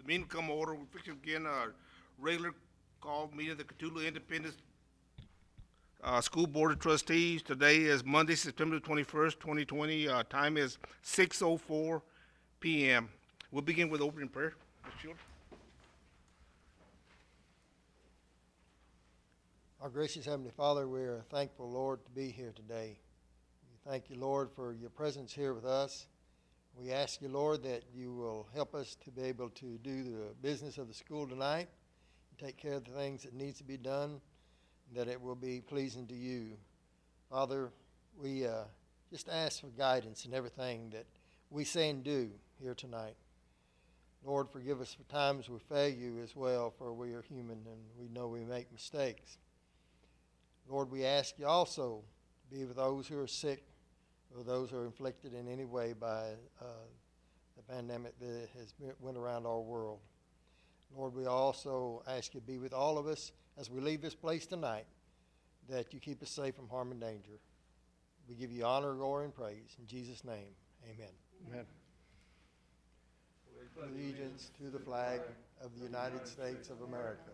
Meeting come order. We're fixing to begin our regular call meeting of the Cthulhu Independent School Board of Trustees. Today is Monday, September 21st, 2020. Time is 6:04 p.m. We'll begin with opening prayer. Ms. Schuler. Our gracious Heavenly Father, we are thankful, Lord, to be here today. We thank you, Lord, for your presence here with us. We ask you, Lord, that you will help us to be able to do the business of the school tonight and take care of the things that needs to be done, and that it will be pleasing to you. Father, we just ask for guidance in everything that we say and do here tonight. Lord, forgive us for times we fail you as well, for we are human and we know we make mistakes. Lord, we ask you also to be with those who are sick or those who are inflicted in any way by the pandemic that has went around our world. Lord, we also ask you to be with all of us as we leave this place tonight, that you keep us safe from harm and danger. We give you honor, glory, and praise. In Jesus' name, amen. Amen. Allegiance to the flag of the United States of America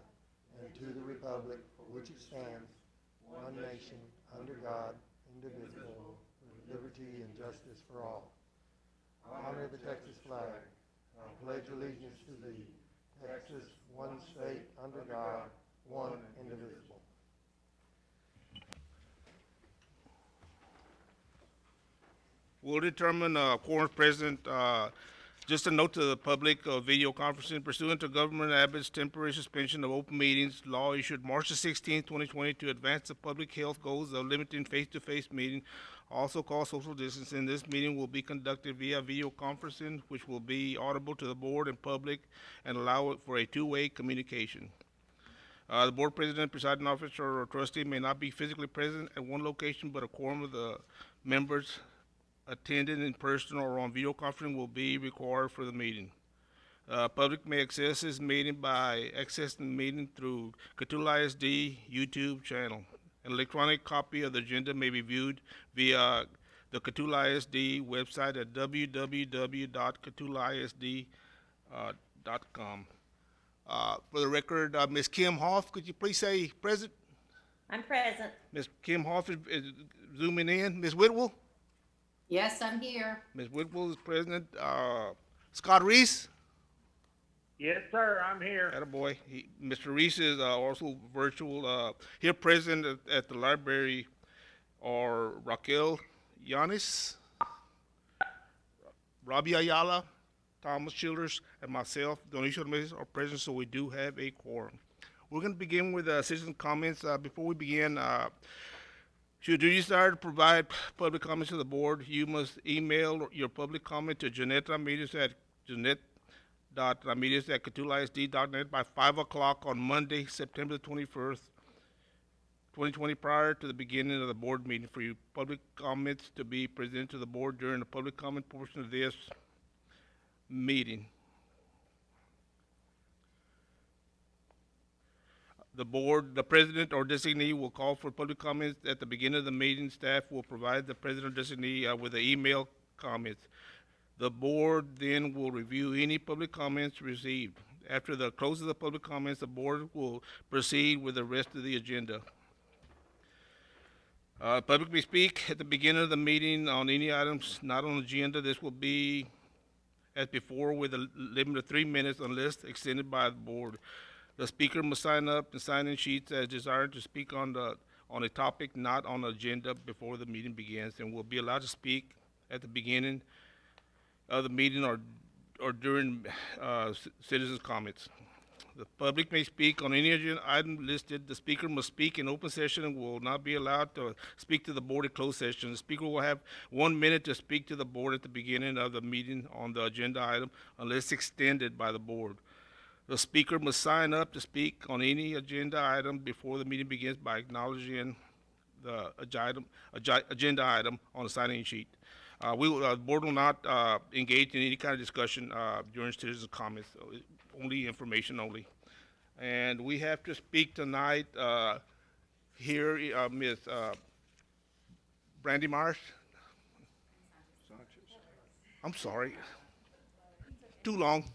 and to the republic for which it stands, one nation, under God, indivisible, with liberty and justice for all. I honor the Texas flag. I pledge allegiance to thee, Texas, one state, under God, one indivisible. We'll determine quorum present. Just a note to the public, video conferencing pursuant to Governor Abbott's temporary suspension of open meetings law issued March the 16th, 2020 to advance the public health goals of limiting face-to-face meeting, also called social distancing. This meeting will be conducted via video conferencing, which will be audible to the board and public and allow it for a two-way communication. The board president, presiding officer, or trustee may not be physically present at one location, but a quorum of the members attending in person or on video conferencing will be required for the meeting. Public may access this meeting by accessing the meeting through Cthulhu I.S.D. YouTube channel. An electronic copy of the agenda may be viewed via the Cthulhu I.S.D. website at www.cthulhuisd.com. For the record, Ms. Kim Hoff, could you please say present? I'm present. Ms. Kim Hoff is zooming in. Ms. Whitwell? Yes, I'm here. Ms. Whitwell is present. Scott Reese? Yes, sir, I'm here. Attaboy. Mr. Reese is also virtual. Here present at the library are Raquel Yanis, Robbie Ayala, Thomas Childers, and myself. Dionisio Ramirez are present, so we do have a quorum. We're going to begin with citizen comments. Before we begin, should you desire to provide public comments to the board, you must email your public comment to Jeanette Ramirez at jeanette.ramirez@cthulhuisd.net by 5 o'clock on Monday, September 21st, 2020, prior to the beginning of the board meeting, for your public comments to be presented to the board during the public comment portion of this meeting. The board, the president or designee will call for public comments at the beginning of the meeting. Staff will provide the president or designee with the email comments. The board then will review any public comments received. After the close of the public comments, the board will proceed with the rest of the agenda. Public may speak at the beginning of the meeting on any items not on the agenda. This will be as before with a limit of 3 minutes unless extended by the board. The speaker must sign up and sign in sheets as desired to speak on a topic not on the agenda before the meeting begins, and will be allowed to speak at the beginning of the meeting or during citizens' comments. The public may speak on any agenda item listed. The speaker must speak in open session and will not be allowed to speak to the board in closed session. The speaker will have 1 minute to speak to the board at the beginning of the meeting on the agenda item unless extended by the board. The speaker must sign up to speak on any agenda item before the meeting begins by acknowledging the agenda item on the sign-in sheet. The board will not engage in any kind of discussion during citizens' comments, so only information only. And we have to speak tonight here, Ms. Brandy Marsh. I'm sorry. Too long.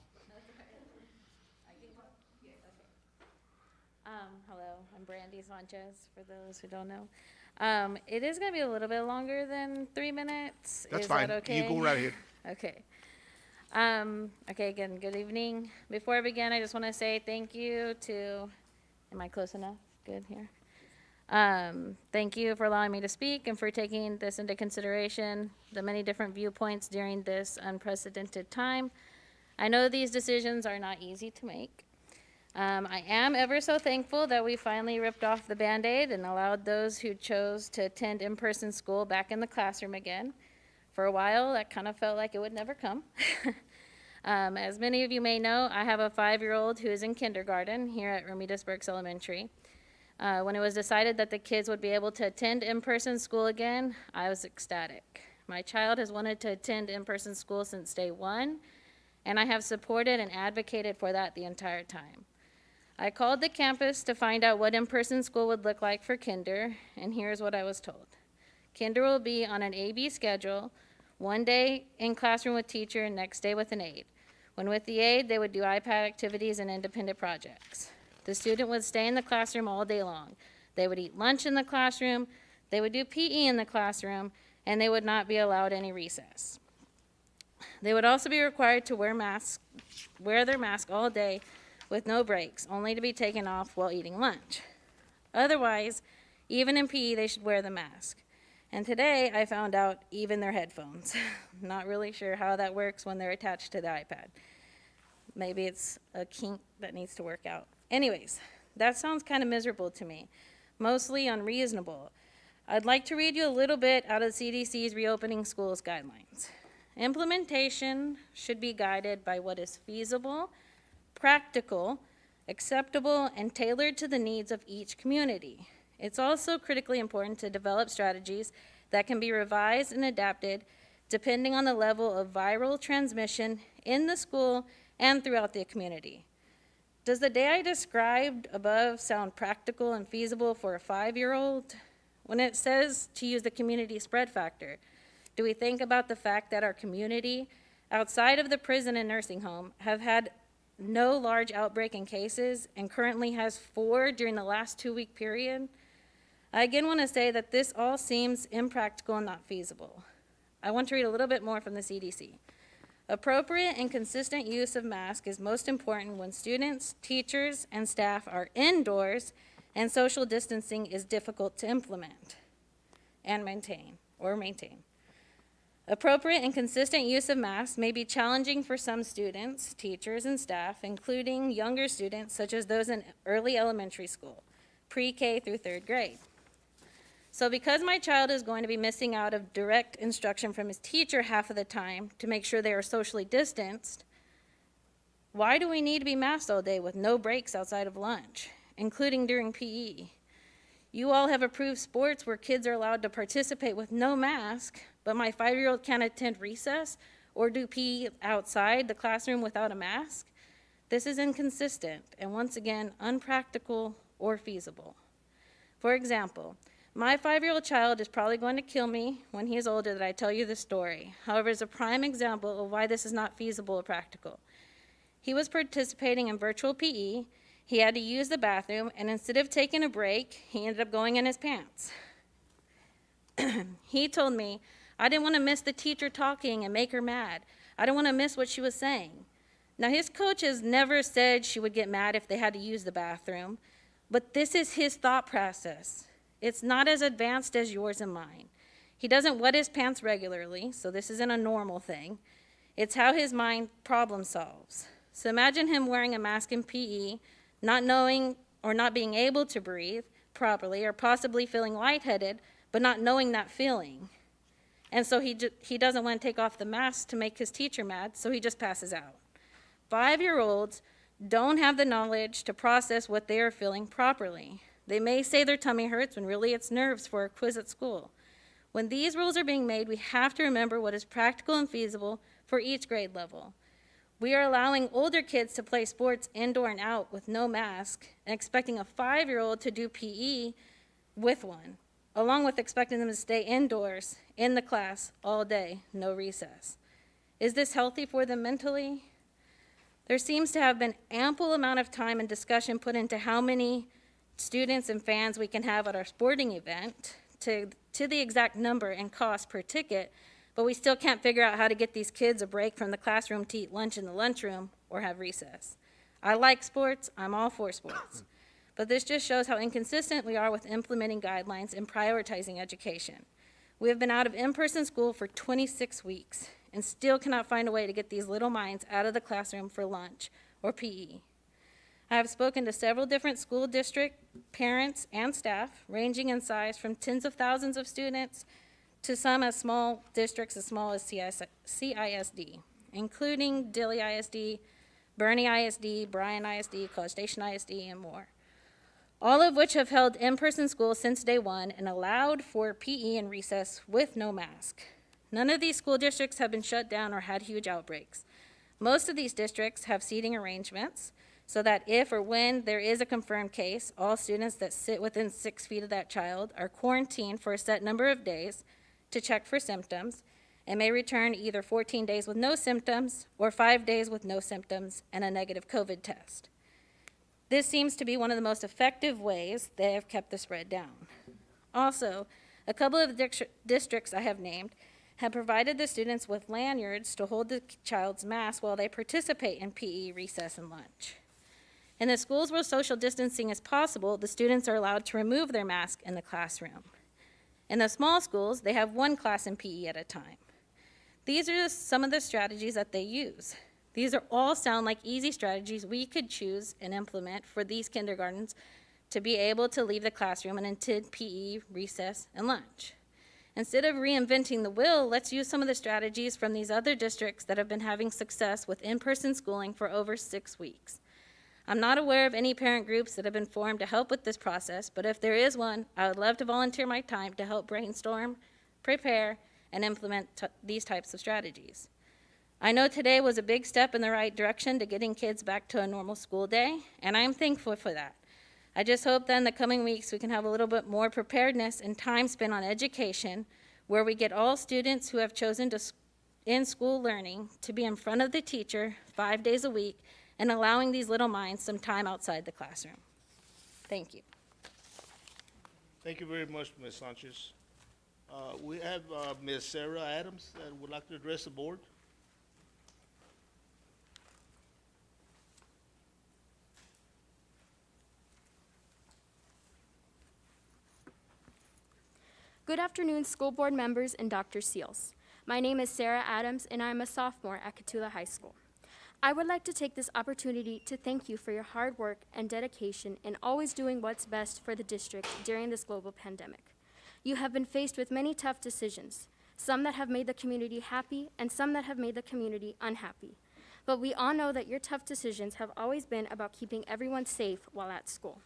I'm Brandy Sanchez, for those who don't know. It is going to be a little bit longer than 3 minutes. That's Is fine. that okay? You go right ahead. Okay. Okay, again, good evening. Before I begin, I just want to say thank you to, am I close enough? Good here. Thank you for allowing me to speak and for taking this into consideration, the many different viewpoints during this unprecedented time. I know these decisions are not easy to make. I am ever so thankful that we finally ripped off the Band-Aid and allowed those who chose to attend in-person school back in the classroom again. For a while, that kind of felt like it would never come. As many of you may know, I have a 5-year-old who is in kindergarten here at Romita Burks Elementary. When it was decided that the kids would be able to attend in-person school again, I was ecstatic. My child has wanted to attend in-person school since day one, and I have supported and advocated for that the entire time. I called the campus to find out what in-person school would look like for kinder, and here's what I was told. Kinder will be on an A-B schedule, one day in classroom with teacher, and next day with an aide. When with the aide, they would do iPad activities and independent projects. The student would stay in the classroom all day long. They would eat lunch in the classroom, they would do PE in the classroom, and they would not be allowed any recess. They would also be required to wear their mask all day with no breaks, only to be taken off while eating lunch. Otherwise, even in PE, they should wear the mask. And today, I found out even their headphones. Not really sure how that works when they're attached to the iPad. Maybe it's a kink that needs to work out. Anyways, that sounds kind of miserable to me, mostly unreasonable. I'd like to read you a little bit out of the CDC's reopening schools guidelines. Implementation should be guided by what is feasible, practical, acceptable, and tailored to the needs of each community. It's also critically important to develop strategies that can be revised and adapted depending on the level of viral transmission in the school and throughout the community. Does the day I described above sound practical and feasible for a 5-year-old? When it says to use the community spread factor, do we think about the fact that our community, outside of the prison and nursing home, have had no large outbreak in cases and currently has 4 during the last 2-week period? I again want to say that this all seems impractical and not feasible. I want to read a little bit more from the CDC. Appropriate and consistent use of masks is most important when students, teachers, and staff are indoors and social distancing is difficult to implement and maintain. Appropriate and consistent use of masks may be challenging for some students, teachers, and staff, including younger students such as those in early elementary school, pre-K through 3rd grade. So because my child is going to be missing out of direct instruction from his teacher half of the time to make sure they are socially distanced, why do we need to be masked all day with no breaks outside of lunch, including during PE? You all have approved sports where kids are allowed to participate with no mask, but my 5-year-old can't attend recess or do PE outside the classroom without a mask? This is inconsistent and once again, unpractical or feasible. For example, my 5-year-old child is probably going to kill me when he is older that I tell you this story. However, it's a prime example of why this is not feasible or practical. He was participating in virtual PE. He had to use the bathroom, and instead of taking a break, he ended up going in his pants. He told me, I didn't want to miss the teacher talking and make her mad. I didn't want to miss what she was saying. Now, his coaches never said she would get mad if they had to use the bathroom, but this is his thought process. It's not as advanced as yours and mine. He doesn't wet his pants regularly, so this isn't a normal thing. It's how his mind problem solves. So imagine him wearing a mask in PE, not knowing or not being able to breathe properly, or possibly feeling lightheaded, but not knowing that feeling. And so he doesn't want to take off the mask to make his teacher mad, so he just passes out. 5-year-olds don't have the knowledge to process what they are feeling properly. They may say their tummy hurts when really it's nerves for a quiz at school. When these rules are being made, we have to remember what is practical and feasible for each grade level. We are allowing older kids to play sports indoor and out with no mask and expecting a 5-year-old to do PE with one, along with expecting them to stay indoors in the class all day, no recess. Is this healthy for them mentally? There seems to have been ample amount of time and discussion put into how many students and fans we can have at our sporting event to the exact number and cost per ticket, but we still can't figure out how to get these kids a break from the classroom to eat lunch in the lunchroom or have recess. I like sports, I'm all for sports. But this just shows how inconsistent we are with implementing guidelines and prioritizing education. We have been out of in-person school for 26 weeks and still cannot find a way to get these little minds out of the classroom for lunch or PE. I have spoken to several different school district parents and staff, ranging in size from tens of thousands of students to some as small districts as small as CISD, including Dilley I.S.D, Bernie I.S.D, Bryan I.S.D, College Station I.S.D, and more. All of which have held in-person school since day one and allowed for PE and recess with no mask. None of these school districts have been shut down or had huge outbreaks. Most of these districts have seating arrangements so that if or when there is a confirmed case, all students that sit within 6 feet of that child are quarantined for a set number of days to check for symptoms and may return either 14 days with no symptoms or 5 days with no symptoms and a negative COVID test. This seems to be one of the most effective ways they have kept the spread down. Also, a couple of districts I have named have provided the students with lanyards to hold the child's mask while they participate in PE, recess, and lunch. In the schools where social distancing is possible, the students are allowed to remove their mask in the classroom. In the small schools, they have one class in PE at a time. These are just some of the strategies that they use. These are all sound like easy strategies we could choose and implement for these kindergartens to be able to leave the classroom and attend PE, recess, and lunch. Instead of reinventing the wheel, let's use some of the strategies from these other districts that have been having success with in-person schooling for over 6 weeks. I'm not aware of any parent groups that have been formed to help with this process, but if there is one, I would love to volunteer my time to help brainstorm, prepare, and implement these types of strategies. I know today was a big step in the right direction to getting kids back to a normal school day, and I am thankful for that. I just hope that in the coming weeks we can have a little bit more preparedness and time spent on education, where we get all students who have chosen to in-school learning to be in front of the teacher 5 days a week and allowing these little minds some time outside the classroom. Thank you. Thank you very much, Ms. Sanchez. We have Ms. Sarah Adams that would like to address the board. Good afternoon, school board members and Dr. Seals. My name is Sarah Adams, and I'm a sophomore at Cotulla High School. I would like to take this opportunity to thank you for your hard work and dedication in always doing what's best for the district during this global pandemic. You have been faced with many tough decisions, some that have made the community happy and some that have made the community unhappy. But we all know that your tough decisions have always been about keeping everyone safe while at school.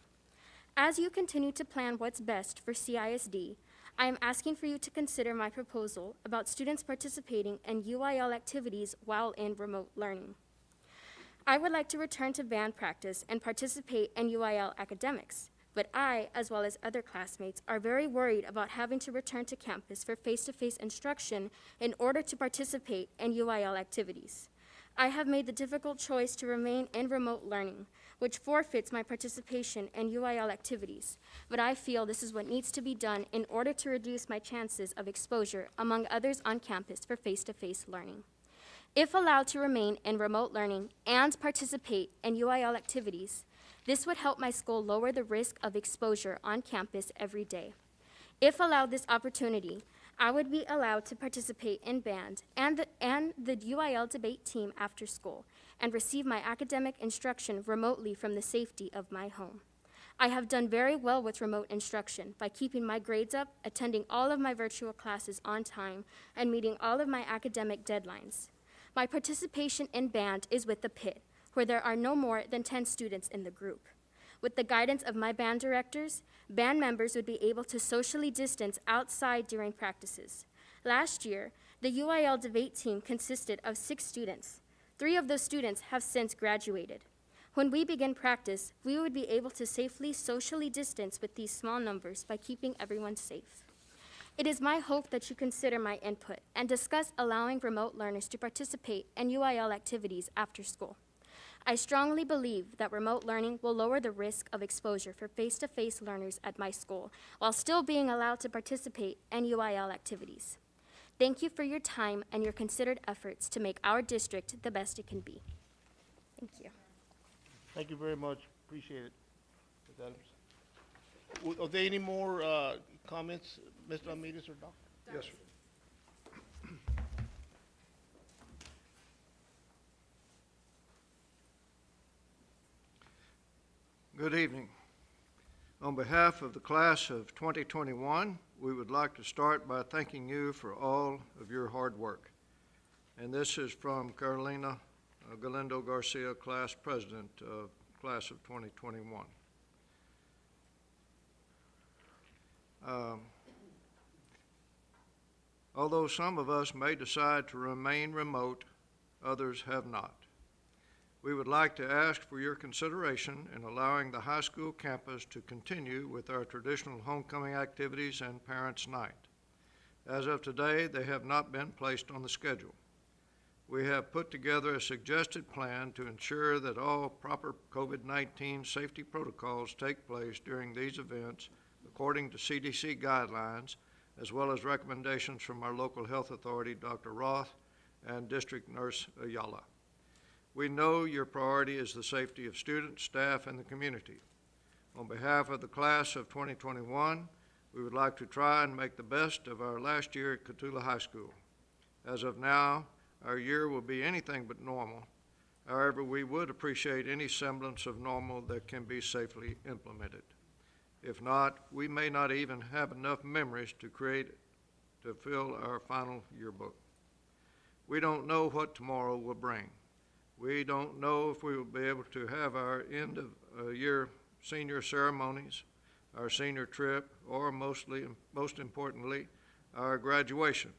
As you continue to plan what's best for CISD, I am asking for you to consider my proposal about students participating in UIL activities while in remote learning. I would like to return to band practice and participate in UIL academics, but I, as well as other classmates, are very worried about having to return to campus for face-to-face instruction in order to participate in UIL activities. I have made the difficult choice to remain in remote learning, which forfeits my participation in UIL activities, but I feel this is what needs to be done in order to reduce my chances of exposure among others on campus for face-to-face learning. If allowed to remain in remote learning and participate in UIL activities, this would help my school lower the risk of exposure on campus every day. If allowed this opportunity, I would be allowed to participate in band and the UIL debate team after school and receive my academic instruction remotely from the safety of my home. I have done very well with remote instruction by keeping my grades up, attending all of my virtual classes on time, and meeting all of my academic deadlines. My participation in band is with the pit, where there are no more than 10 students in the group. With the guidance of my band directors, band members would be able to socially distance outside during practices. Last year, the UIL debate team consisted of 6 students. 3 of those students have since graduated. When we begin practice, we would be able to safely socially distance with these small numbers by keeping everyone safe. It is my hope that you consider my input and discuss allowing remote learners to participate in UIL activities after school. I strongly believe that remote learning will lower the risk of exposure for face-to-face learners at my school while still being allowed to participate in UIL activities. Thank you for your time and your considered efforts to make our district the best it can be. Thank you. Thank you very much. Appreciate it, Ms. Adams. Are there any more comments, Mr. Ramirez or Doctor? Yes, sir. Good evening. On behalf of the class of 2021, we would like to start by thanking you for all of your hard work. And this is from Carolina Galindo Garcia, class president of class of 2021. Although some of us may decide to remain remote, others have not. We would like to ask for your consideration in allowing the high school campus to continue with our traditional homecoming activities and Parents' Night. As of today, they have not been placed on the schedule. We have put together a suggested plan to ensure that all proper COVID-19 safety protocols take place during these events according to CDC guidelines, as well as recommendations from our local health authority, Dr. Roth, and District Nurse Ayala. We know your priority is the safety of students, staff, and the community. On behalf of the class of 2021, we would like to try and make the best of our last year at Cotulla High School. As of now, our year will be anything but normal. However, we would appreciate any semblance of normal that can be safely implemented. If not, we may not even have enough memories to fill our final yearbook. We don't know what tomorrow will bring. We don't know if we will be able to have our end of year senior ceremonies, our senior trip, or most importantly, our graduation.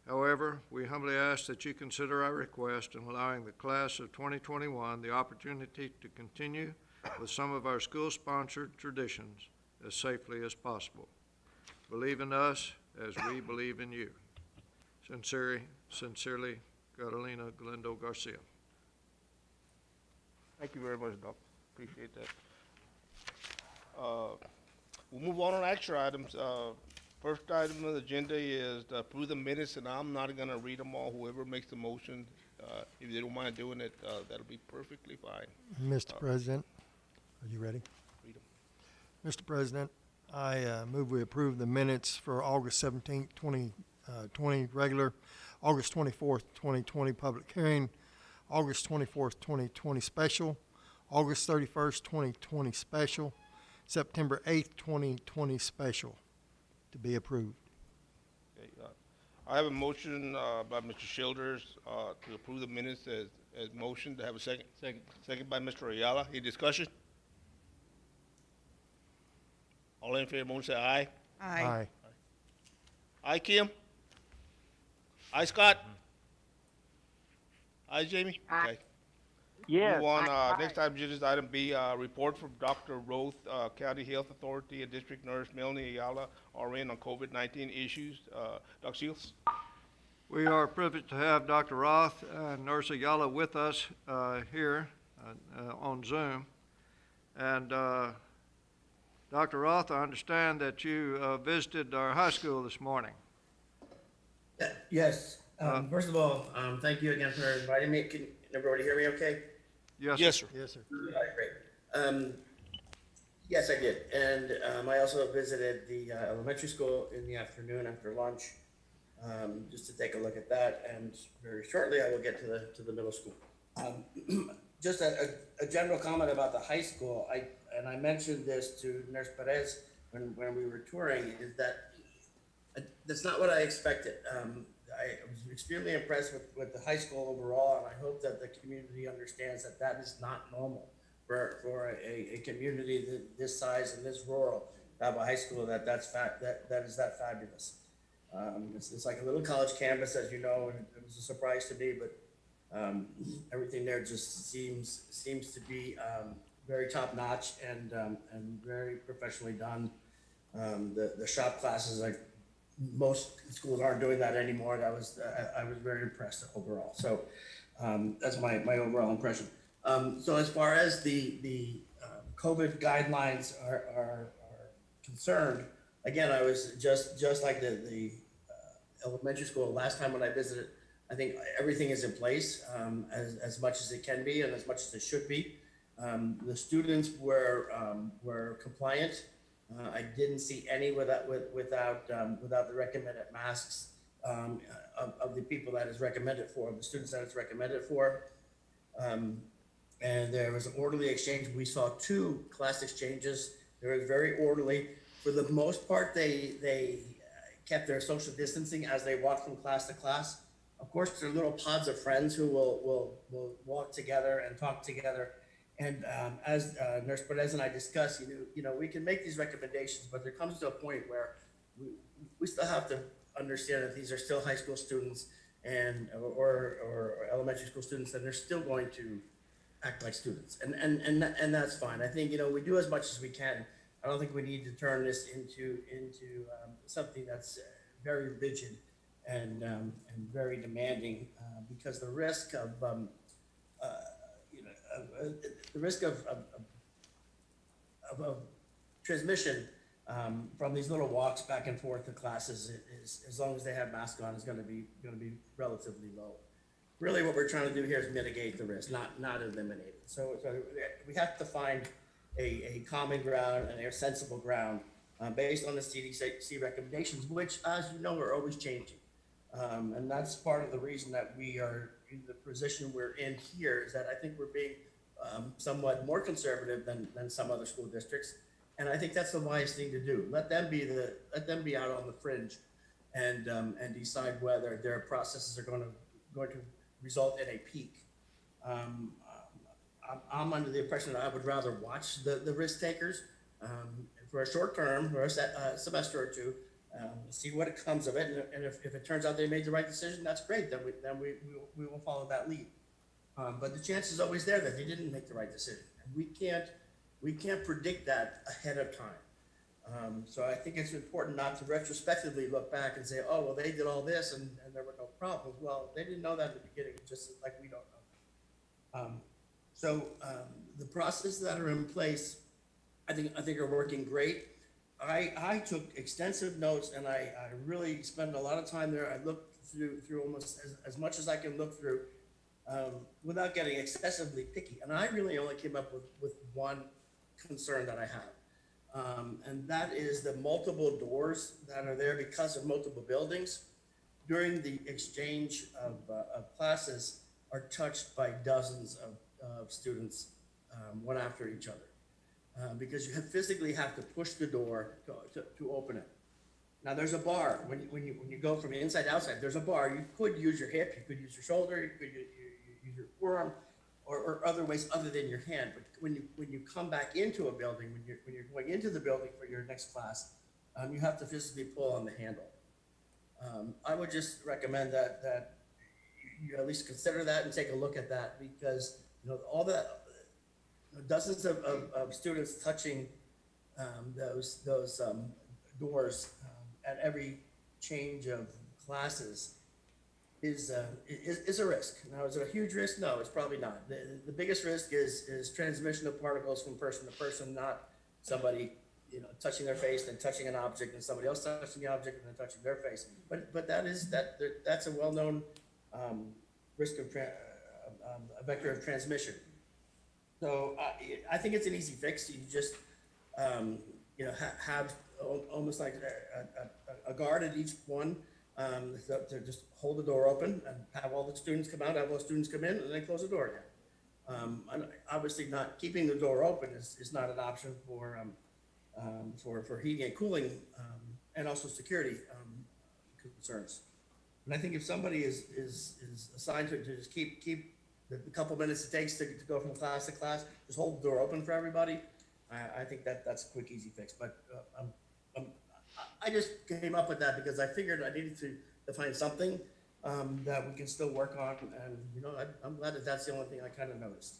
However, we humbly ask that you consider our request in allowing the class of 2021 the opportunity to continue with some of our school-sponsored traditions as safely as possible. Believe in us as we believe in you. Sincerely, Carolina Galindo Garcia. Thank you very much, Doc. Appreciate that. We'll move on action items. First item on the agenda is to approve the minutes, and I'm not gonna read them all. Whoever makes the motion, if they don't mind doing it, that'll be perfectly fine. Mr. President, are you ready? Read 'em. Mr. President, I move we approve the minutes for August 17th, 2020 regular, August 24th, 2020 public hearing, August 24th, 2020 special, August 31st, 2020 special, September 8th, 2020 special to be approved. Okay, I have a motion by Mr. Childers to approve the minutes as motion. To have a second? Second by Mr. Ayala. Any discussion? All in favor, motion say aye. Aye. Aye, Kim? Aye, Scott? Aye, Jamie? Aye. Okay. Yes. Move on, next item is item B, report from Dr. Roth, County Health Authority and District Nurse Melanie Ayala, RN on COVID-19 issues. Dr. Shields? We are privileged to have Dr. Roth and Nurse Ayala with us here on Zoom. And Dr. Roth, I understand that you visited our high school this morning. Yes. First of all, thank you again for inviting me. Can everybody hear me okay? Yes, Yes, sir. sir. Yes, sir. All right, great. Yes, I did. And I also visited the elementary school in the afternoon after lunch, just to take a look at that. And very shortly, I will get to the middle school. Just a general comment about the high school. I mentioned this to Nurse Perez when we were touring, is that that's not what I expected. I was extremely impressed with the high school overall, and I hope that the community understands that that is not normal for a community this size and this rural to have a high school that is that fabulous. It's like a little college campus, as you know, and it was a surprise to me, but everything there just seems to be very top notch and very professionally done. The shop classes, like most schools aren't doing that anymore. I was very impressed overall. So that's my overall impression. So as far as the COVID guidelines are concerned, again, I was just like the elementary school last time when I visited. I think everything is in place as much as it can be and as much as it should be. The students were compliant. I didn't see any without the recommended masks of the people that is recommended for, the students that it's recommended for. And there was an orderly exchange. We saw 2 class exchanges. They were very orderly. For the most part, they kept their social distancing as they walked from class to class. Of course, there are little pods of friends who will walk together and talk together. And as Nurse Perez and I discussed, we can make these recommendations, but there comes to a point where we still have to understand that these are still high school students or elementary school students, and they're still going to act like students, and that's fine. I think we do as much as we can. I don't think we need to turn this into something that's very rigid and very demanding because the risk of transmission from these little walks back and forth to classes is as long as they have masks on, is going to be relatively low. Really, what we're trying to do here is mitigate the risk, not eliminate it. So we have to find a common ground and a sensible ground based on the CDC recommendations, which, as you know, are always changing. And that's part of the reason that we are in the position we're in here, is that I think we're being somewhat more conservative than some other school districts. And I think that's the wise thing to do. Let them be out on the fringe and decide whether their processes are going to result in a peak. I'm under the impression that I would rather watch the risk takers for a short term, for a semester or 2, see what it comes of it, and if it turns out they made the right decision, that's great. Then we will follow that lead. But the chance is always there that they didn't make the right decision, and we can't predict that ahead of time. So I think it's important not to retrospectively look back and say, oh, well, they did all this and there were no problems. Well, they didn't know that at the beginning, just like we don't know. So the processes that are in place, I think are working great. I took extensive notes, and I really spent a lot of time there. I looked through almost as much as I can look through without getting excessively picky. And I really only came up with one concern that I have. And that is the multiple doors that are there because of multiple buildings during the exchange of classes are touched by dozens of students, one after each other. Because you physically have to push the door to open it. Now there's a bar. When you go from inside to outside, there's a bar. You could use your hip, you could use your shoulder, you could use your forearm, or other ways other than your hand. But when you come back into a building, when you're going into the building for your next class, you have to physically pull on the handle. I would just recommend that you at least consider that and take a look at that, because all that. Dozens of students touching those doors at every change of classes is a risk. Now, is it a huge risk? No, it's probably not. The biggest risk is transmission of particles from person to person, not somebody touching their face and touching an object, and somebody else touching the object and then touching their face. But that's a well-known risk of a vector of transmission. So I think it's an easy fix. You just have almost like a guard at each one to just hold the door open and have all the students come out, have all the students come in, and then close the door again. And obviously, not keeping the door open is not an option for heating and cooling, and also security concerns. And I think if somebody is assigned to just keep the couple minutes it takes to go from class to class, just hold the door open for everybody. I think that's a quick, easy fix. But I just came up with that because I figured I needed to find something that we can still work on. And, I'm glad that that's the only thing I kind of noticed.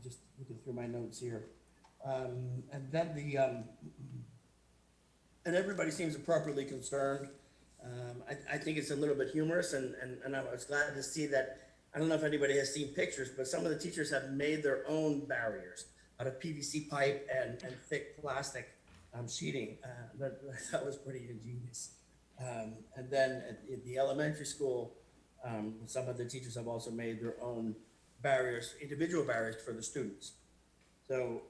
Just looking through my notes here. And then and everybody seems appropriately concerned. I think it's a little bit humorous, and I was glad to see that I don't know if anybody has seen pictures, but some of the teachers have made their own barriers out of PVC pipe and thick plastic sheeting. That was pretty ingenious. And then at the elementary school, some of the teachers have also made their own barriers, individual barriers for the students. So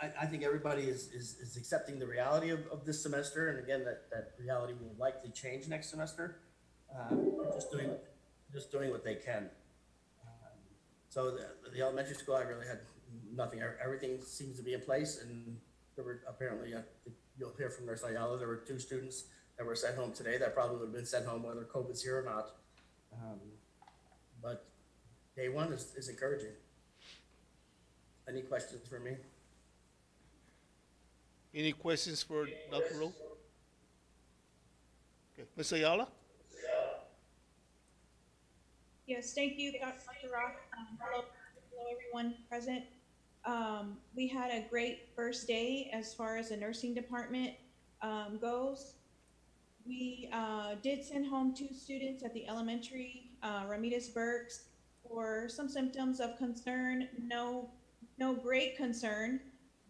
I think everybody is accepting the reality of this semester, and again, that reality will likely change next semester. Just doing what they can. So the elementary school, I really had nothing. Everything seems to be in place, and there were apparently, you'll hear from Nurse Ayala, there were 2 students that were sent home today that probably would have been sent home whether COVID's here or not. But day one is encouraging. Any questions for me? Any questions for Dr. Rowe? Okay, Ms. Ayala? Yes, thank you, Dr. Roth. Hello, everyone present. We had a great first day as far as the nursing department goes. We did send home 2 students at the elementary, Ramirez Burks, for some symptoms of concern. No great concern,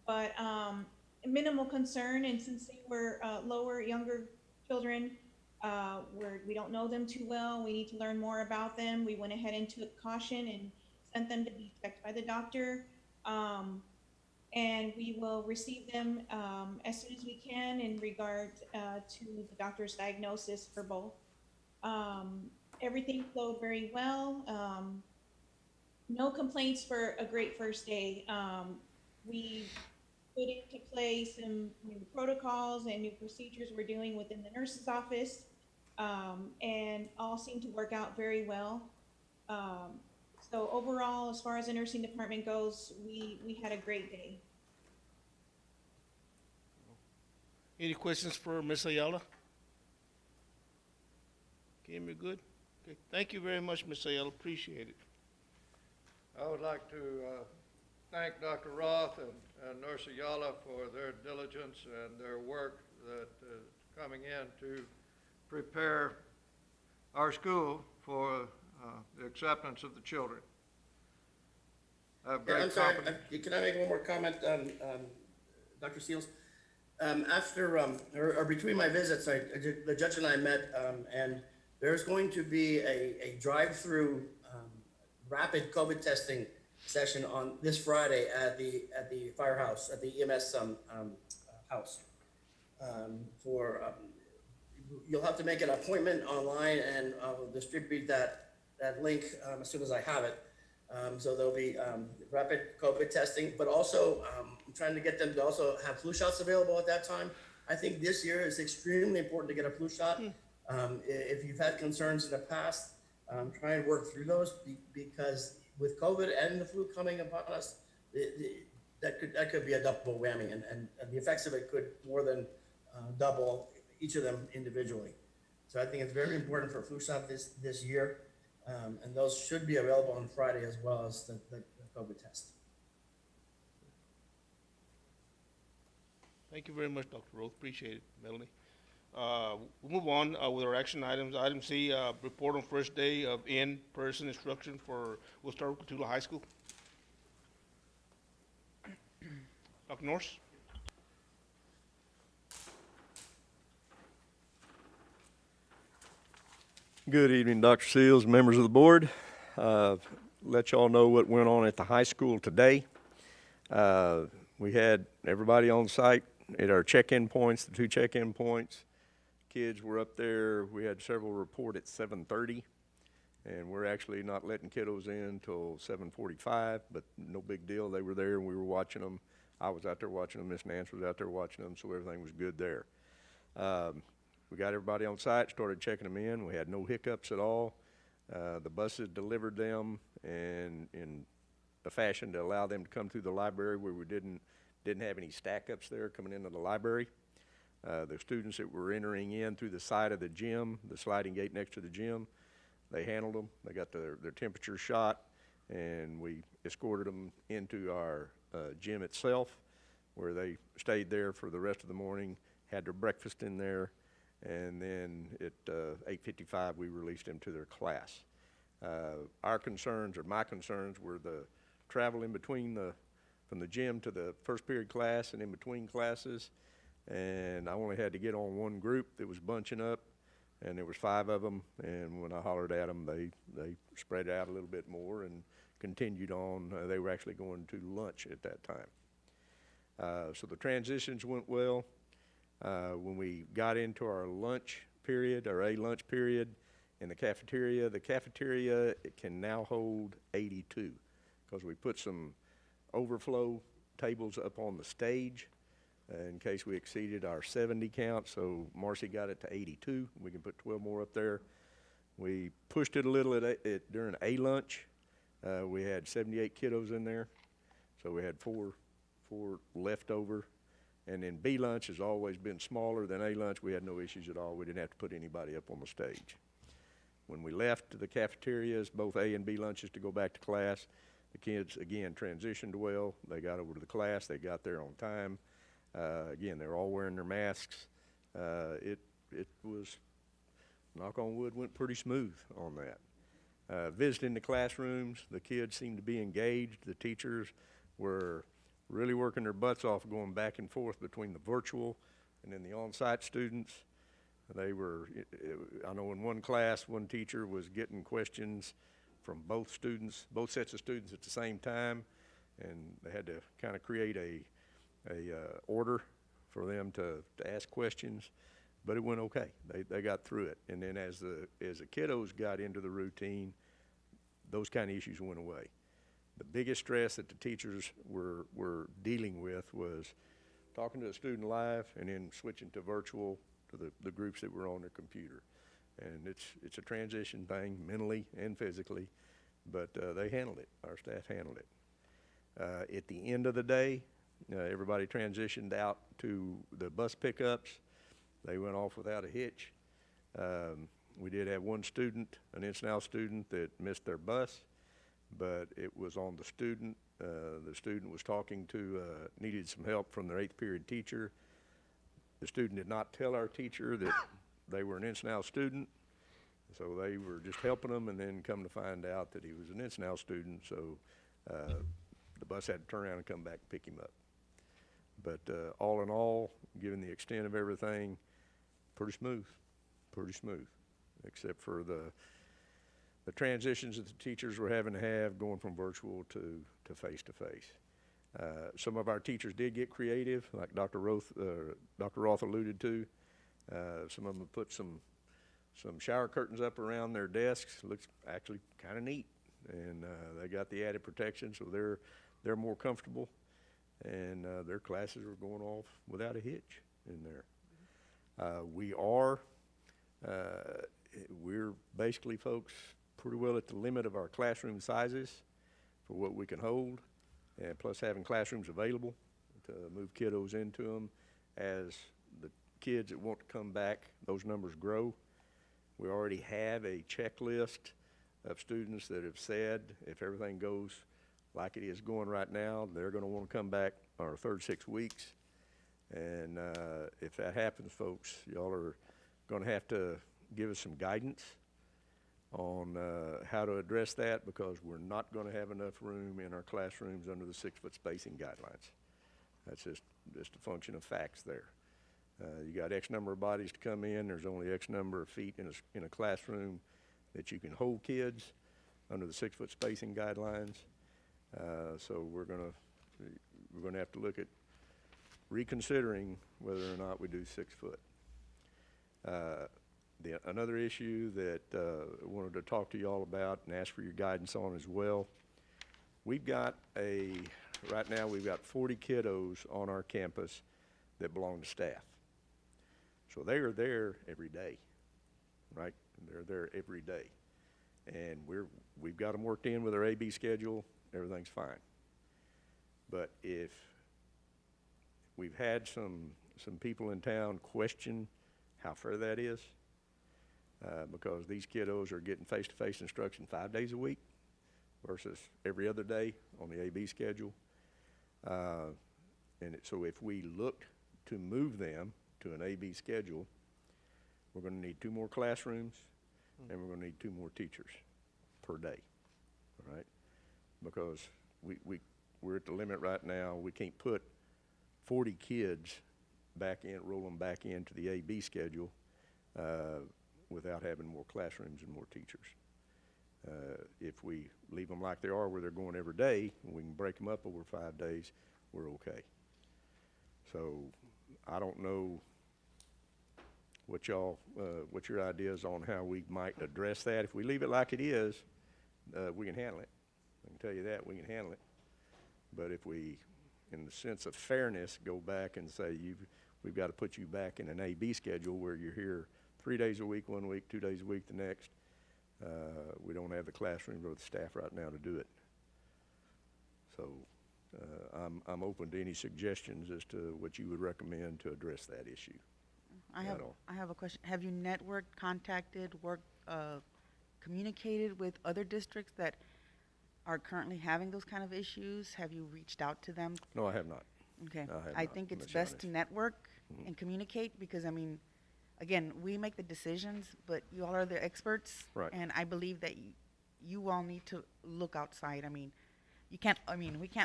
but minimal concern. And since they were younger children, we don't know them too well. We need to learn more about them. We went ahead and took caution and sent them to be checked by the doctor. And we will receive them as soon as we can in regard to the doctor's diagnosis for both. Everything flowed very well. No complaints for a great first day. We put into place some new protocols and new procedures we're doing within the nurse's office, and all seem to work out very well. So overall, as far as the nursing department goes, we had a great day. Any questions for Ms. Ayala? Kim, you're good? Okay, thank you very much, Ms. Ayala, appreciate it. I would like to thank Dr. Roth and Nurse Ayala for their diligence and their work that coming in to prepare our school for the acceptance of the children. I have great I'm sorry, confidence. can I make one more comment, Dr. Seals? After, or between my visits, the judge and I met, and there's going to be a drive-through rapid COVID testing session on this Friday at the firehouse, at the EMS house. You'll have to make an appointment online, and I'll distribute that link as soon as I have it. So there'll be rapid COVID testing, but also I'm trying to get them to also have flu shots available at that time. I think this year is extremely important to get a flu shot. If you've had concerns in the past, try and work through those because with COVID and the flu coming upon us, that could be a double whammy, and the effects of it could more than double each of them individually. So I think it's very important for a flu shot this year. And those should be available on Friday as well as the COVID test. Thank you very much, Dr. Roth, appreciate it, Melanie. We'll move on with our action items. Item C, report on first day of in-person instruction we'll start with Cotulla High School. Dr. Norris? Good evening, Dr. Seals, members of the board. Let y'all know what went on at the high school today. We had everybody on site at our check-in points, the 2 check-in points. Kids were up there. We had several report at 7:30, and we're actually not letting kiddos in till 7:45, but no big deal. They were there, and we were watching them. I was out there watching them. Miss Nance was out there watching them, so everything was good there. We got everybody on site, started checking them in. We had no hiccups at all. The buses delivered them in a fashion to allow them to come through the library where we didn't have any stack-ups there coming into the library. The students that were entering in through the side of the gym, the sliding gate next to the gym, they handled them. They got their temperature shot, and we escorted them into our gym itself, where they stayed there for the rest of the morning, had their breakfast in there, and then at 8:55 we released them to their class. Our concerns, or my concerns, were the travel in between from the gym to the first period class and in between classes. And I only had to get on one group that was bunching up, and there was 5 of them. And when I hollered at them, they spread out a little bit more and continued on. They were actually going to lunch at that time. So the transitions went well. When we got into our lunch period, our lunch period in the cafeteria it can now hold 82 because we put some overflow tables up on the stage in case we exceeded our 70 count. So Marcy got it to 82. We can put 12 more up there. We pushed it a little during A lunch. We had 78 kiddos in there, so we had four left over. And then B lunch has always been smaller than A lunch. We had no issues at all. We didn't have to put anybody up on the stage. When we left the cafeterias, both A and B lunches, to go back to class, the kids, again, transitioned well. They got over to the class. They got there on time. Again, they're all wearing their masks. It was, knock on wood, went pretty smooth on that. Visiting the classrooms, the kids seemed to be engaged. The teachers were really working their butts off going back and forth between the virtual and then the on-site students. They were, I know in one class, one teacher was getting questions from both sets of students at the same time, and they had to kind of create a order for them to ask questions, but it went okay. They got through it. And then as the kiddos got into the routine, those kind of issues went away. The biggest stress that the teachers were dealing with was talking to a student live and then switching to virtual to the groups that were on their computer. And it's a transition thing, mentally and physically, but they handled it. Our staff handled it. At the end of the day, everybody transitioned out to the bus pickups. They went off without a hitch. We did have one student, an in-and-out student, that missed their bus, but it was on the student. The student was talking to, needed some help from their 8th period teacher. The student did not tell our teacher that they were an in-and-out student, so they were just helping them, and then come to find out that he was an in-and-out student, so the bus had to turn around and come back and pick him up. But all in all, given the extent of everything, pretty smooth, except for the transitions that the teachers were having to have going from virtual to face-to-face. Some of our teachers did get creative, like Dr. Roth alluded to. Some of them put some shower curtains up around their desks. Looks actually kind of neat, and they got the added protection, so they're more comfortable, and their classes are going off without a hitch in there. We're basically, folks, pretty well at the limit of our classroom sizes for what we can hold, and plus having classrooms available to move kiddos into them. As the kids that want to come back, those numbers grow. We already have a checklist of students that have said if everything goes like it is going right now, they're going to want to come back our third 6 weeks. And if that happens, folks, y'all are going to have to give us some guidance on how to address that, because we're not going to have enough room in our classrooms under the 6-foot spacing guidelines. That's just a function of facts there. You got X number of bodies to come in. There's only X number of feet in a classroom that you can hold kids under the 6-foot spacing guidelines. So we're going to have to look at reconsidering whether or not we do 6 foot. Another issue that I wanted to talk to you all about and ask for your guidance on as well. Right now we've got 40 kiddos on our campus that belong to staff. So they are there every day, right? They're there every day. And we've got them worked in with our AB schedule, everything's fine. But if we've had some people in town question how fair that is, because these kiddos are getting face-to-face instruction 5 days a week versus every other day on the AB schedule. So if we look to move them to an AB schedule, we're going to need 2 more classrooms, and we're going to need 2 more teachers per day, all right? Because we're at the limit right now. We can't put 40 kids roll them back into the A-B schedule without having more classrooms and more teachers. If we leave them like they are, where they're going every day, and we can break them up over 5 days, we're okay. So I don't know what your ideas on how we might address that. If we leave it like it is, we can handle it. I can tell you that, we can handle it. But if we, in the sense of fairness, go back and say, we've got to put you back in an A-B schedule where you're here 3 days a week, 1 week, 2 days a week the next, we don't have the classrooms or the staff right now to do it. So I'm open to any suggestions as to what you would recommend to address that issue. I have a question. Have you networked, contacted, communicated with other districts that are currently having those kind of issues? Have you reached out to them? No, I have not. Okay. I have I not, think to it's be best honest. to network and communicate because, I mean, again, we make the decisions, but you all are the experts. Right. And I believe that you all need to look outside. I mean, we can't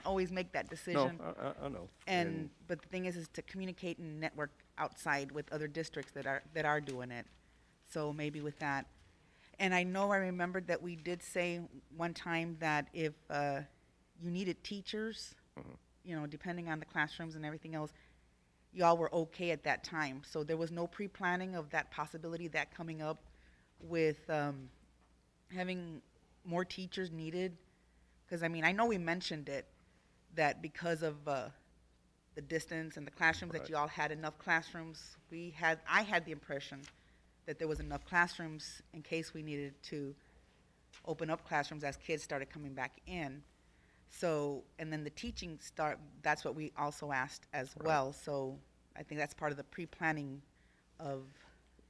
always make that No, decision. I know. But the thing is to communicate and network outside with other districts that are doing it. So maybe with that. And I know I remembered that we did say one time that if you needed teachers, depending on the classrooms and everything else, y'all were okay at that time. So there was no pre-planning of that possibility, that coming up with having more teachers needed. Because, I mean, I know we mentioned it, that because of the distance and the classrooms, that Right. you all had enough classrooms. I had the impression that there was enough classrooms in case we needed to open up classrooms as kids started coming back in. So, and then the teaching that's what we also asked as Right. well. So I think that's part of the pre-planning of,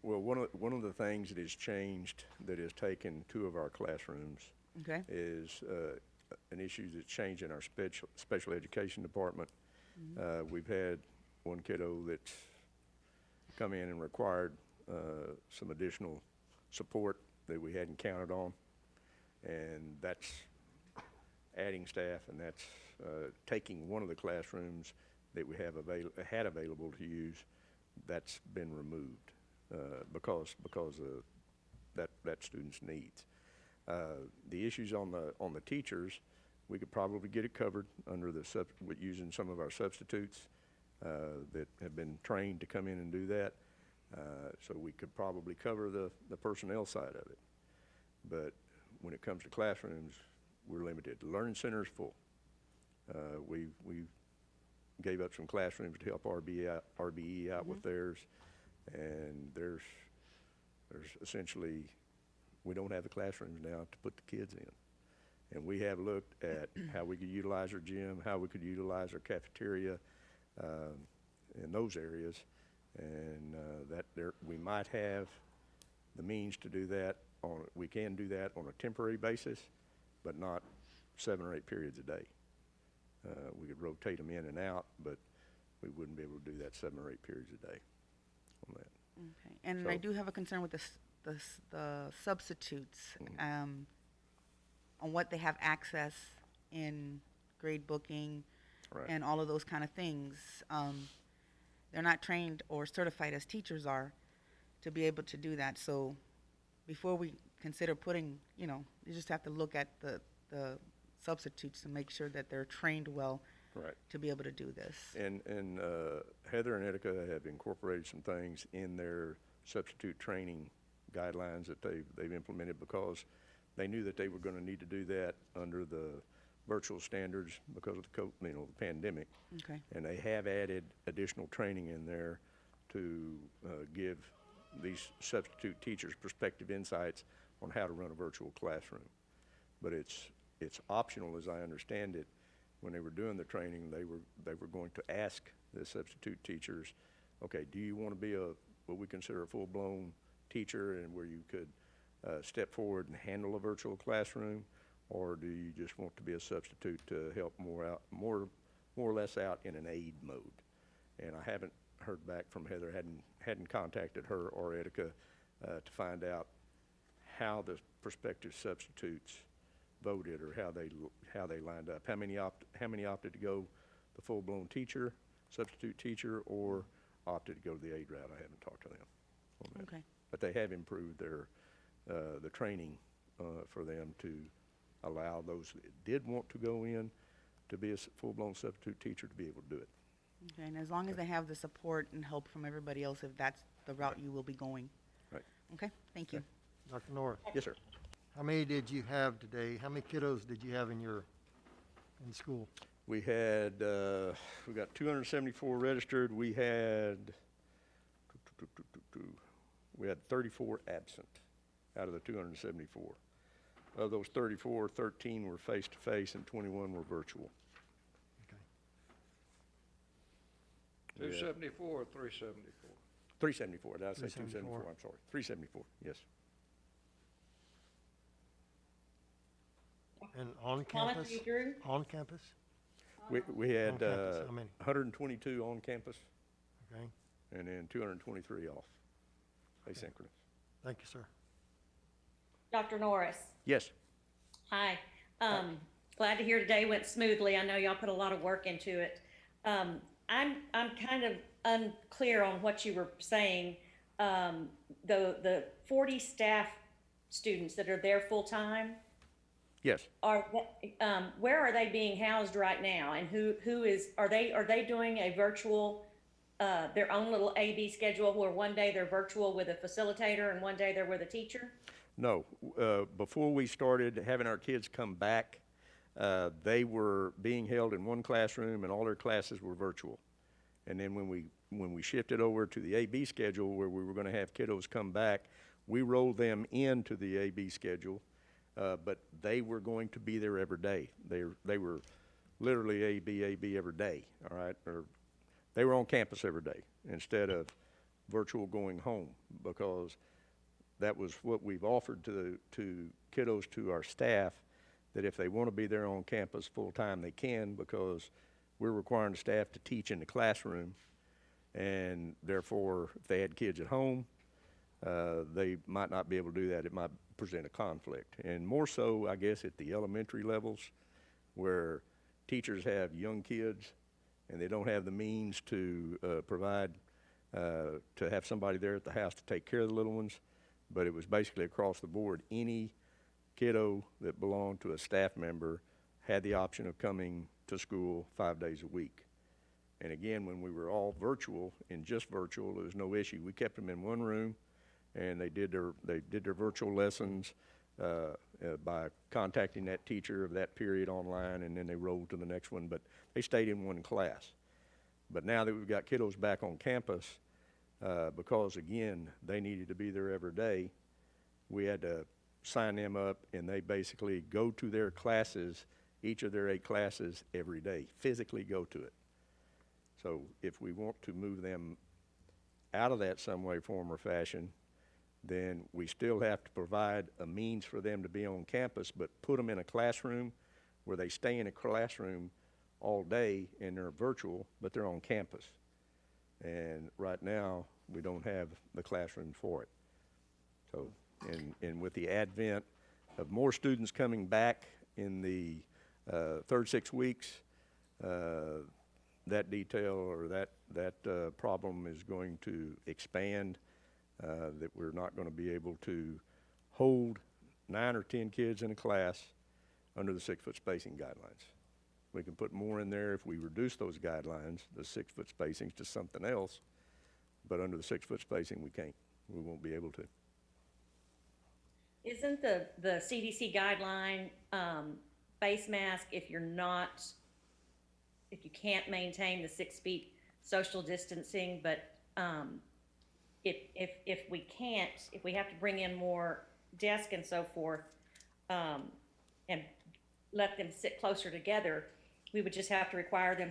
Well, one of the things that has changed, that has taken 2 of our classrooms, okay? is an issue that's changed in our special education department. We've had one kiddo that's come in and required some additional support that we hadn't counted on, and that's adding staff, and that's taking one of the classrooms that we had available to use. That's been removed because of that student's needs. The issues on the teachers, we could probably get it covered under with using some of our substitutes that have been trained to come in and do that. So we could probably cover the personnel side of it. But when it comes to classrooms, we're limited. The Learning Center is full. We gave up some classrooms to help RBE out with theirs, and there's essentially, we don't have the classrooms now to put the kids in. And we have looked at how we could utilize our gym, how we could utilize our cafeteria in those areas, and we might have the means to do that. We can do that on a temporary basis, but not 7 or 8 periods a day. We could rotate them in and out, but we wouldn't be able to do that 7 or 8 periods a day on that. Okay. And So- I do have a concern with the substitutes, on what they have access in grade booking Right. and all of those kind of things. They're not trained or certified as teachers are to be able to do that. So before we consider putting, you just have to look at the substitutes to make sure that they're trained well Right. to be able to do this. And Heather and Etika have incorporated some things in their substitute training guidelines that they've implemented because they knew that they were going to need to do that under the virtual standards because of the pandemic. Okay. And they have added additional training in there to give these substitute teachers prospective insights on how to run a virtual classroom. But it's optional, as I understand it. When they were doing the training, they were going to ask the substitute teachers, okay, do you want to be what we consider a full-blown teacher and where you could step forward and handle a virtual classroom, or do you just want to be a substitute to help more or less out in an aid mode? And I haven't heard back from Heather, hadn't contacted her or Etika to find out how the prospective substitutes voted, or how they lined up. How many opted to go the full-blown teacher, substitute teacher, or opted to go the aide route? I haven't talked to them on that. Okay. But they have improved the training for them to allow those that did want to go in to be a full-blown substitute teacher to be able to do it. Okay, and as long as they have the support and help from everybody else, if that's the route you will be going. Right. Okay, thank you. Dr. Norris, Yes, sir. how many did you have today? How many kiddos did you have in school? We had, we got 274 registered. We had 34 absent out of the 274. Of those 34, 13 were face-to-face and 21 were virtual. Okay. 274 or 374? 374, did I say 374? 274? I'm sorry, 374, yes. And on Mama, campus? you, Drew? On campus? We had On campus, how many? 122 on campus Okay, and then 223 off, asynchronous. thank you, sir. Dr. Norris? Yes. Hi. Glad to hear today went smoothly. I know y'all put a lot of work into it. I'm kind of unclear on what you were saying. The 40 staff students that are there full-time, Yes. where are they being housed right now? And are they doing a virtual, their own little A/B schedule where one day they're virtual with a facilitator and one day they're with a teacher? No, before we started having our kids come back, they were being held in one classroom and all their classes were virtual. And then when we shifted over to the AB schedule where we were going to have kiddos come back, we rolled them into the AB schedule, but they were going to be there every day. They were literally AB every day, all right? Or they were on campus every day instead of virtual going home, because that was what we've offered to kiddos, to our staff, that if they want to be there on campus full-time, they can, because we're requiring the staff to teach in the classroom, and therefore, if they had kids at home, they might not be able to do that. It might present a conflict. And more so, I guess, at the elementary levels, where teachers have young kids and they don't have the means to provide, to have somebody there at the house to take care of the little ones. But it was basically across the board. Any kiddo that belonged to a staff member had the option of coming to school 5 days a week. And again, when we were all virtual and just virtual, there was no issue. We kept them in one room, and they did their virtual lessons by contacting that teacher of that period online, and then they rolled to the next one. But they stayed in one class. But now that we've got kiddos back on campus, because again, they needed to be there every day, we had to sign them up, and they basically go to their classes, each of their 8 classes every day, physically go to it. So if we want to move them out of that some way, form, or fashion, then we still have to provide a means for them to be on campus, but put them in a classroom where they stay in a classroom all day and they're virtual, but they're on campus. And right now, we don't have the classroom for it. So, and with the advent of more students coming back in the third 6 weeks, that detail or that problem is going to expand, that we're not going to be able to hold 9 or 10 kids in a class under the 6-foot spacing guidelines. We can put more in there if we reduce those guidelines, the 6-foot spacings, to something else, but under the 6-foot spacing, we can't. We won't be able to. Isn't the CDC guideline, face mask if you can't maintain the 6 feet social distancing, but if we can't, if we have to bring in more desks and so forth, and let them sit closer together, we would just have to require them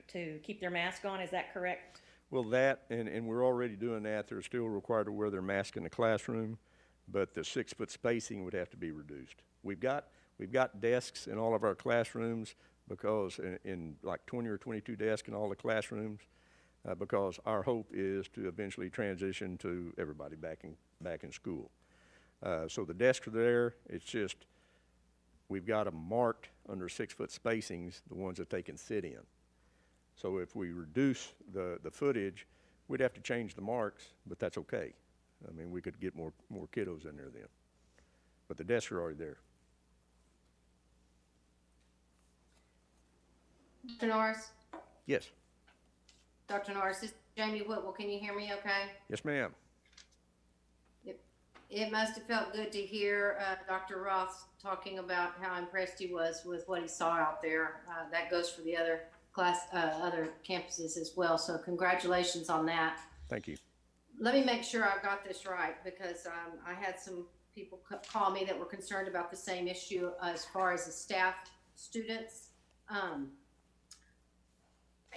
to keep their mask on, is that correct? Well, that, and we're already doing that. They're still required to wear their mask in the classroom, but the 6-foot spacing would have to be reduced. We've got desks in all of our classrooms, because in like 20 or 22 desks in all the classrooms, because our hope is to eventually transition to everybody back in school. So the desks are there, it's just, we've got them marked under 6-foot spacings, the ones that they can sit in. So if we reduce the footage, we'd have to change the marks, but that's okay. I mean, we could get more kiddos in there then. But the desks are already there. Dr. Norris? Yes, Dr. Norris, this is Jamie Whitwell. Can you hear me okay? yes, ma'am. It must have felt good to hear Dr. Roth talking about how impressed he was with what he saw out there. That goes for the other other campuses as well. So congratulations on that. Thank you. Let me make sure I've got this right, because I had some people call me that were concerned about the same issue as far as the staff students.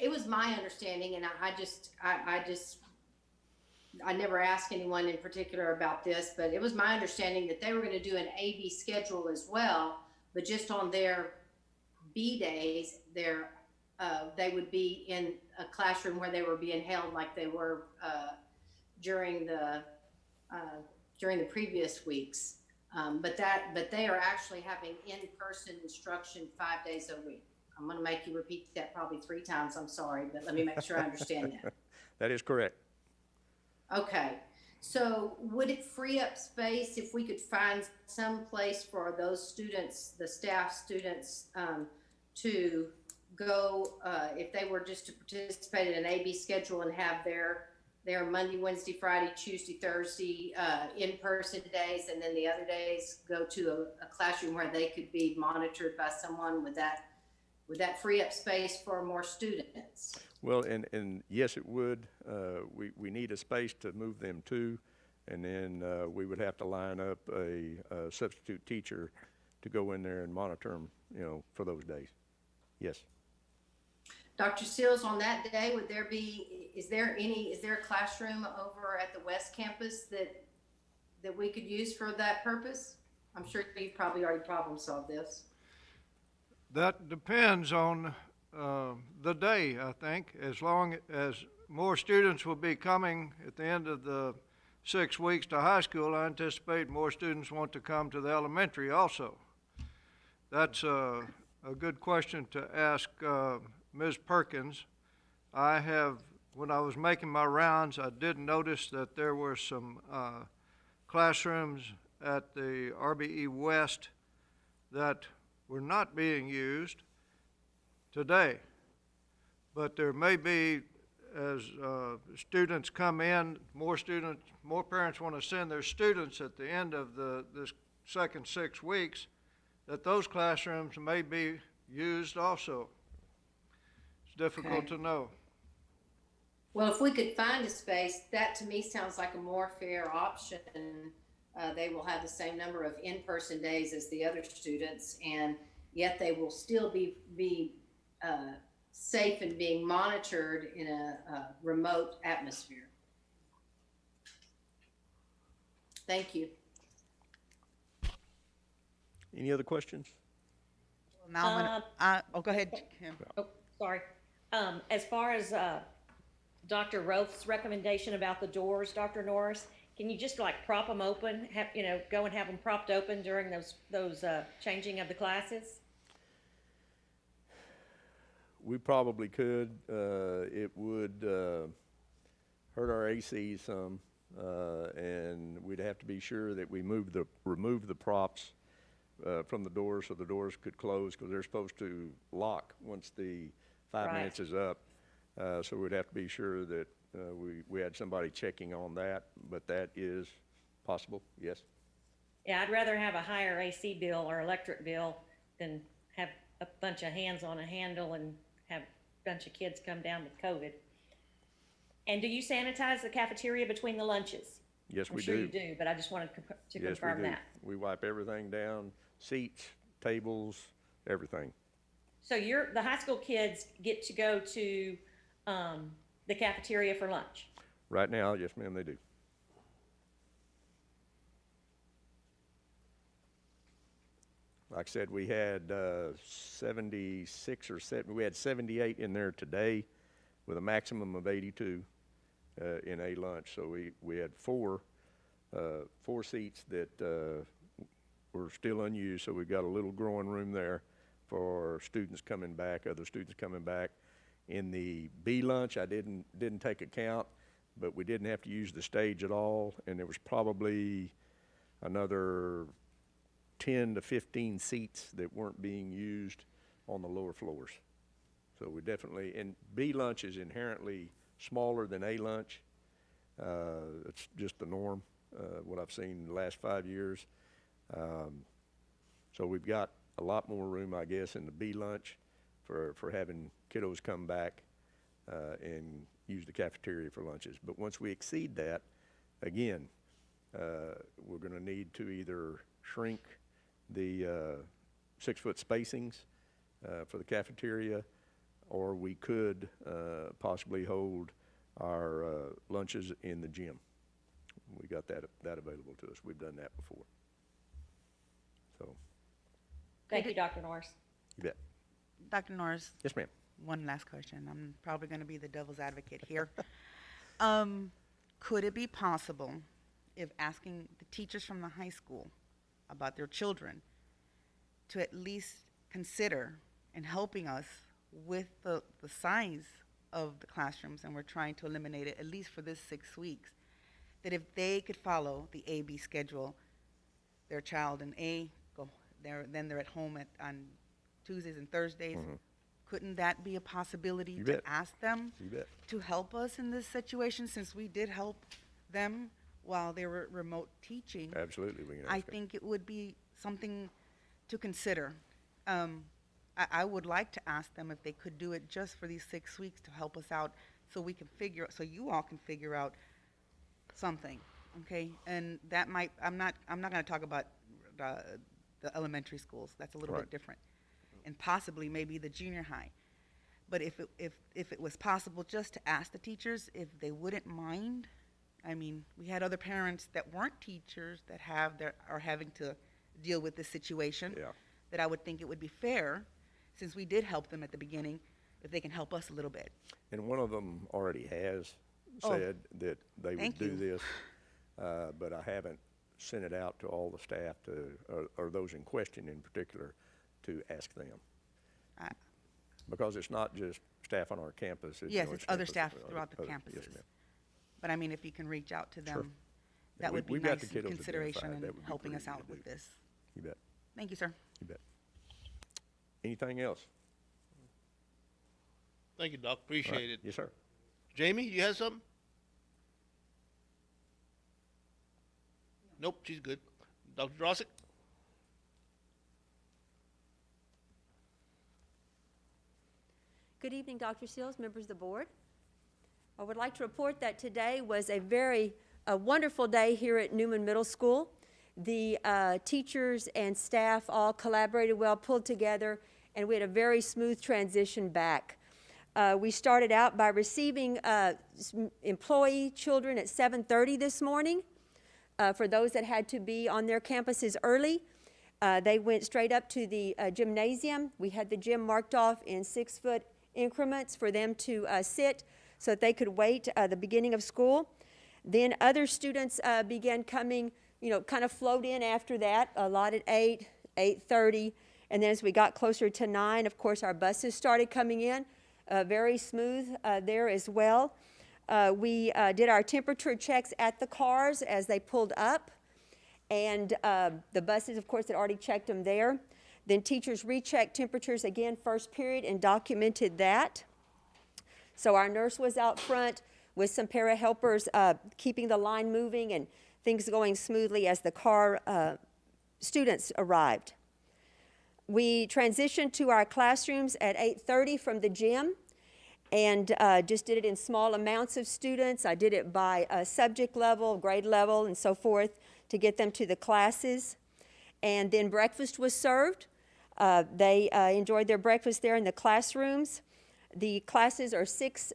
It was my understanding, and I never asked anyone in particular about this, but it was my understanding that they were going to do an A-B schedule as well, but just on their B days, they would be in a classroom where they were being held like they were during the previous weeks. But they are actually having in-person instruction 5 days a week. I'm going to make you repeat that probably 3 times. I'm sorry, but let me make sure I understand that. That is correct. Okay, so would it free up space if we could find some place for those students, the staff students, to go, if they were just to participate in an A-B schedule and have their Monday, Wednesday, Friday, Tuesday, Thursday, in-person days, and then the other days go to a classroom where they could be monitored by someone? Would that free up space for more students? Well, and yes, it would. We need a space to move them to, and then we would have to line up a substitute teacher to go in there and monitor them, for those days. Yes. Dr. Seals, on that day, is there a classroom over at the West Campus that we could use for that purpose? I'm sure you've probably already problem solved this. That depends on the day, I think. As long as more students will be coming at the end of the 6 weeks to high school, I anticipate more students want to come to the elementary also. That's a good question to ask Ms. Perkins. When I was making my rounds, I did notice that there were some classrooms at the RBE West that were not being used today. But there may be, as students come in, more parents want to send their students at the end of this second 6 weeks, that those classrooms may be used also. It's difficult to know. Well, if we could find a space, that to me sounds like a more fair option. They will have the same number of in-person days as the other students, and yet they will still be safe and being monitored in a remote atmosphere. Thank you. Any other questions? Now go ahead, Kim. Oh, sorry. As far as Dr. Roth's recommendation about the doors, Dr. Norris, can you just like prop them open, go and have them propped open during those changing of the classes? We probably could. It would hurt our AC some, and we'd have to be sure that we remove the props from the doors so the doors could close, because they're supposed to lock once the 5 Right. minutes is up. So we'd have to be sure that we had somebody checking on that, but that is possible, yes. Yeah, I'd rather have a higher AC bill or electric bill than have a bunch of hands on a handle and have a bunch of kids come down with COVID. And do you sanitize the cafeteria between the lunches? Yes, we do. I'm sure you do, but I just wanted to Yes, confirm we do. that. We wipe everything down, seats, tables, everything. So the high school kids get to go to the cafeteria for lunch? Right now, yes, ma'am, they do. Like I said, we had 76 or 7, we had 78 in there today with a maximum of 82 in a lunch. So we had 4 4 seats that were still unused, so we've got a little growing room there for students coming back, other students coming back. In the B lunch, I didn't take account, but we didn't have to use the stage at all, and there was probably another 10 to 15 seats that weren't being used on the lower floors. So we definitely, and B lunch is inherently smaller than A lunch. It's just the norm, what I've seen in the last 5 years. So we've got a lot more room, I guess, in the B lunch for having kiddos come back and use the cafeteria for lunches. But once we exceed that, again, we're going to need to either shrink the 6-foot spacings for the cafeteria, or we could possibly hold our lunches in the gym. We got that available to us. We've done that before. So, Thank you, Dr. Norris. you bet. Dr. Norris, Yes, ma'am. one last question. I'm probably going to be the devil's advocate here. Could it be possible if asking the teachers from the high school about their children to at least consider in helping us with the size of the classrooms, and we're trying to eliminate it at least for this 6 weeks, that if they could follow the A-B schedule, their child in A, then they're at home on Tuesdays and Thursdays, couldn't that be a possibility You to bet. ask them You bet. to help us in this situation, since we did help them while they were remote teaching? Absolutely, we can I ask them. think it would be something to consider. I would like to ask them if they could do it just for these 6 weeks to help us out, so we can so you all can figure out something, okay? And that might, I'm not gonna talk about the elementary schools, that's a little Right. bit different. And possibly maybe the junior high. But if it was possible just to ask the teachers if they wouldn't mind. I mean, we had other parents that weren't teachers that are having to deal with this situation. Yeah. That I would think it would be fair, since we did help them at the beginning, if they can help us a little bit. And one of them already has Oh, said that they would thank do you. this, but I haven't sent it out to all the staff or those in question in particular, to ask them. I- Because it's not just staff on our campus. Yes, it's other staff other- throughout the Yes, campuses. ma'am. But I mean, if you can reach out to Sure. them, that we- would be we've got the nice kiddos in consideration identified. That and would be helping pretty us easy out to with do. this. You bet, Thank you, sir. you bet. Anything else? Thank you, Doc. All right. Appreciate it. Yes, sir. Jamie, you have something? Nope, she's good. Dr. Drossik? Good evening, Dr. Seals, members of the board. I would like to report that today was a wonderful day here at Newman Middle School. The teachers and staff all collaborated well, pulled together, and we had a very smooth transition back. We started out by receiving employee children at 7:30 this morning. For those that had to be on their campuses early, they went straight up to the gymnasium. We had the gym marked off in 6-foot increments for them to sit so that they could wait the beginning of school. Then other students began coming, kind of flowed in after that, a lot at 8, 8:30. And then as we got closer to 9, of course, our buses started coming in, very smooth there as well. We did our temperature checks at the cars as they pulled up. And the buses, of course, had already checked them there. Then teachers rechecked temperatures again first period and documented that. So our nurse was out front with some para-helpers keeping the line moving and things going smoothly as the car students arrived. We transitioned to our classrooms at 8:30 from the gym and just did it in small amounts of students. I did it by subject level, grade level, and so forth to get them to the classes. And then breakfast was served. They enjoyed their breakfast there in the classrooms. The classes are 6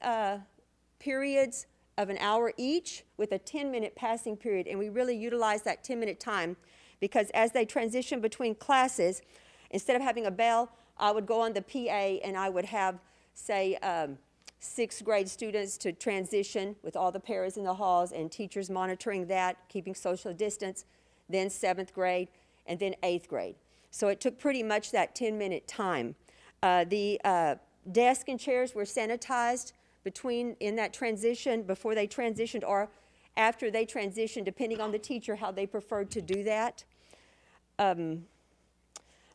periods of an hour each with a 10-minute passing period, and we really utilize that 10-minute time because as they transition between classes, instead of having a bell, I would go on the PA and I would have, say, sixth grade students to transition with all the paras in the halls and teachers monitoring that, keeping social distance, then seventh grade, and then eighth grade. So it took pretty much that 10-minute time. The desk and chairs were sanitized in that transition, before they transitioned or after they transitioned, depending on the teacher, how they preferred to do that.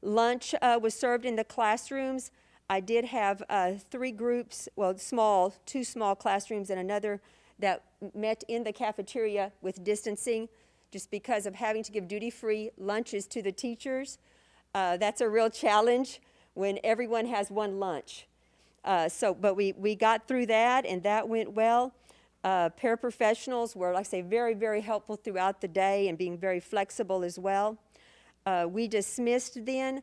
Lunch was served in the classrooms. I did have 3 groups, well, two small classrooms and another that met in the cafeteria with distancing, just because of having to give duty-free lunches to the teachers. That's a real challenge when everyone has one lunch. But we got through that, and that went well. Paraprofessionals were, like I say, very, very helpful throughout the day and being very flexible as well. We dismissed then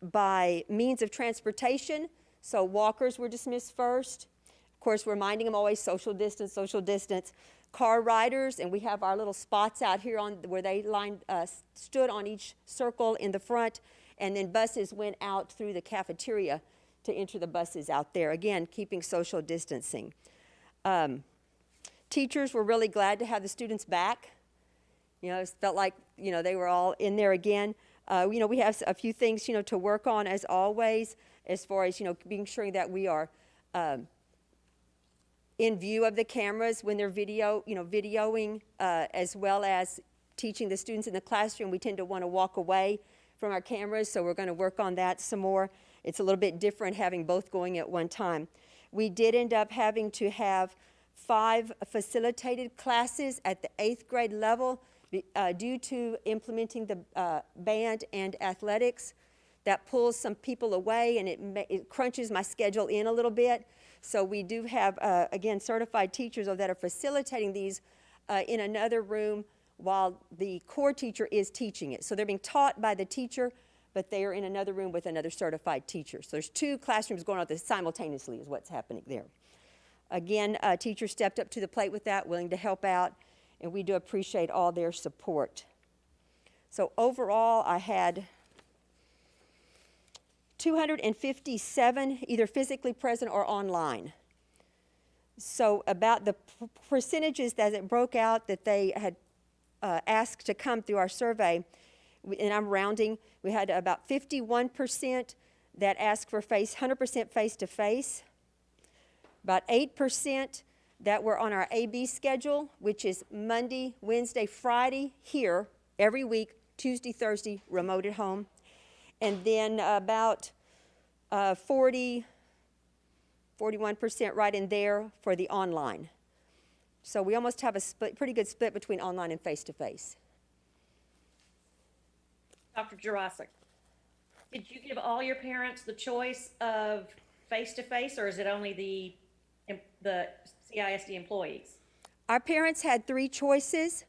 by means of transportation. So walkers were dismissed first. Of course, reminding them always social distance, social distance. Car riders, and we have our little spots out here where they stood on each circle in the front, and then buses went out through the cafeteria to enter the buses out there. Again, keeping social distancing. Teachers were really glad to have the students back. You know, it felt like, you know, they were all in there again. You know, we have a few things, you know, to work on as always, as far as, you know, being sure that we are in view of the cameras when they're videoing, as well as teaching the students in the classroom. We tend to want to walk away from our cameras, so we're going to work on that some more. It's a little bit different having both going at one time. We did end up having to have 5 facilitated classes at the 8th grade level due to implementing the band and athletics. That pulls some people away, and it crunches my schedule in a little bit. So we do have, again, certified teachers that are facilitating these in another room while the core teacher is teaching it. So they're being taught by the teacher, but they are in another room with another certified teacher. So there's 2 classrooms going on simultaneously is what's happening there. Again, teachers stepped up to the plate with that, willing to help out, and we do appreciate all their support. So overall, I had 257 either physically present or online. So about the percentages that it broke out that they had asked to come through our survey, and I'm rounding, we had about 51% that asked for 100% face-to-face, about 8% that were on our AB schedule, which is Monday, Wednesday, Friday here every week, Tuesday, Thursday, remote at home. And then about 41% right in there for the online. So we almost have a pretty good split between online and face-to-face. Dr. Jurasik, did you give all your parents the choice of face-to-face, or is it only the CISD employees? Our parents had 3 choices.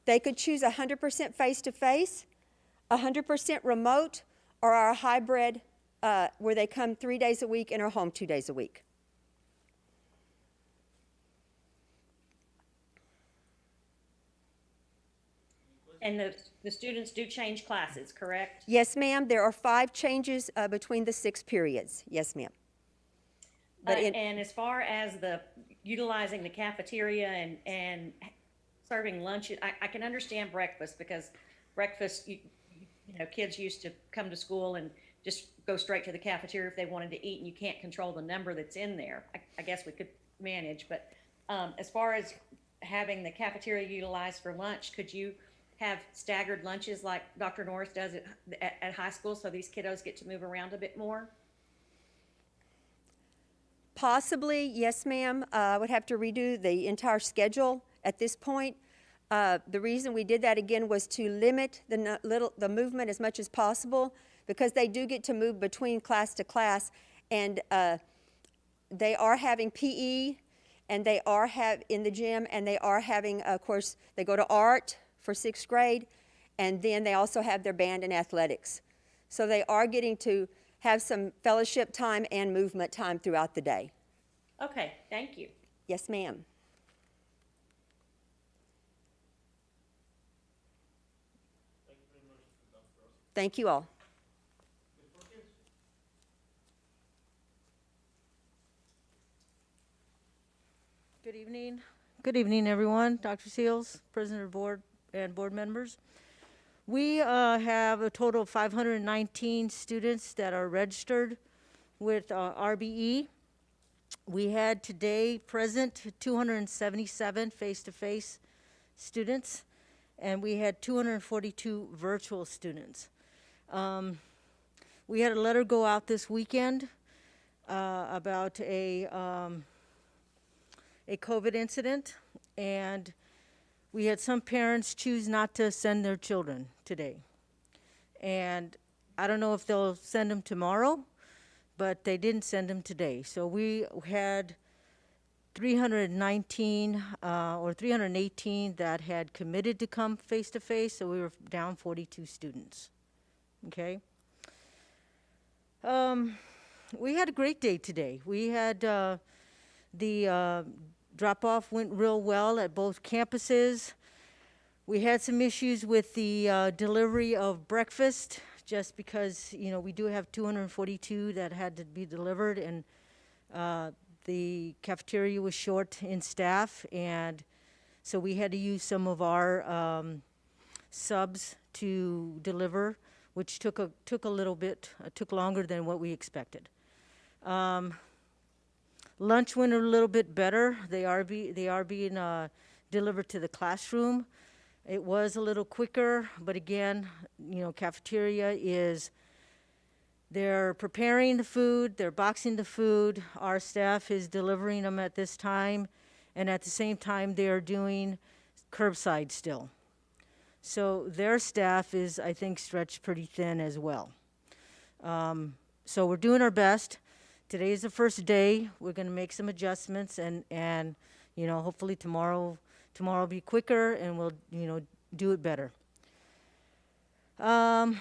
They could choose 100% face-to-face, 100% remote, or our hybrid where they come 3 days a week and are home 2 days a week. And the students do change classes, correct? Yes, ma'am. There are 5 changes between the 6 periods. Yes, ma'am. And as far as the utilizing the cafeteria and serving lunch, I can understand breakfast, because breakfast, you know, kids used to come to school and just go straight to the cafeteria if they wanted to eat, and you can't control the number that's in there. I guess we could manage, but as far as having the cafeteria utilized for lunch, could you have staggered lunches like Dr. Norris does at high school, so these kiddos get to move around a bit more? Possibly, yes, ma'am. I would have to redo the entire schedule at this point. The reason we did that again was to limit the movement as much as possible, because they do get to move between class to class, and they are having PE, and they are in the gym, and they are having, of course, they go to art for 6th grade, and then they also have their band and athletics. So they are getting to have some fellowship time and movement time throughout the day. Okay, thank you. Yes, ma'am. Thank you all. Good evening. Good evening, everyone. Dr. Seals, President of the Board, and board members. We have a total of 519 students that are registered with RBE. We had today present 277 face-to-face students, and we had 242 virtual students. We had a letter go out this weekend about a COVID incident, and we had some parents choose not to send their children today. And I don't know if they'll send them tomorrow, but they didn't send them today. So we had 319 or 318 that had committed to come face-to-face, so we were down 42 students, okay? We had a great day today. We had the drop-off went real well at both campuses. We had some issues with the delivery of breakfast, just because, you know, we do have 242 that had to be delivered, and the cafeteria was short in staff, and so we had to use some of our subs to deliver, which took a little bit, took longer than what we expected. Lunch went a little bit better. They are being delivered to the classroom. It was a little quicker, but again, you know, cafeteria is, they're preparing the food, they're boxing the food. Our staff is delivering them at this time, and at the same time, they're doing curbside still. So their staff is, I think, stretched pretty thin as well. So we're doing our best. Today is the first day. We're gonna make some adjustments, and you know, hopefully tomorrow will be quicker, and we'll, you know, do it better. The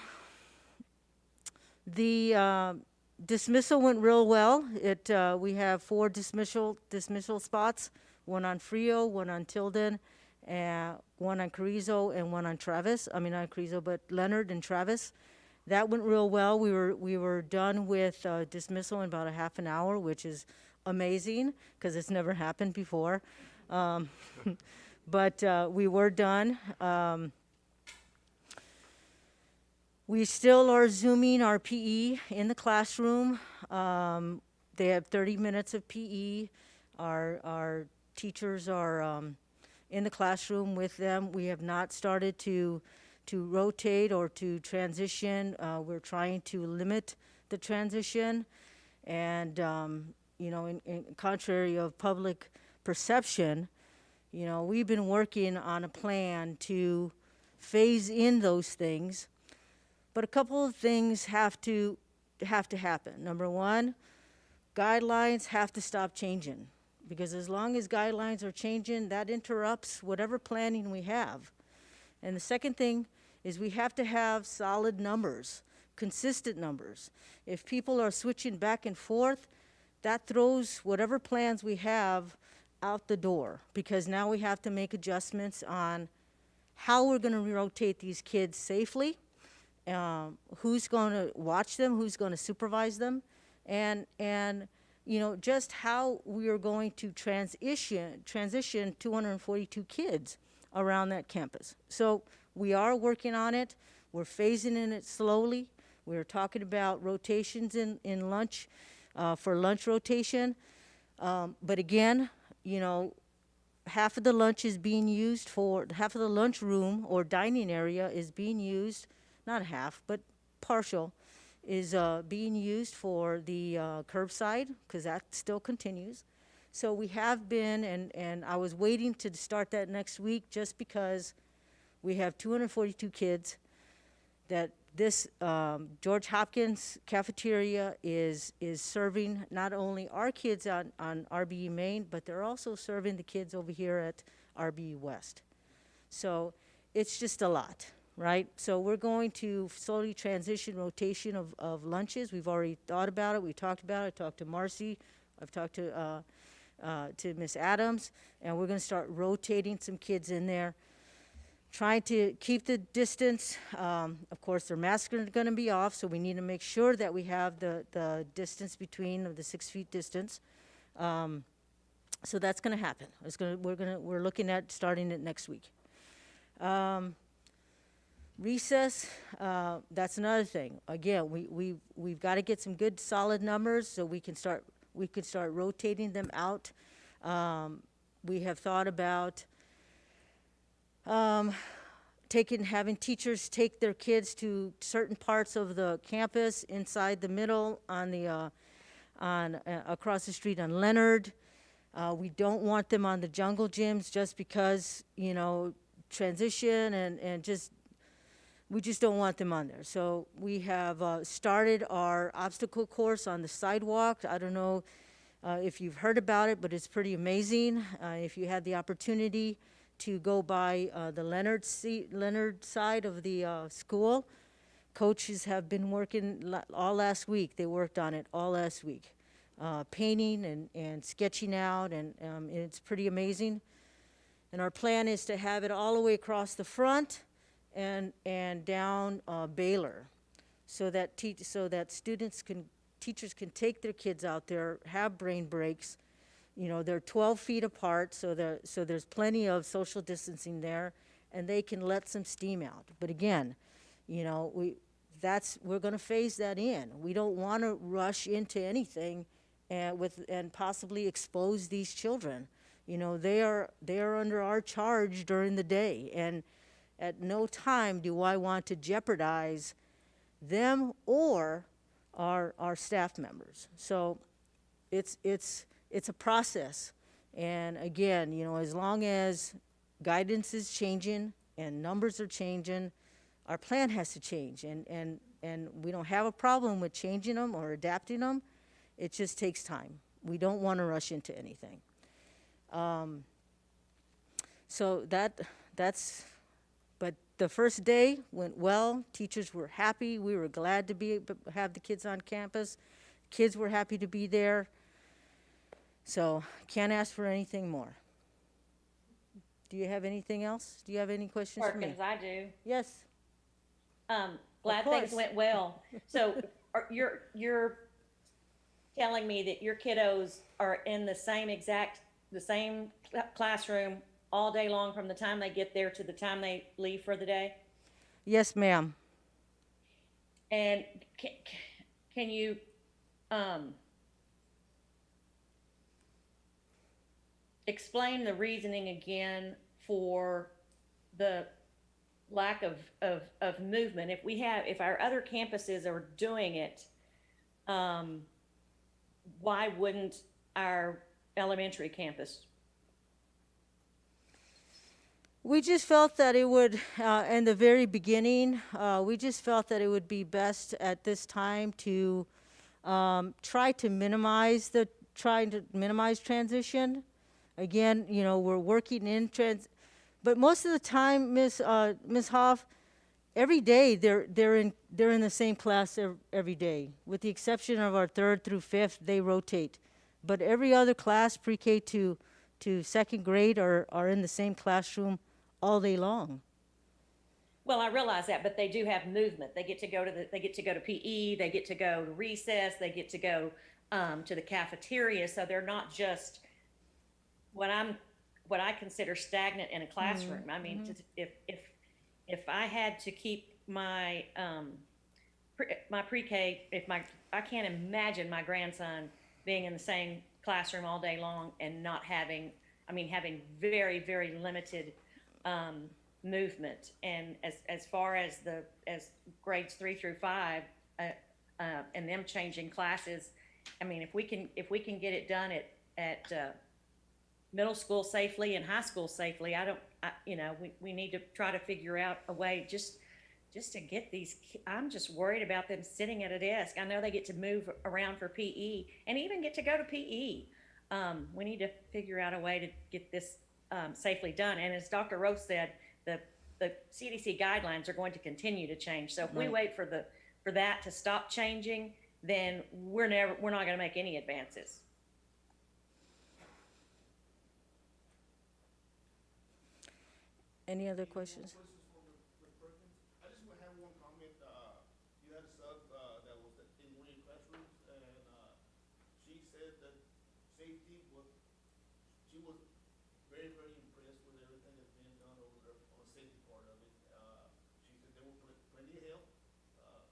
dismissal went real well. We have 4 dismissal spots, 1 on Frio, 1 on Tilden, 1 on Carrizo, and 1 on Travis. I mean, not Carrizo, but Leonard and Travis. That went real well. We were done with dismissal in about a half an hour, which is amazing because it's never happened before. But we were done. We still are Zooming our PE in the classroom. They have 30 minutes of PE. Our teachers are in the classroom with them. We have not started to rotate or to transition. We're trying to limit the transition. And, you know, in contrary of public perception, you know, we've been working on a plan to phase in those things. But a couple of things have to happen. Number one, guidelines have to stop changing, because as long as guidelines are changing, that interrupts whatever planning we have. And the second thing is we have to have solid numbers, consistent numbers. If people are switching back and forth, that throws whatever plans we have out the door, because now we have to make adjustments on how we're going to rotate these kids safely, who's going to watch them, who's going to supervise them, and you know, just how we are going to transition 242 kids around that campus. So we are working on it. We're phasing in it slowly. We're talking about rotations in lunch, for lunch rotation. But again, you know, half of the lunch room or dining area is being used, not half, but partial, is being used for the curbside, because that still continues. So we have been, and I was waiting to start that next week just because we have 242 kids that this George Hopkins cafeteria is serving not only our kids on RBE Main, but they're also serving the kids over here at RBE West. So it's just a lot, right? So we're going to slowly transition rotation of lunches. We've already thought about it. We talked about it. I talked to Marcy. I've talked to Miss Adams, and we're going to start rotating some kids in there, trying to keep the distance. Of course, their masks are going to be off, so we need to make sure that we have the distance between, of the 6 feet distance. So that's gonna happen. We're looking at starting it next week. Recess, that's another thing. Again, we've got to get some good solid numbers so we can start rotating them out. We have thought about having teachers take their kids to certain parts of the campus inside the middle across the street on Leonard. We don't want them on the jungle gyms just because, transition and we just don't want them on there. So we have started our obstacle course on the sidewalk. I don't know if you've heard about it, but it's pretty amazing. If you had the opportunity to go by the Leonard side of the school, coaches have been working all last week. They worked on it all last week, painting and sketching out, and it's pretty amazing. And our plan is to have it all the way across the front and down Baylor, so that teachers can take their kids out there, have brain breaks. They're 12 feet apart, so there's plenty of social distancing there, and they can let some steam out. But again, we're going to phase that in. We don't want to rush into anything and possibly expose these children. They are under our charge during the day, and at no time do I want to jeopardize them or our staff members. So it's a process. And again, as long as guidance is changing and numbers are changing, our plan has to change. And we don't have a problem with changing them or adapting them. It just takes time. We don't want to rush into anything. So that's. But the first day went well. Teachers were happy. We were glad to have the kids on campus. Kids were happy to be there. So can't ask for anything more. Do you have anything else? Do you have any questions for me? Perkins, I do. Yes. Glad things went well. So you're telling me that your kiddos are in the same classroom all day long from the time they get there to the time they leave for the day? Yes, ma'am. And can you explain the reasoning again for the lack of movement? If our other campuses are doing it, why wouldn't our elementary campus? We just felt that it would, in the very beginning, we just felt that it would be best at this time to try to minimize transition. Again, we're working in but most of the time, Ms. Hoff, every day they're in the same class every day, with the exception of our 3rd through 5th. They rotate, but every other class, pre-K to 2nd grade, are in the same classroom all day long. Well, I realize that, but they do have movement. They get to go to PE, they get to go to recess, they get to go to the cafeteria. So they're not just what I consider stagnant in a classroom. I mean, if I had to keep my my pre-K, I can't imagine my grandson being in the same classroom all day long and not having very, very limited movement. And as far as grades 3 through 5 and them changing classes, I mean, if we can get it done at middle school safely and high school safely, we need to try to figure out a way just to get these. I'm just worried about them sitting at a desk. I know they get to move around for PE and even get to go to PE. We need to figure out a way to get this safely done. And as Dr. Rose said, the CDC guidelines are going to continue to change. So if we wait for that to stop changing, then we're not going to make any advances. Any other questions? I just have one comment. You had a sub that was in one of your classrooms, and she said that safety was she was very, very impressed with everything that's being done over there on the safety part of it. She said there were plenty of help.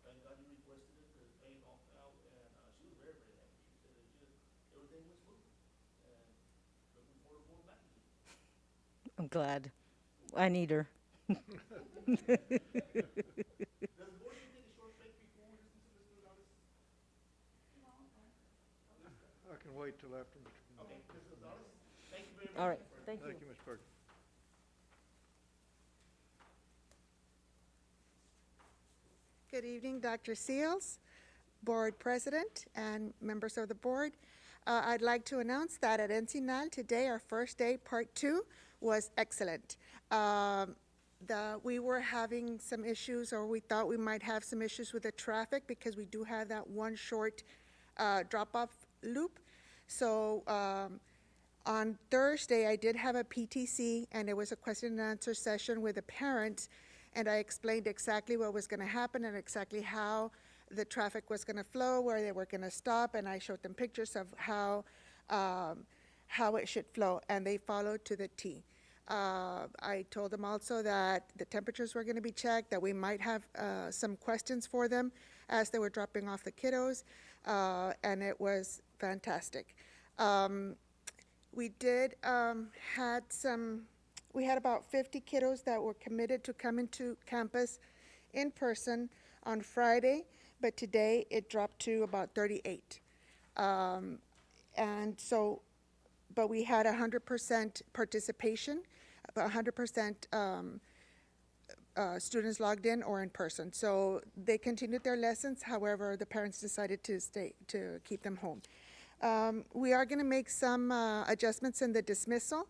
Thank God you requested it because it paid off out, and she was very, very happy. She said it just, everything was smooth, and looking forward to going back again. I'm glad. I need her. Does the board need to take a short break before we listen to Ms. Gonzalez? I can wait till after Mr. Okay, Ms. Gonzalez, thank you very much. All right, thank you. Thank you, Ms. Perkins. Good evening, Dr. Seals, Board President, and members of the board. I'd like to announce that at Encinal today, our first day, Part 2, was excellent. We were having some issues, or we thought we might have some issues with the traffic because we do have that one short drop-off loop. So on Thursday, I did have a PTC, and it was a question and answer session with the parents, and I explained exactly what was going to happen and exactly how the traffic was going to flow, where they were going to stop, and I showed them pictures of how it should flow, and they followed to the T. I told them also that the temperatures were going to be checked, that we might have some questions for them as they were dropping off the kiddos, and it was fantastic. We did we had about 50 kiddos that were committed to coming to campus in person on Friday, but today it dropped to about 38. And so, but we had 100% participation, about 100% students logged in or in person. So they continued their lessons, however, the parents decided to keep them home. We are going to make some adjustments in the dismissal.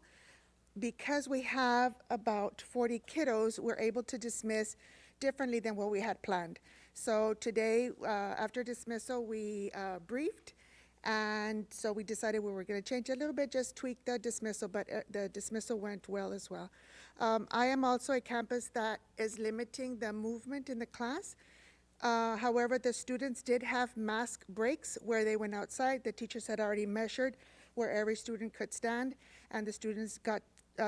Because we have about 40 kiddos, we're able to dismiss differently than what we had planned. So today, after dismissal, we briefed, and so we decided we were going to change a little bit, just tweak the dismissal, but the dismissal went well as well. I am also a campus that is limiting the movement in the class. However, the students did have mask breaks where they went outside. The teachers had already measured where every student could stand, and the students got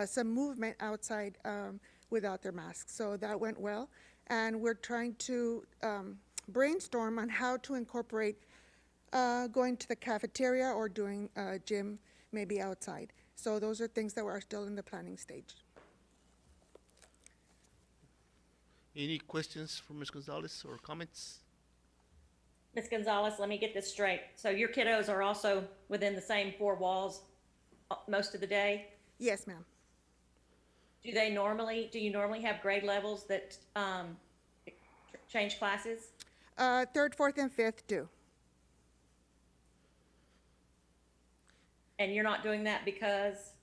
some movement outside without their masks. So that went well. And we're trying to brainstorm on how to incorporate going to the cafeteria or doing gym maybe outside. So those are things that are still in the planning stage. Any questions for Ms. Gonzalez or comments? Ms. Gonzalez, let me get this straight. So your kiddos are also within the same four walls most of the day? Yes, ma'am. Do you normally have grade levels that change classes? Third, fourth, and fifth do. And you're not doing that because?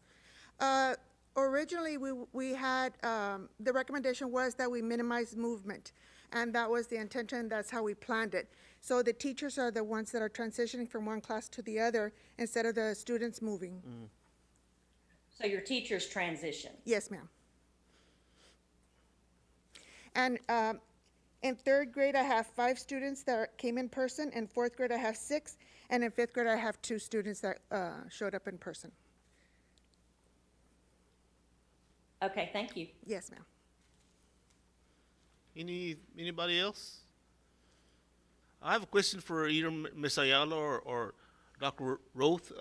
Originally, we had, the recommendation was that we minimize movement, and that was the intention, that's how we planned it. So the teachers are the ones that are transitioning from one class to the other instead of the students moving. So your teachers transition? Yes, ma'am. And in third grade, I have 5 students that came in person. In fourth grade, I have 6. And in fifth grade, I have 2 students that showed up in person. Okay, thank you. Yes, ma'am. Anybody else? I have a question for either Ms. Ayala or Dr. Roth.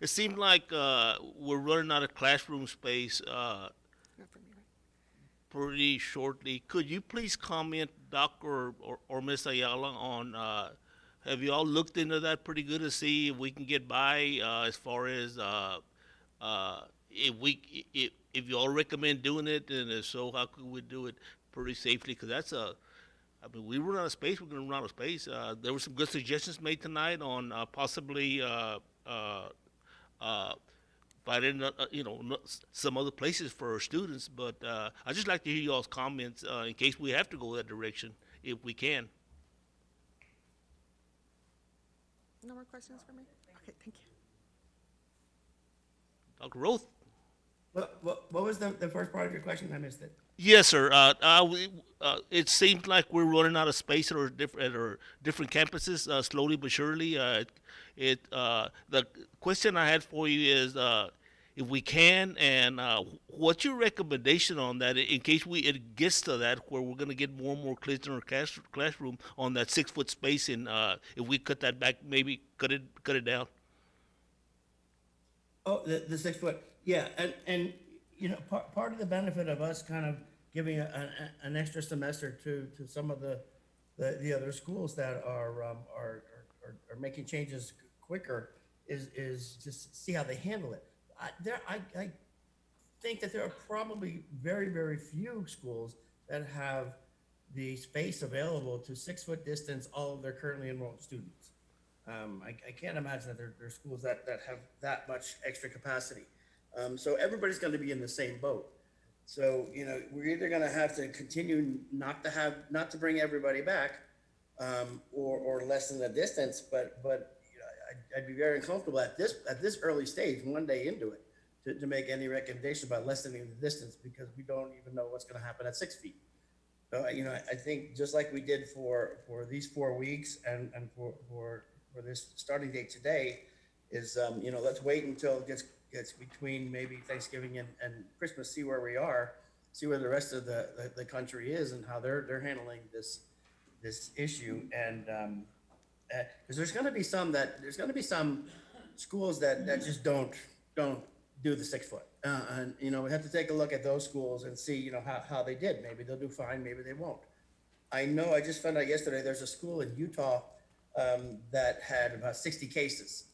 It seemed like we're running out of classroom space Not for me, right? pretty shortly. Could you please comment, Dr. or Ms. Ayala, on have you all looked into that pretty good to see if we can get by as far as if you all recommend doing it, and if so, how could we do it pretty safely? Because that's we run out of space, we're going to run out of space. There were some good suggestions made tonight on possibly finding, some other places for our students. But I'd just like to hear y'all's comments in case we have to go that direction, if we can. No more questions for me? Okay, thank you. Dr. Roth? What was the first part of your question? I missed it. Yes, sir. It seems like we're running out of space at our different campuses, slowly but surely. The question I had for you is, if we can, and what's your recommendation on that in case it gets to that where we're going to get more and more kids in our classroom on that 6 foot space, and if we cut that back, maybe cut it down. Oh, the 6 foot, yeah, and, you know, part of the benefit of us kind of giving an extra semester to some of the other schools that are making changes quicker is just see how they handle it. I think that there are probably very few schools that have the space available to 6 foot distance all of their currently enrolled students. I can't imagine that there are schools that have that much extra capacity. So everybody's going to be in the same boat. So, you know, we're either going to have to continue not to bring everybody back, or lessen the distance. But you know, I'd be very uncomfortable at this early stage, one day into it, to make any recommendation about lessening the distance, because we don't even know what's going to happen at 6 feet. So, you know, I think just like we did for these 4 weeks and for this starting date today is, you know, let's wait until it gets between maybe Thanksgiving and Christmas, see where we are, see where the rest of the country is and how they're handling this issue. And because there's going to be some schools that just don't do the 6 foot. And, you know, we have to take a look at those schools and see, you know, how they did. Maybe they'll do fine, maybe they won't. I know I just found out yesterday there's a school in Utah that had about 60 cases.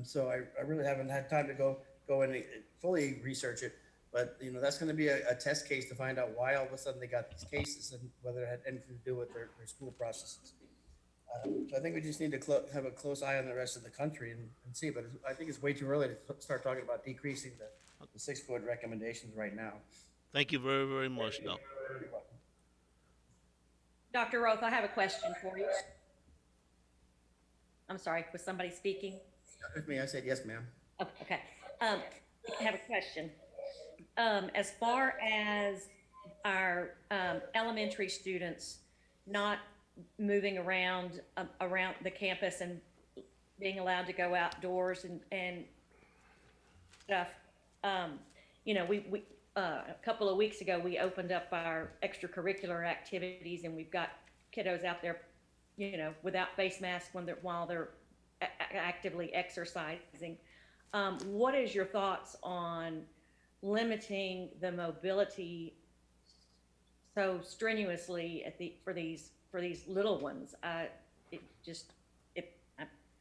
So I really haven't had time to go and fully research it. But, you know, that's going to be a test case to find out why all of a sudden they got these cases and whether it had anything to do with their school processes. So I think we just need to have a close eye on the rest of the country and see. But I think it's way too early to start talking about decreasing the 6 foot recommendations right now. Thank you very much, Doc. Dr. Roth, I have a question for you. I'm sorry, was somebody speaking? With me, I said yes, ma'am. Oh, okay. I have a question. As far as our elementary students not moving around the campus and being allowed to go outdoors and stuff, you know, we a couple of weeks ago we opened up our extracurricular activities, and we've got kiddos out there, you know, without face masks while they're actively exercising. What is your thoughts on limiting the mobility so strenuously for these little ones? I'm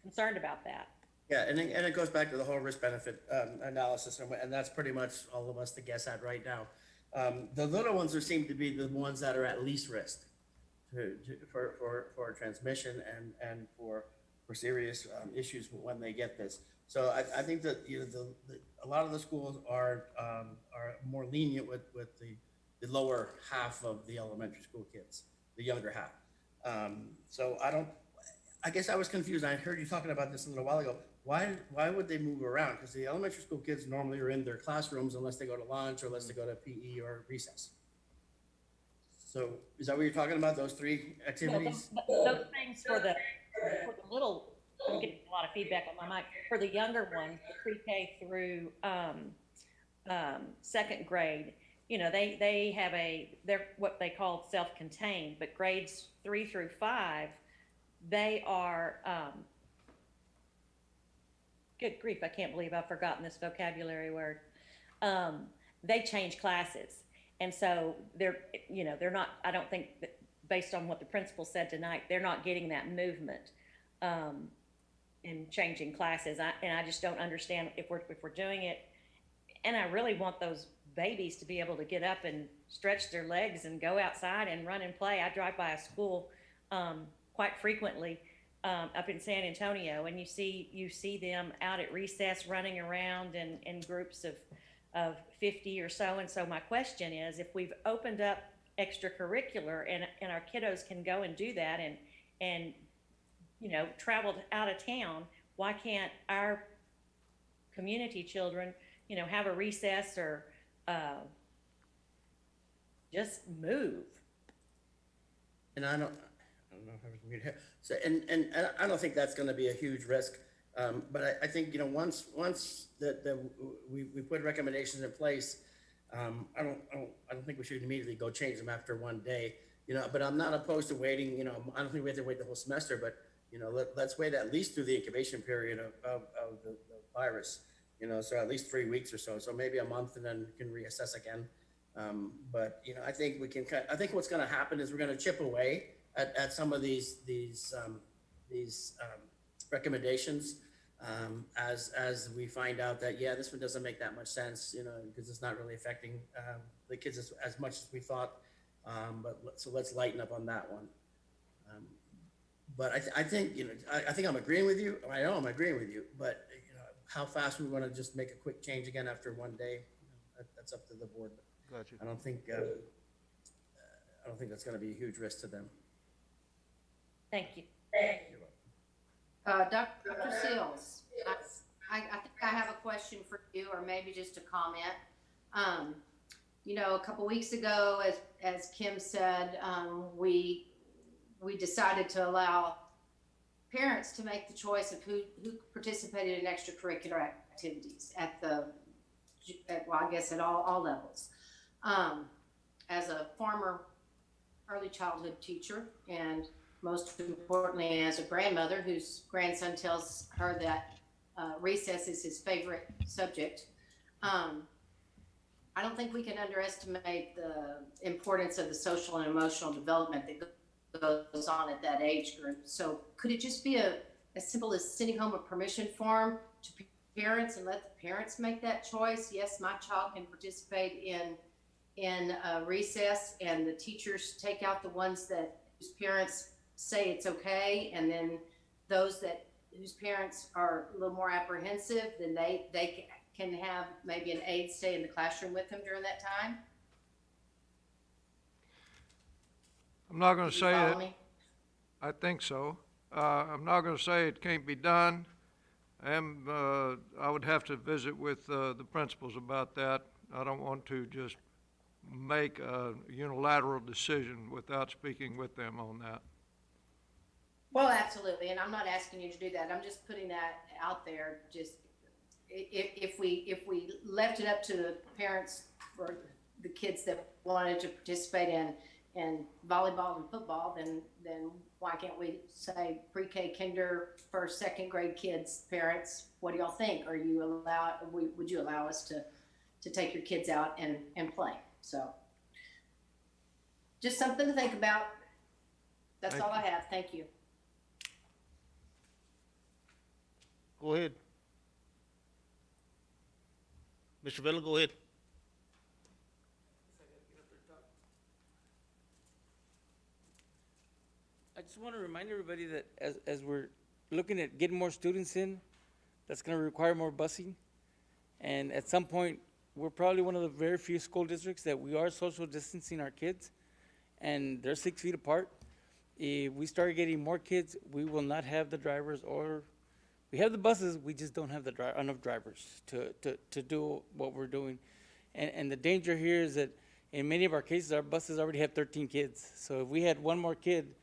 concerned about that. Yeah, and it goes back to the whole risk-benefit analysis, and that's pretty much all of us to guess at right now. The little ones seem to be the ones that are at least risk for transmission and for serious issues when they get this. So I think that, you know, a lot of the schools are more lenient with the lower half of the elementary school kids, the younger half. So I guess I was confused. I heard you talking about this a little while ago. Why would they move around? Because the elementary school kids normally are in their classrooms unless they go to lunch or unless they go to PE or recess. So is that what you're talking about, those 3 activities? No, those things for the little, I'm getting a lot of feedback on my mic. For the younger ones, the pre-K through 2nd grade, you know, they have they're what they call self-contained, but grades 3 through 5, they are, good grief, I can't believe I've forgotten this vocabulary word. They change classes. And so they're not, I don't think that based on what the principal said tonight, they're not getting that movement in changing classes. And I just don't understand if we're doing it. And I really want those babies to be able to get up and stretch their legs and go outside and run and play. I drive by a school quite frequently up in San Antonio, and you see them out at recess running around in groups of 50 or so. And so my question is, if we've opened up extracurricular and our kiddos can go and do that and you know, traveled out of town, why can't our community children, you know, have a recess or just move? And I don't know if I was muted here. So, and I don't think that's going to be a huge risk. But I think, you know, once we put recommendations in place, I don't think we should immediately go change them after one day, you know, but I'm not opposed to waiting, you know, I don't think we have to wait the whole semester, but, you know, let's wait at least through the incubation period of the virus, you know, so at least 3 weeks or so, so maybe a month and then we can reassess again. But, you know, I think we can I think what's going to happen is we're going to chip away at some of these recommendations, as we find out that, yeah, this one doesn't make that much sense, you know, because it's not really affecting the kids as much as we thought. So let's lighten up on that one. But I think, you know, I think I'm agreeing with you. I know I'm agreeing with you, but, you know, how fast we want to just make a quick change again after one day, you know, that's up to the board. Gotcha. I don't think that's going to be a huge risk to them. Thank you. Dr. Seals, I think I have a question for you, or maybe just a comment. You know, a couple weeks ago, as Kim said, we decided to allow parents to make the choice of who participated in extracurricular activities at I guess at all levels. As a former early childhood teacher, and most importantly as a grandmother whose grandson tells her that recess is his favorite subject, I don't think we can underestimate the importance of the social and emotional development that goes on at that age group. So could it just be as simple as sending home a permission form to parents and let the parents make that choice? Yes, my child can participate in recess, and the teachers take out the ones whose parents say it's okay, and then those whose parents are a little more apprehensive, then they can have maybe an aide stay in the classroom with them during that time. I'm not going to say Follow it. me? I think so. I'm not going to say it can't be done. I would have to visit with the principals about that. I don't want to just make a unilateral decision without speaking with them on that. Well, absolutely, and I'm not asking you to do that. I'm just putting that out there. Just if we left it up to the parents for the kids that wanted to participate in volleyball and football, then why can't we say pre-K, kinder, first, second grade kids, parents? What do y'all think? Would you allow us to take your kids out and play? So, just something to think about. That's all I have. Thank you. Go ahead. Mr. Vela, go ahead. I just want to remind everybody that as we're looking at getting more students in, that's going to require more busing. And at some point, we're probably one of the very few school districts that we are social distancing our kids, and they're 6 feet apart. If we start getting more kids, we will not have the drivers, or we have the buses, we just don't have enough drivers to do what we're doing. And the danger here is that in many of our cases, our buses already have 13 kids. So if we had one more kid,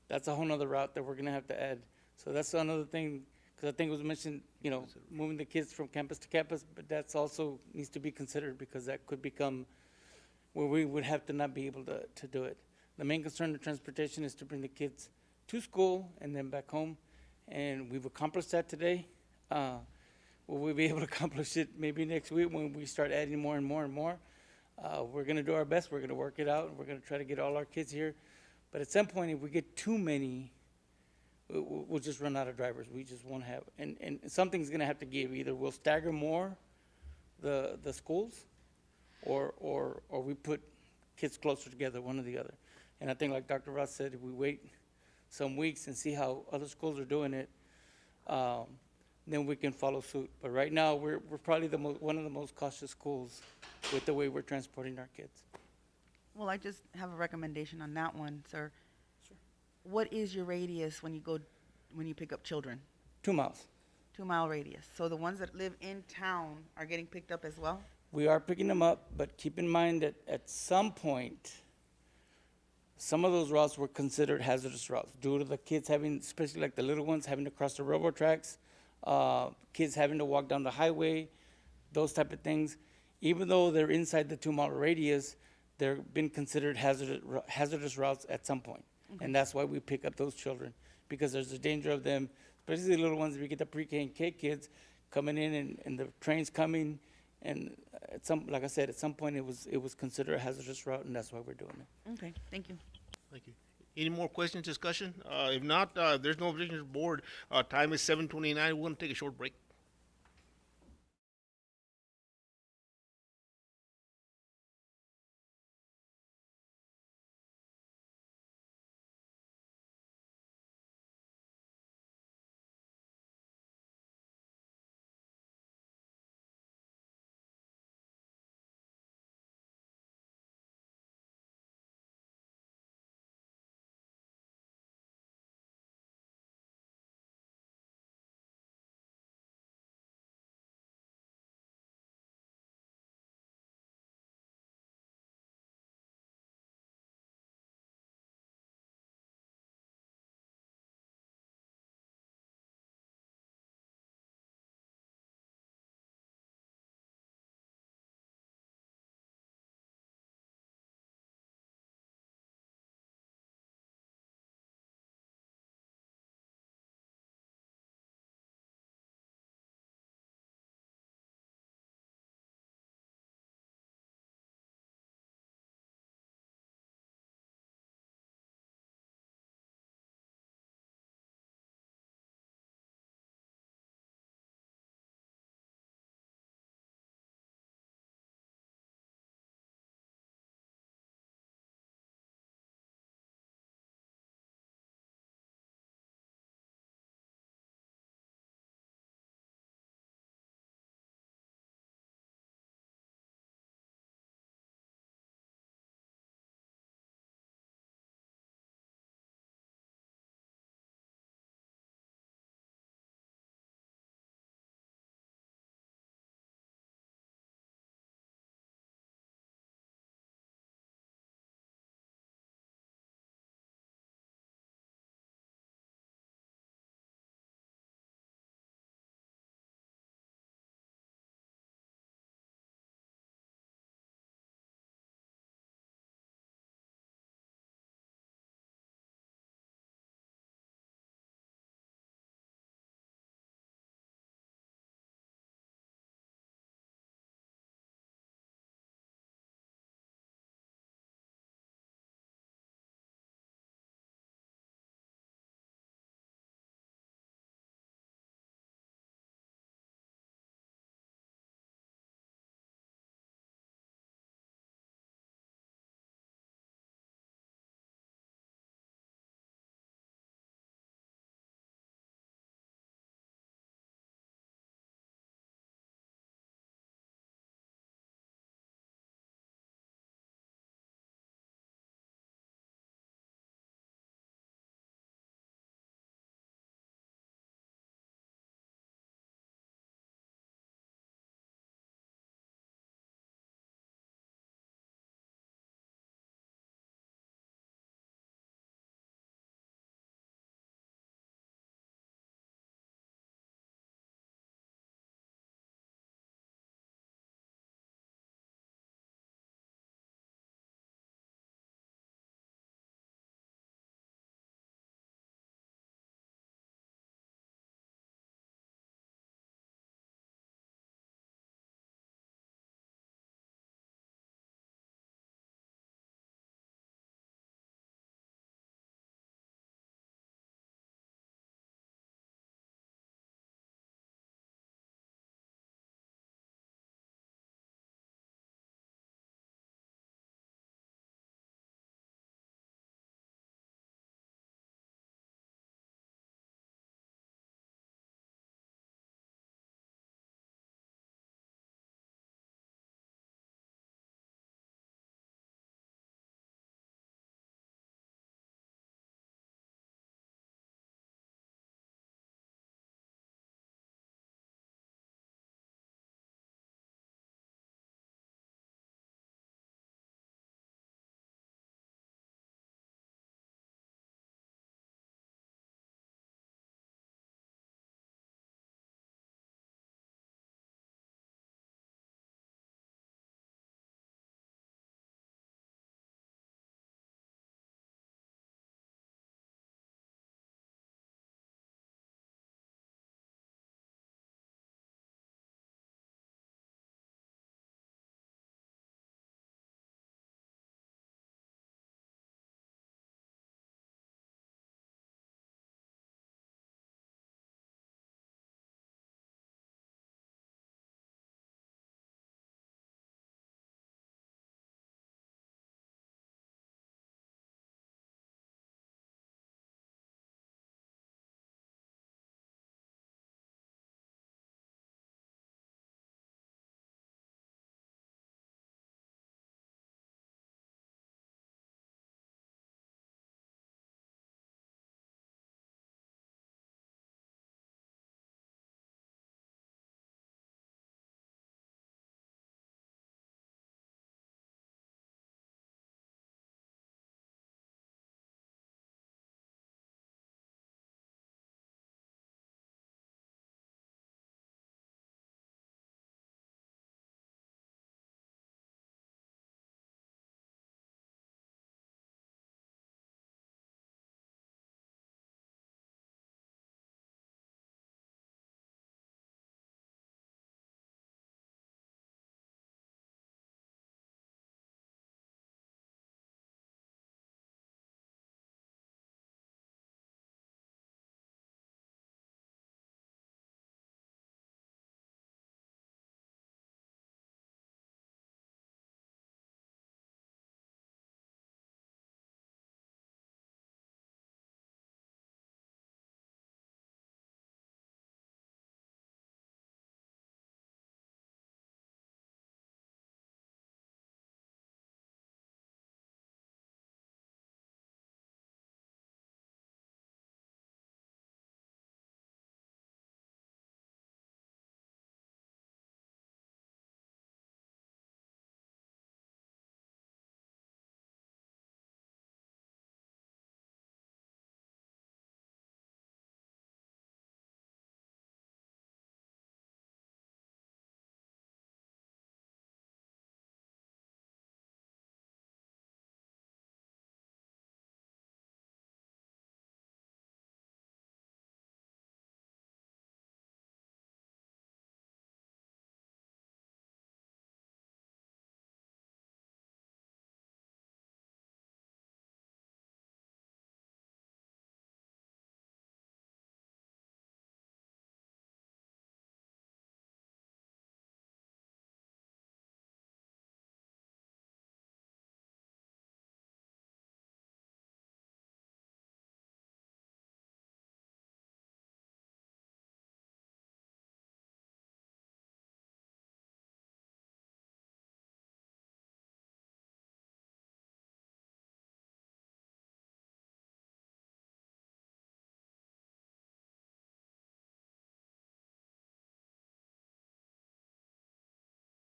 that's a whole nother route that we're gonna have to add. So that's another thing, because I think it was mentioned, you know, moving the kids from campus to campus, but that's also needs to be considered, because that could become where we would have to not be able to do it. The main concern of transportation is to bring the kids to school and then back home, and we've accomplished that today. Will we be able to accomplish it maybe next week when we start adding more and more and more? We're gonna do our best, we're gonna work it out, and we're gonna try to get all our kids here. But at some point, if we get too many, we'll just run out of drivers. We just won't have, and something's gonna have to give. Either we'll stagger more the schools, or we put kids closer together, one or the other. And I think like Dr. Ross said, if we wait some weeks and see how other schools are doing it, then we can follow suit. But right now, we're probably one of the most cautious schools with the way we're transporting our kids. Well, I just have a recommendation on that one, sir. Sure. What is your radius when you pick up children? 2 miles. 2 mile radius. So the ones that live in town are getting picked up as well? We are picking them up, but keep in mind that at some point, some of those routes were considered hazardous routes due to the kids having, especially like the little ones, having to cross the railroad tracks. kids having to walk down the highway, those type of things. Even though they're inside the 2 mile radius, they're been considered hazardous routes at some point. And that's why we pick up those children, because there's a danger of them, especially the little ones. We get the pre-K and K kids coming in, and the train's coming, and like I said, at some point it was considered a hazardous route, and that's why we're doing it. Okay, thank you. Thank you. Any more questions, discussion? If not, if there's no objection to the board, time is 7:29. We're gonna take a short break.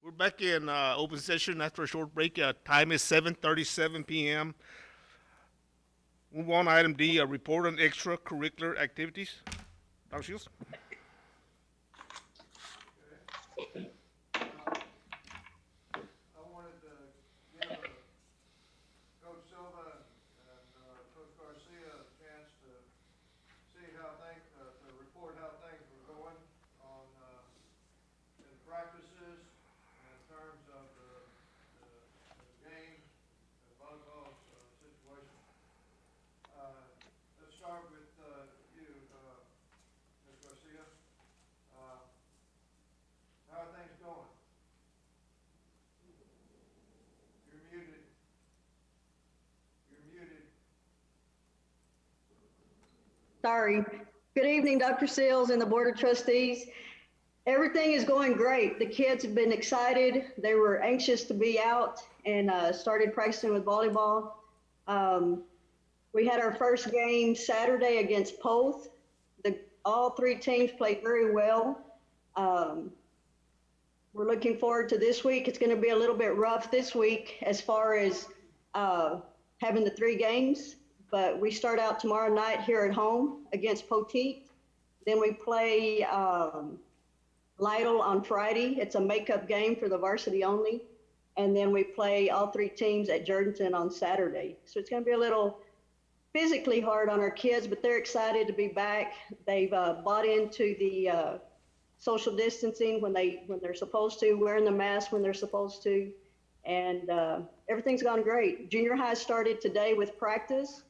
We're back in open session after a short break. Time is 7:37 p.m. Move on, item D, report on extracurricular activities. Dr. Shields? I wanted to give Coach Silva and Coach Garcia a chance to see how things, to report how things were going on, in practices in terms of the game, the volleyball situation. Let's start with you, Ms. Garcia. How are things going? You're muted. You're muted. Sorry. Good evening, Dr. Seals and the Board of Trustees. Everything is going great. The kids have been excited. They were anxious to be out and started practicing with volleyball. We had our first game Saturday against Poth. All three teams played very well. We're looking forward to this week. It's going to be a little bit rough this week as far as having the 3 games, but we start out tomorrow night here at home against Poteet. Then we play Lytle on Friday. It's a makeup game for the varsity only. And then we play all 3 teams at Jordanton on Saturday. So it's going to be a little physically hard on our kids, but they're excited to be back. They've bought into the social distancing when they're supposed to, wearing the mask when they're supposed to, and everything's gone great. Junior high started today with practice,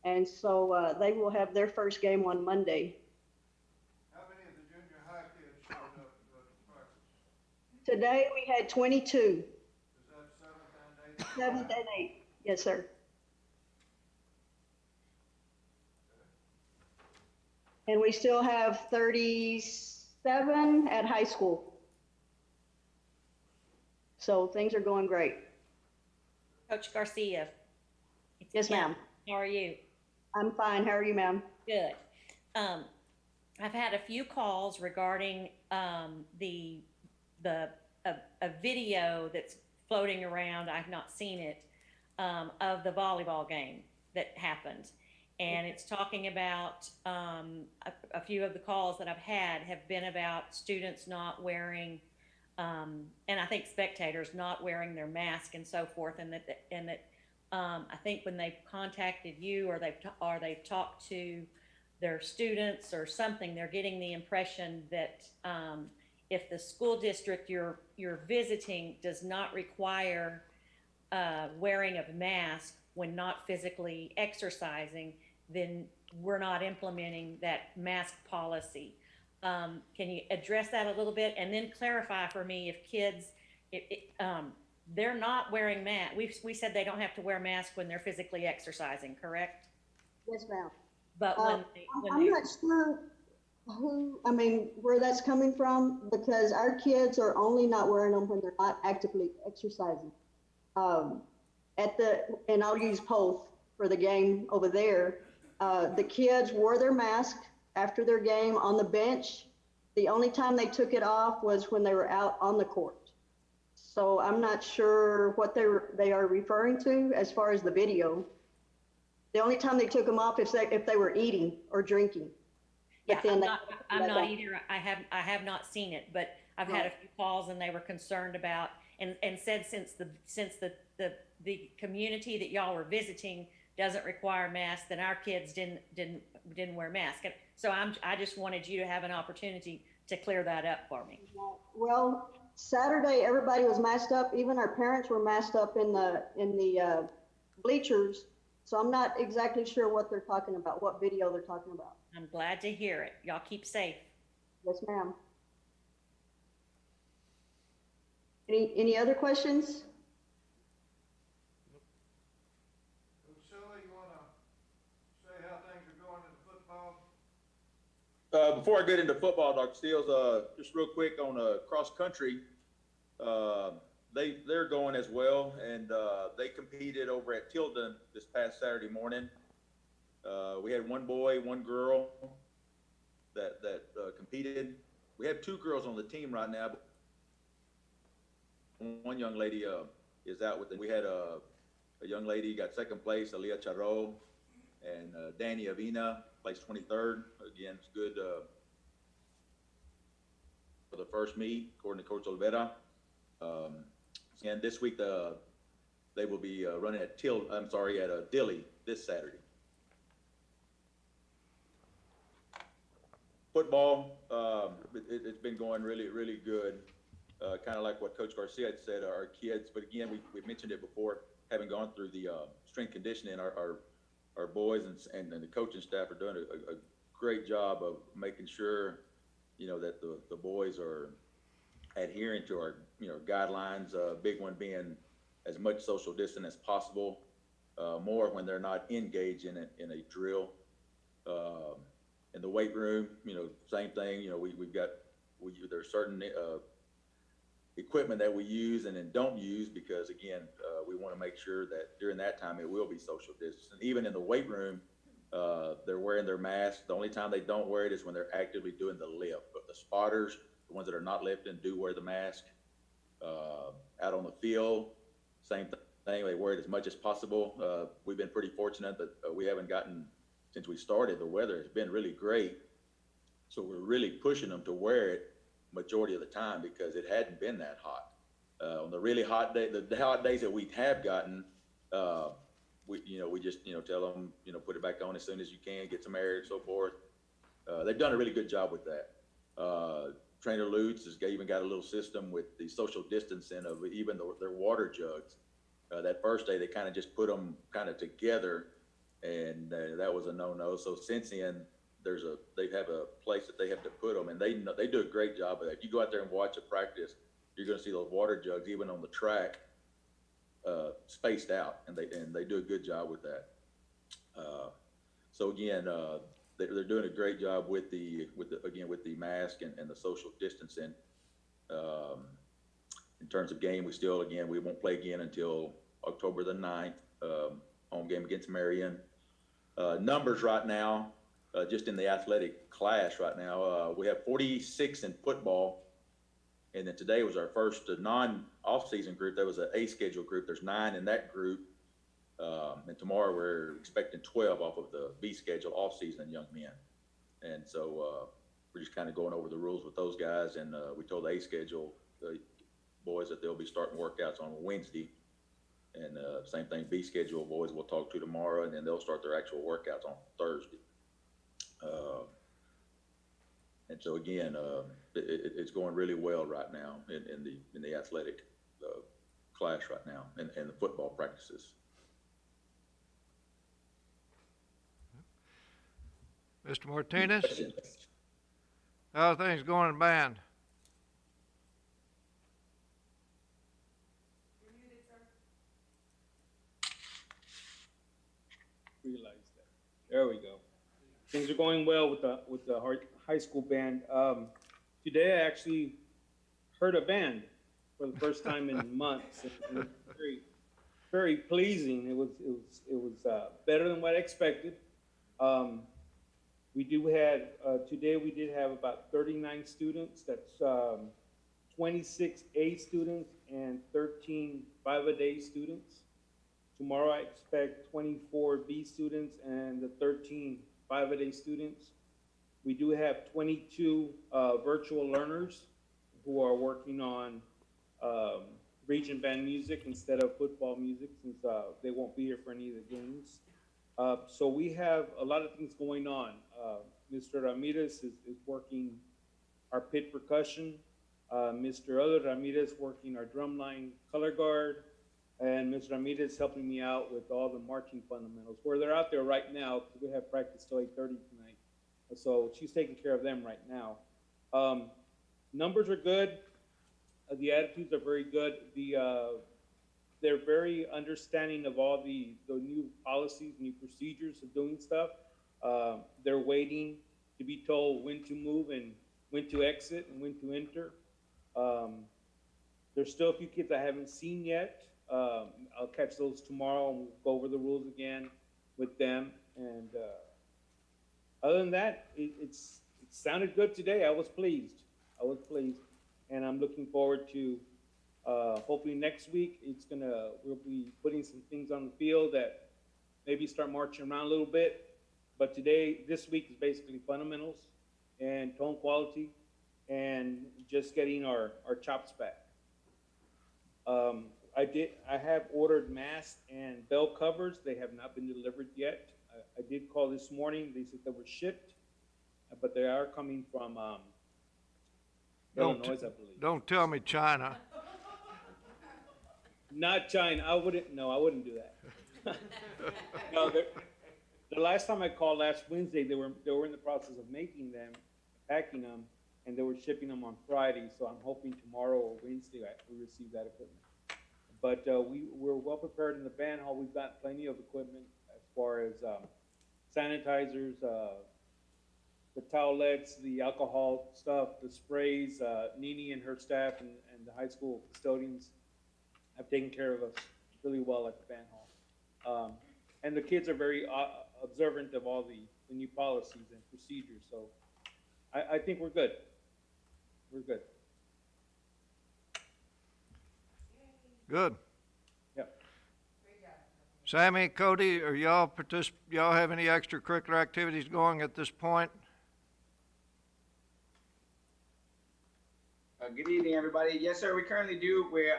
and so they will have their first game on Monday. How many of the junior high kids showed up to practice? Today we had 22. Is that 7th and 8th? 7th and 8th, yes, sir. And we still have 37 at high school. So things are going great. Coach Garcia. Yes, ma'am. How are you? I'm fine. How are you, ma'am? Good. I've had a few calls regarding a video that's floating around. I've not seen it, of the volleyball game that happened. And it's talking about, a few of the calls that I've had have been about students not wearing, and I think spectators not wearing their mask and so forth, and that I think when they've contacted you or they've talked to their students or something, they're getting the impression that if the school district you're visiting does not require wearing of a mask when not physically exercising, then we're not implementing that mask policy. Can you address that a little bit and then clarify for me if kids, they're not wearing masks. We said they don't have to wear masks when they're physically exercising, correct? Yes, ma'am. But I'm not sure where that's coming from, because our kids are only not wearing them when they're not actively exercising. And I'll use Poth for the game over there. The kids wore their mask after their game on the bench. The only time they took it off was when they were out on the court. So I'm not sure what they are referring to as far as the video. The only time they took them off is if they were eating or drinking. Yeah, I'm not either. I have not seen it, but I've had a few calls and they were concerned about and said since the community that y'all were visiting doesn't require masks, then our kids didn't wear masks. So I just wanted you to have an opportunity to clear that up for me. Well, Saturday everybody was masked up. Even our parents were masked up in the bleachers. So I'm not exactly sure what they're talking about, what video they're talking about. I'm glad to hear it. Y'all keep safe. Yes, ma'am. Any other questions? Lucilla, you want to say how things are going in football? Before I get into football, Dr. Steels, just real quick on cross country, they're going as well, and they competed over at Tilden this past Saturday morning. We had one boy, one girl that competed. We have two girls on the team right now. one young lady is out with it. We had a young lady got second place, Aaliyah Charro, and Danny Avina placed 23rd. Again, it's good for the first meet, according to Coach Olvera. And this week they will be running at Dilley this Saturday. Football, it's been going really, really good. Kind of like what Coach Garcia had said, our kids, but again, we mentioned it before, having gone through the strength conditioning, our boys and the coaching staff are doing a great job of making sure, that the boys are adhering to our, guidelines, big one being as much social distance as possible, more when they're not engaged in a drill. In the weight room, same thing, there's certain equipment that we use and then don't use because again, we want to make sure that during that time it will be social distance. And even in the weight room, they're wearing their masks. The only time they don't wear it is when they're actively doing the lift. But the spotters, the ones that are not lifting, do wear the mask. Out on the field, same thing. They wear it as much as possible. We've been pretty fortunate that we haven't gotten, since we started, the weather has been really great. So we're really pushing them to wear it majority of the time because it hadn't been that hot. On the really hot day, the hot days that we have gotten, we just, tell them, put it back on as soon as you can, get some air and so forth. They've done a really good job with that. Trainer Lutz has even got a little system with the social distancing of even their water jugs. That first day, they kind of just put them kind of together, and that was a no-no. So since then, they have a place that they have to put them, and they do a great job of that. If you go out there and watch a practice, you're going to see those water jugs, even on the track, spaced out, and they do a good job with that. So again, they're doing a great job with the mask and the social distancing. In terms of game, we won't play again until October the 9th, home game against Marion. Numbers right now, just in the athletic class right now, we have 46 in football, and then today was our first non-off-season group. That was an A schedule group. There's 9 in that group. And tomorrow we're expecting 12 off of the B schedule off-season young men. And so we're just kind of going over the rules with those guys. And we told the A schedule boys that they'll be starting workouts on Wednesday. And same thing, B schedule boys we'll talk to tomorrow, and then they'll start their actual workouts on Thursday. And so again, it's going really well right now in the athletic class right now and the football practices. Mr. Martinez, how are things going in band? Realize that. There we go. Things are going well with the high school band. Today I actually heard a band for the first time in months. It was very, very pleasing. It was better than what I expected. Today we did have about 39 students. That's 26 A students and 13 5-a-day students. Tomorrow I expect 24 B students and the 13 5-a-day students. We do have 22 virtual learners who are working on region band music instead of football music, since they won't be here for any of the games. So we have a lot of things going on. Mr. Ramirez is working our pit percussion. Mr. Other Ramirez working our drumline color guard. And Ms. Ramirez helping me out with all the marching fundamentals, where they're out there right now because we have practice till 8:30 tonight. So she's taking care of them right now. Numbers are good. The attitudes are very good. They're very understanding of all the new policies, new procedures of doing stuff. They're waiting to be told when to move and when to exit and when to enter. There's still a few kids I haven't seen yet. I'll catch those tomorrow and we'll go over the rules again with them. And other than that, it sounded good today. I was pleased. And I'm looking forward to Hopefully next week, we'll be putting some things on the field that maybe start marching around a little bit. But this week is basically fundamentals and tone quality and just getting our chops back. I have ordered masks and bell covers. They have not been delivered yet. I did call this morning. They said they were shipped, but they are coming from Illinois, I believe. Don't tell me China. Not China. I wouldn't do that. No, the last time I called last Wednesday, they were in the process of making them, packing them, and they were shipping them on Friday. So I'm hoping tomorrow or Wednesday we receive that equipment. But we're well prepared in the band hall. We've got plenty of equipment as far as sanitizers, the towelettes, the alcohol stuff, the sprays. Nini and her staff and the high school custodians have taken care of us really well at the band hall. And the kids are very observant of all the new policies and procedures. So I think we're good. We're good. Good. Yep. Sammy, Cody, are y'all have any extracurricular activities going at this point? Good evening, everybody. Yes, sir, we currently do. We've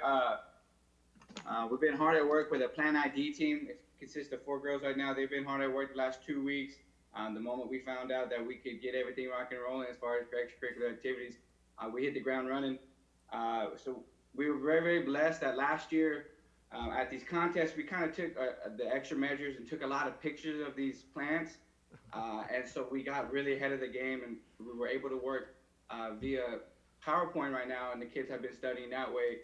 been hard at work with a Plan ID team. It consists of 4 girls right now. They've been hard at work the last 2 weeks. The moment we found out that we could get everything rock and rolling as far as extracurricular activities, we hit the ground running. So we were very, very blessed that last year at these contests, we kind of took the extra measures and took a lot of pictures of these plants. And so we got really ahead of the game, and we were able to work via PowerPoint right now, and the kids have been studying that way.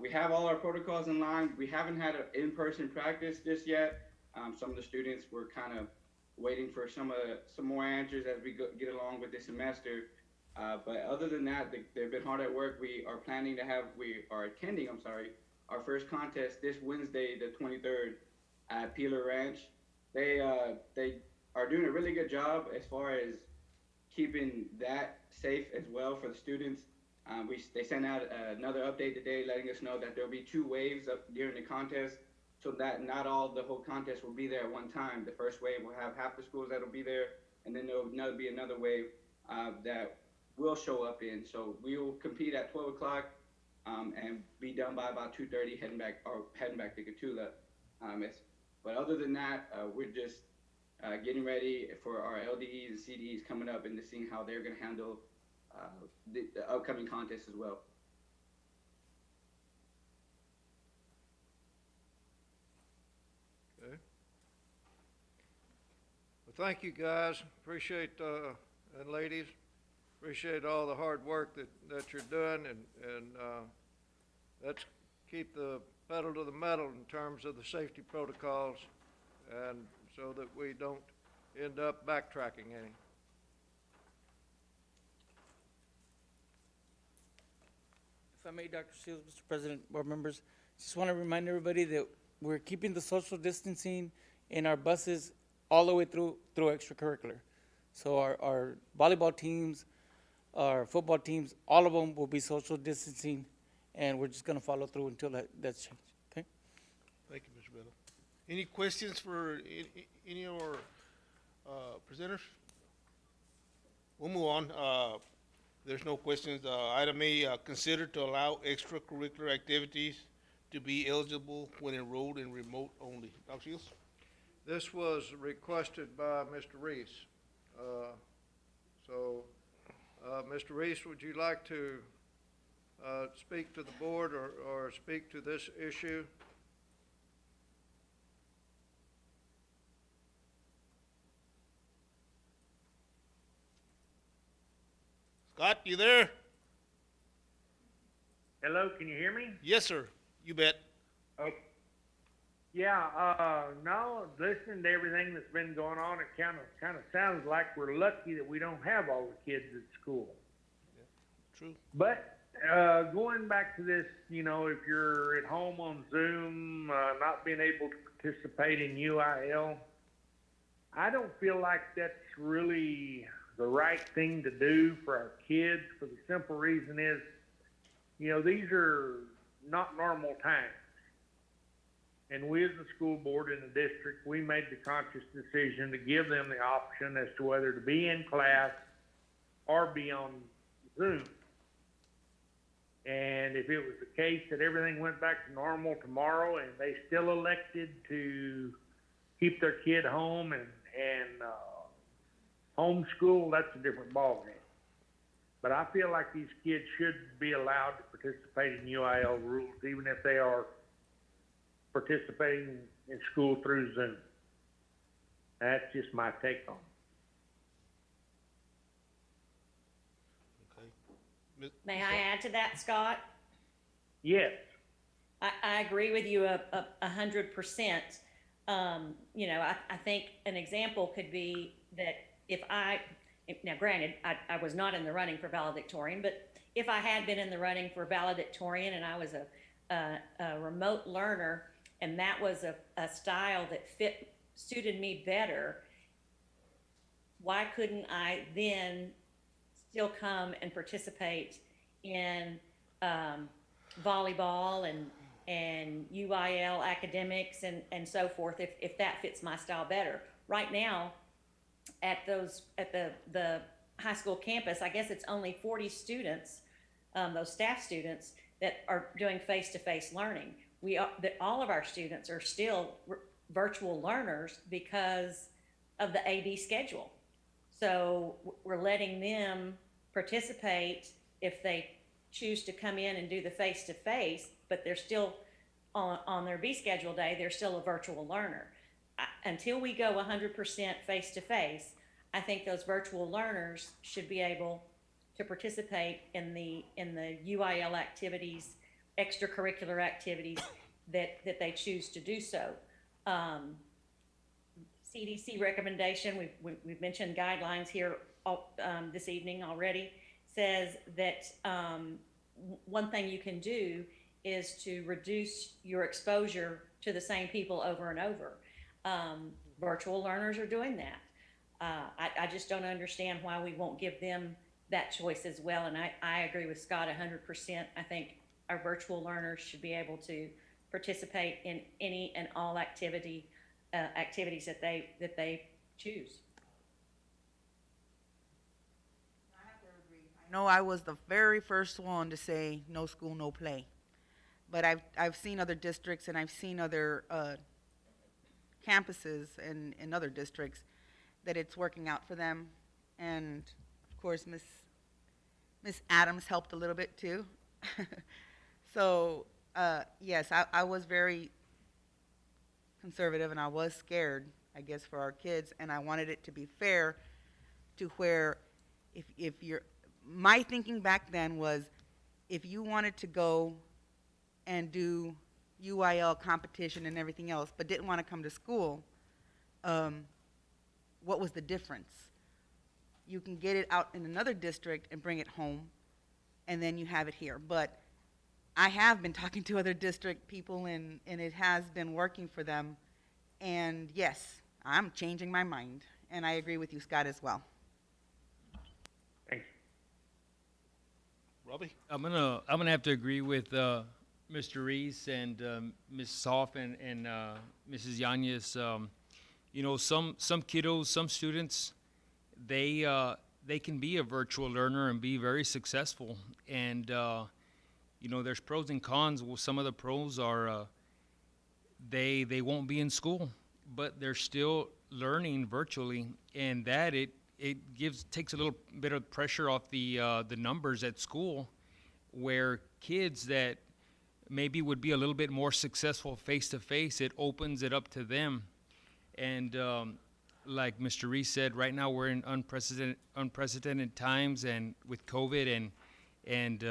We have all our protocols in line. We haven't had an in-person practice just yet. Some of the students were kind of waiting for some more answers as we get along with this semester. But other than that, they've been hard at work. We are attending our first contest this Wednesday, the 23rd, at Peeler Ranch. They are doing a really good job as far as keeping that safe as well for the students. They sent out another update today letting us know that there'll be 2 waves up during the contest, so that not the whole contest will be there at one time. The first wave will have half the schools that'll be there, and then there'll be another wave that will show up in. So we will compete at 12 o'clock and be done by about 2:30, heading back to Cotulla. But other than that, we're just getting ready for our LDEs and CDEs coming up, and just seeing how they're going to handle the upcoming contest as well. Okay. Well, thank you, guys. Appreciate and ladies. Appreciate all the hard work that you're doing, and let's keep the pedal to the metal in terms of the safety protocols, and so that we don't end up backtracking any. If I may, Dr. Seals, Mr. President, board members, just want to remind everybody that we're keeping the social distancing in our buses all the way through extracurricular. So our volleyball teams, our football teams, all of them will be social distancing, and we're just going to follow through until that's changed. Okay? Thank you, Mr. Bello. Any questions for any of our presenters? We'll move on. There's no questions. Item A, consider to allow extracurricular activities to be eligible when enrolled in remote only. Dr. Shields? This was requested by Mr. Reese. Mr. Reese, would you like to speak to the board or speak to this issue? Scott, you there? Hello, can you hear me? Yes, sir. You bet. Oh, yeah. No, listening to everything that's been going on, it kind of sounds like we're lucky that we don't have all the kids at school. True. But going back to this, if you're at home on Zoom, not being able to participate in UIL, I don't feel like that's really the right thing to do for our kids, for the simple reason is, these are not normal times. And we as the school board in the district, we made the conscious decision to give them the option as to whether to be in class or be on Zoom. And if it was the case that everything went back to normal tomorrow and they still elected to keep their kid home and homeschool, that's a different ballgame. But I feel like these kids should be allowed to participate in UIL rules, even if they are participating in school through Zoom. That's just my take on it. Okay. May I add to that, Scott? Yes. I agree with you 100%. You know, I think an example could be that now granted, I was not in the running for valedictorian, but if I had been in the running for valedictorian and I was a remote learner and that was a style that suited me better, why couldn't I then still come and participate in volleyball and UIL academics and so forth if that fits my style better? Right now, at the high school campus, I guess it's only 40 students, those staff students, that are doing face-to-face learning. All of our students are still virtual learners because of the AD schedule. So we're letting them participate if they choose to come in and do the face-to-face, but they're still on their B schedule day, they're still a virtual learner. Until we go 100% face-to-face, I think those virtual learners should be able to participate in the UIL activities, extracurricular activities that they choose to do so. CDC recommendation, we've mentioned guidelines here this evening already, says that one thing you can do is to reduce your exposure to the same people over and over. Virtual learners are doing that. I just don't understand why we won't give them that choice as well. And I agree with Scott 100%. I think our virtual learners should be able to participate in any and all activities that they choose. I know I was the very first one to say no school, no play. But I've seen other districts and I've seen other campuses in other districts that it's working out for them. And of course, Miss Adams helped a little bit too. So yes, I was very conservative and I was scared, I guess, for our kids, and I wanted it to be fair to where if you're, my thinking back then was if you wanted to go and do UIL competition and everything else, but didn't want to come to school, what was the difference? You can get it out in another district and bring it home, and then you have it here. But I have been talking to other district people, and it has been working for them. And yes, I'm changing my mind, and I agree with you, Scott, as well. Thanks. Robbie? I'm gonna have to agree with Mr. Reese and Ms. Soff and Mrs. Yanez. You know, some kiddos, some students, they can be a virtual learner and be very successful. And you know, there's pros and cons. Well, some of the pros are they won't be in school, but they're still learning virtually, and that it takes a little bit of pressure off the numbers at school, where kids that maybe would be a little bit more successful face to face, it opens it up to them. And like Mr. Reese said, right now we're in unprecedented times, and with COVID, and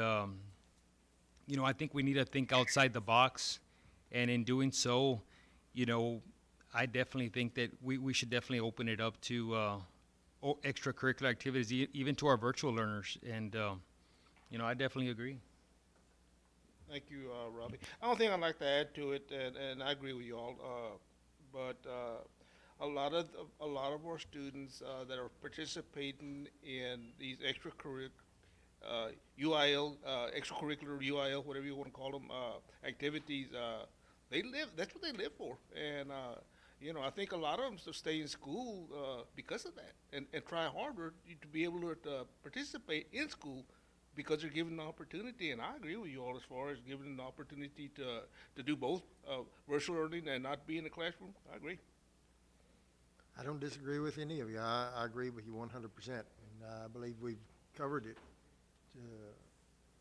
you know, I think we need to think outside the box. And in doing so, you know, I definitely think that we should definitely open it up to extracurricular activities, even to our virtual learners. And you know, I definitely agree. Thank you, Robbie. I don't think I'd like to add to it, and I agree with you all. But a lot of our students that are participating in these UIL, extracurricular UIL, whatever you want to call them, activities, that's what they live for. And, I think a lot of them stay in school because of that and try harder to be able to participate in school because they're given the opportunity. And I agree with you all as far as giving them the opportunity to do both virtual learning and not be in the classroom. I agree. I don't disagree with any of you. I agree with you 100%, and I believe we've covered it.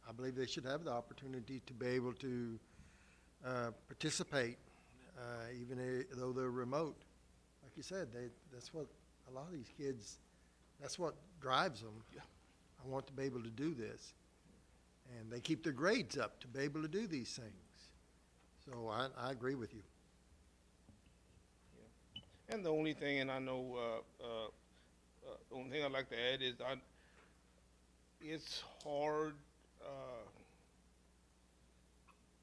I believe they should have the opportunity to be able to participate, even though they're remote. Like you said, that's what a lot of these kids, that's what drives them. Yeah. I want to be able to do this. And they keep their grades up to be able to do these things. So I agree with you. And the only thing, and I know, the only thing I'd like to add is it's hard,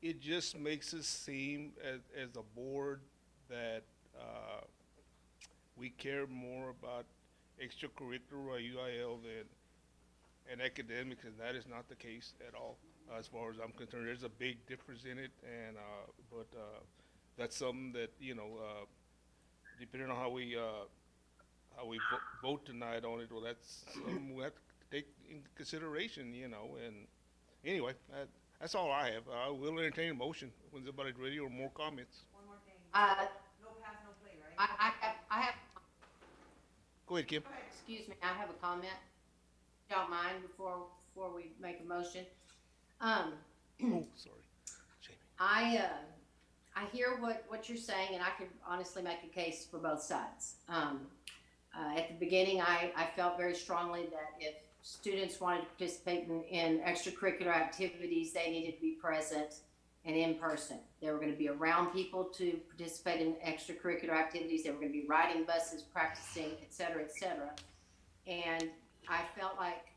it just makes it seem as a board that, we care more about extracurricular or UIL and academics, and that is not the case at all, as far as I'm concerned. There's a big difference in it, and, but, that's something that, depending on how we vote tonight on it, well, that's something we have to take into consideration, and anyway, that's all I have. I will entertain a motion when somebody's ready or more comments. One more thing. No pass, no play, right? I have, Go ahead, Kim. excuse me, I have a comment. If you don't mind before we make a motion. Oh, sorry. Jamie. I hear what you're saying, and I could honestly make a case for both sides. At the beginning, I felt very strongly that if students wanted to participate in extracurricular activities, they needed to be present and in person. They were going to be around people to participate in extracurricular activities. They were going to be riding buses, practicing, et cetera, et cetera. And I felt like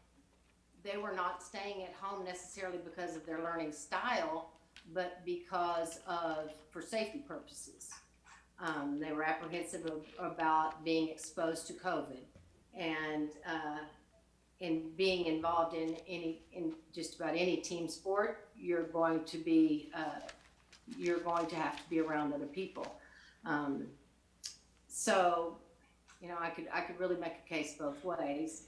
they were not staying at home necessarily because of their learning style, but because for safety purposes. They were apprehensive about being exposed to COVID, and in being involved in just about any team sport, you're going to have to be around other people. So, I could really make a case both ways.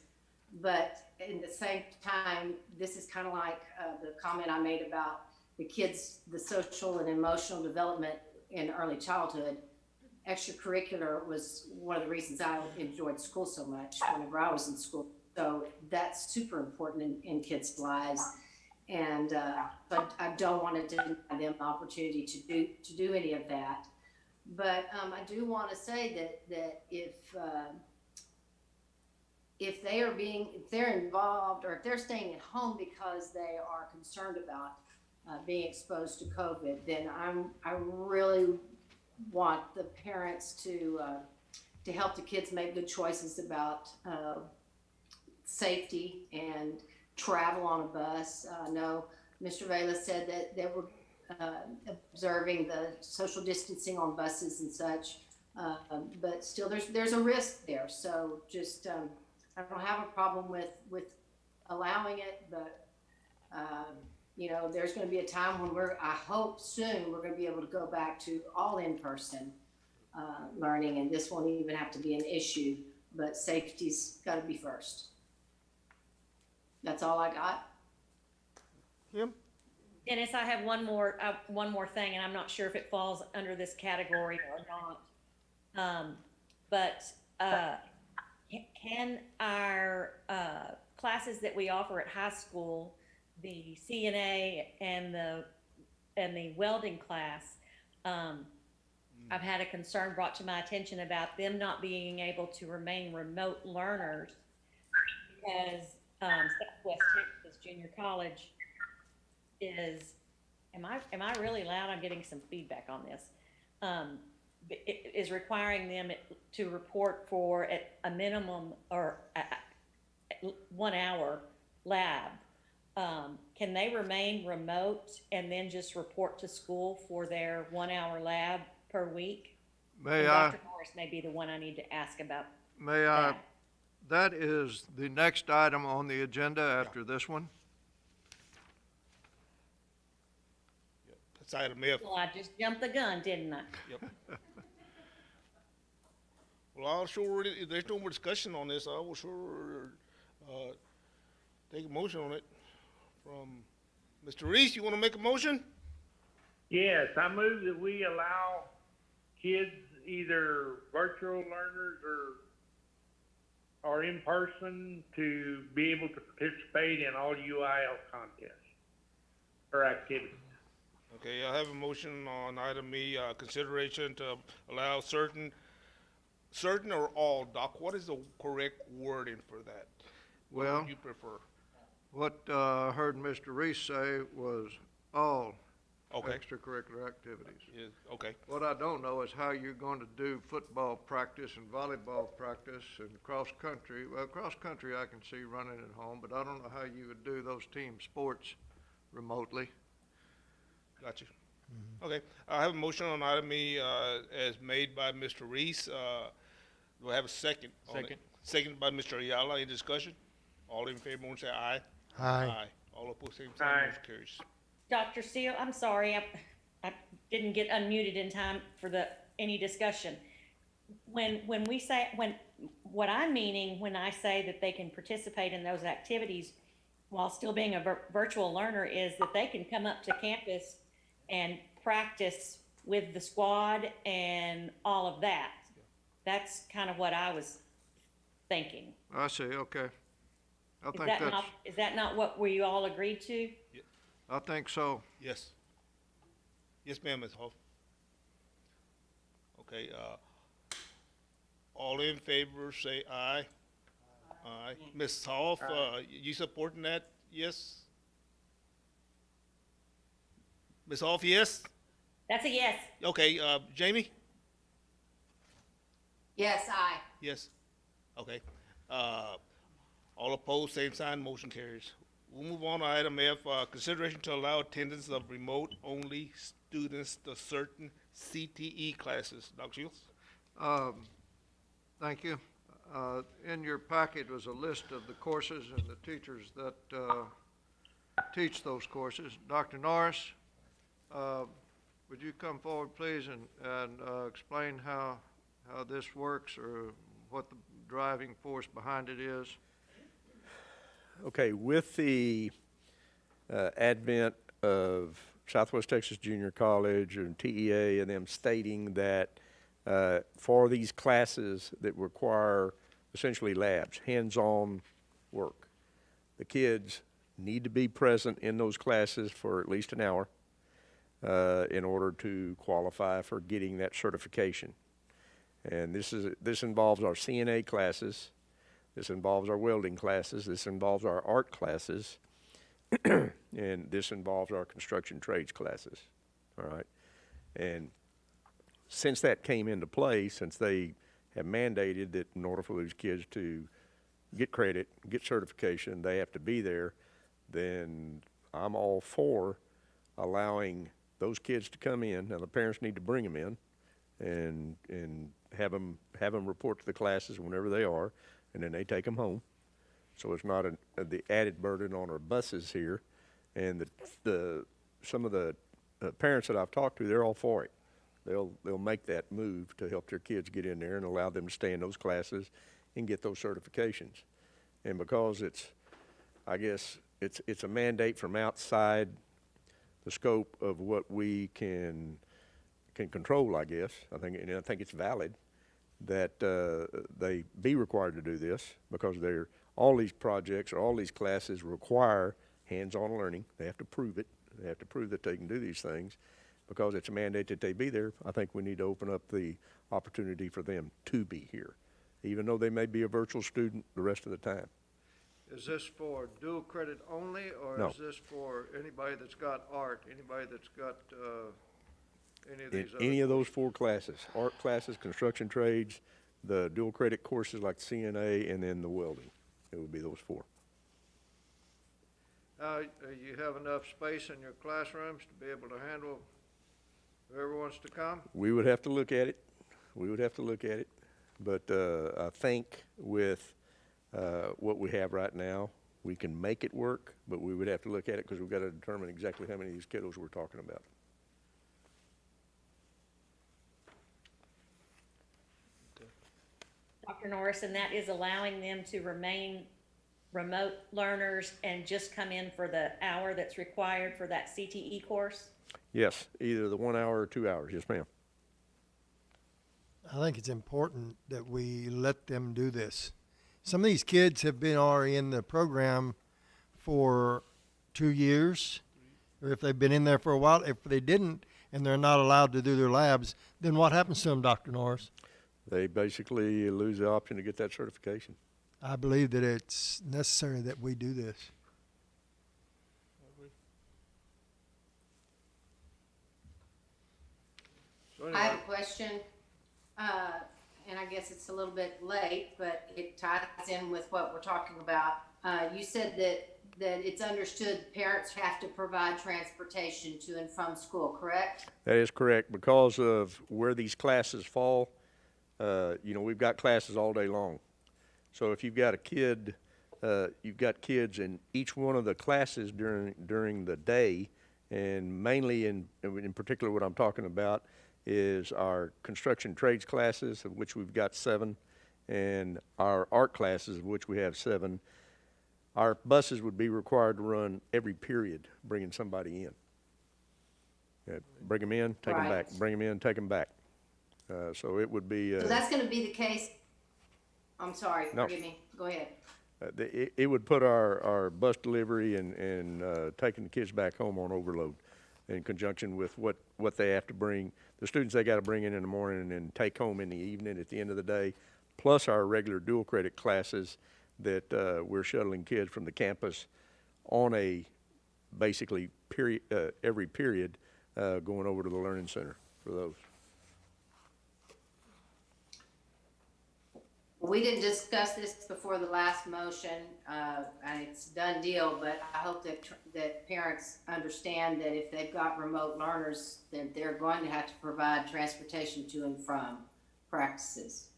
But in the same time, this is kind of like the comment I made about the kids, the social and emotional development in early childhood. Extracurricular was one of the reasons I enjoyed school so much whenever I was in school. So that's super important in kids' lives. And but I don't want to deny them the opportunity to do any of that. But I do want to say that if they're involved, or if they're staying at home because they are concerned about being exposed to COVID, then I really want the parents to help the kids make good choices about safety and travel on a bus. I know Mr. Vela said that they were observing the social distancing on buses and such, but still there's a risk there. So just I don't have a problem with allowing it, but there's going to be a time when I hope soon we're going to be able to go back to all in-person learning, and this won't even have to be an issue, but safety's got to be first. That's all I got. Kim? Dennis, I have one more thing, and I'm not sure if it falls under this category or not. But can our classes that we offer at high school, the CNA and the welding class, I've had a concern brought to my attention about them not being able to remain remote learners because Southwest Texas Junior College am I really loud? I'm getting some feedback on this. It is requiring them to report for at a minimum or 1 hour lab. Can they remain remote and then just report to school for their 1 hour lab per week? Dr. Morris may be the one I need to ask about. May I? That is the next item on the agenda after this one. It's item F. Well, I just jumped the gun, didn't I? Yep. Well, I'll sure, if there's no more discussion on this, I will sure, take a motion on it from Mr. Reese. You want to make a motion? Yes, I move that we allow kids, either virtual learners or in person, to be able to participate in all UIL contests or activities. Okay, I have a motion on item E, consideration to allow certain or all, Doc, what is the correct wording for that? What Well, would you prefer? what I heard Mr. Reese say was all Okay. extracurricular activities. Yes, okay. What I don't know is how you're going to do football practice and volleyball practice and cross country. Well, cross country I can see running at home, but I don't know how you would do those team sports remotely. Got you. Okay, I have a motion on item E, as made by Mr. Reese. Do I have a second on it? Second. Second by Mr. Ayala. Any discussion? All in favor, want to say aye? Aye. All opposed, same sign, Aye. motion carries. Dr. Seal, I'm sorry, I didn't get unmuted in time for any discussion. When what I'm meaning when I say that they can participate in those activities while still being a virtual learner is that they can come up to campus and practice with the squad and all of that. That's kind of what I was thinking. I see, okay. I think Is that not what we all agreed to? I think so. Yes. Yes, ma'am, Ms. Hoff. Okay, all in favor, say aye. Aye. Ms. Hoff, you supporting that? Yes? Ms. Hoff, yes? That's a yes. Okay, Jamie? Yes, aye. Yes. Okay. All opposed, same sign, motion carries. We'll move on to item F, consideration to allow attendance of remote-only students to certain CTE classes. Dr. Shields? Thank you. In your packet was a list of the courses and the teachers that teach those courses. Dr. Norris, would you come forward, please, and explain how this works or what the driving force behind it is? Okay, with the advent of Southwest Texas Junior College and TEA and them stating that for these classes that require essentially labs, hands-on work, the kids need to be present in those classes for at least an hour in order to qualify for getting that certification. And this involves our CNA classes. This involves our welding classes, this involves our art classes, and this involves our construction trades classes, all right? And since that came into play, since they have mandated that in order for those kids to get credit, get certification, they have to be there, then I'm all for allowing those kids to come in. Now, the parents need to bring them in and have them report to the classes whenever they are, and then they take them home. So it's not the added burden on our buses here. And some of the parents that I've talked to, they're all for it. They'll make that move to help their kids get in there and allow them to stay in those classes and get those certifications. And because I guess it's a mandate from outside the scope of what we can control, I guess. I think it's valid that they be required to do this because all these projects or all these classes require hands-on learning. They have to prove it. They have to prove that they can do these things. Because it's a mandate that they be there, I think we need to open up the opportunity for them to be here, even though they may be a virtual student the rest of the time. Is this for dual credit only, or No. is this for anybody that's got art, anybody that's got any of these other? Any of those 4 classes, art classes, construction trades, the dual credit courses like CNA, and then the welding. It would be those 4. You have enough space in your classrooms to be able to handle whoever wants to come? We would have to look at it. But I think with what we have right now, we can make it work, but we would have to look at it because we've got to determine exactly how many of these kiddos we're talking about. Dr. Norris, and that is allowing them to remain remote learners and just come in for the hour that's required for that CTE course? Yes, either the 1 hour or 2 hours, yes, ma'am. I think it's important that we let them do this. Some of these kids have been already in the program for 2 years, or if they've been in there for a while. If they didn't and they're not allowed to do their labs, then what happens to them, Dr. Norris? They basically lose the option to get that certification. I believe that it's necessary that we do this. So I have anyway, a question, and I guess it's a little bit late, but it ties in with what we're talking about. You said that it's understood parents have to provide transportation to and from school, correct? that is correct. Because of where these classes fall, we've got classes all day long. So if you've got a kid, you've got kids in each one of the classes during the day, and mainly in particular what I'm talking about is our construction trades classes, of which we've got 7, and our art classes, of which we have 7. Our buses would be required to run every period, bringing somebody in. Bring them in, take them back, Right. bring them in, take them back. So it would be. So that's gonna be the case, I'm sorry, No. forgive me, go ahead. It would put our bus delivery and taking the kids back home on overload in conjunction with what they have to bring, the students they got to bring in the morning and then take home in the evening at the end of the day, plus our regular dual credit classes that we're shuttling kids from the campus on a basically every period going over to the Learning Center for those. We didn't discuss this before the last motion, and it's a done deal, but I hope that parents understand that if they've got remote learners, then they're going to have to provide transportation to and from practices.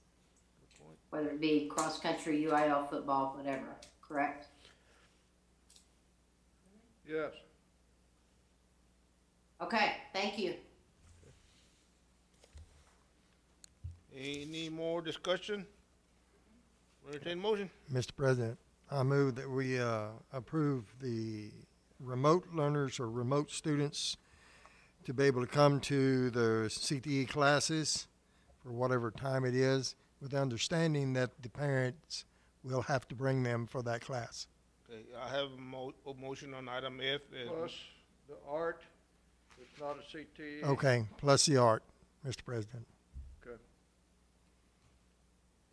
Whether it be cross-country, UIL, football, whatever, correct? Yes. Okay, thank you. Any more discussion? Entertain motion. Mr. President, I move that we approve the remote learners or remote students to be able to come to the CTE classes for whatever time it is, with the understanding that the parents will have to bring them for that class. Okay, I have a motion on item F. Plus the art, it's not a CTE. Okay, plus the art, Mr. President. Okay.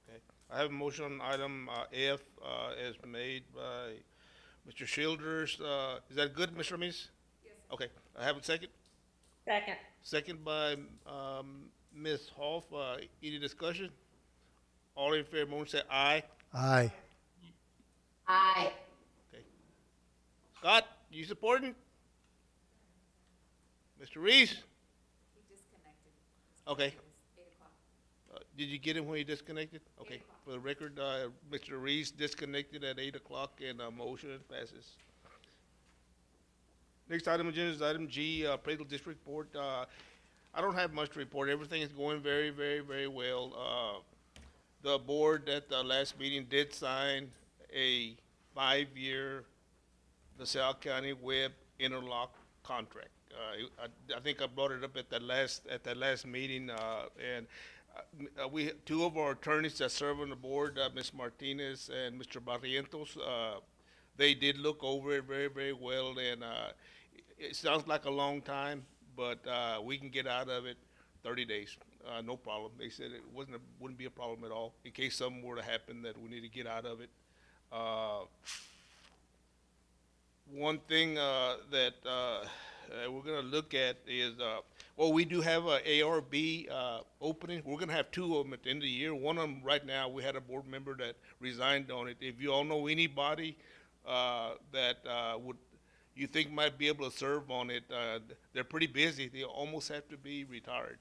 Okay, I have a motion on item F as made by Mr. Childers. Is that good, Mr. Ramirez? Yes. Okay, I have a second. Second. Second by Ms. Hoff. Any discussion? All in favor, motion say aye. Aye. Aye. Okay. Scott, you supporting? Mr. Reese? He disconnected. Okay. It was 8 o'clock. Did you get him when he disconnected? Okay. For the record, Mr. Reese disconnected at 8 o'clock and motion passes. Next item on the agenda is item G, appraisal district report. I don't have much to report. Everything is going very, very, very well. The board at the last meeting did sign a 5-year LaSalle County Web interlock contract. I think I brought it up at that last meeting, and we two of our attorneys that serve on the board, Ms. Martinez and Mr. Barrientos, they did look over it very, very well, and it sounds like a long time, but we can get out of it 30 days. No problem. They said it wouldn't be a problem at all in case something were to happen that we need to get out of it. One thing that we're going to look at is, well, we do have a ARB opening. We're going to have 2 of them at the end of the year. One of them right now, we had a board member that resigned on it. If you all know anybody that you think might be able to serve on it, they're pretty busy. They almost have to be retired.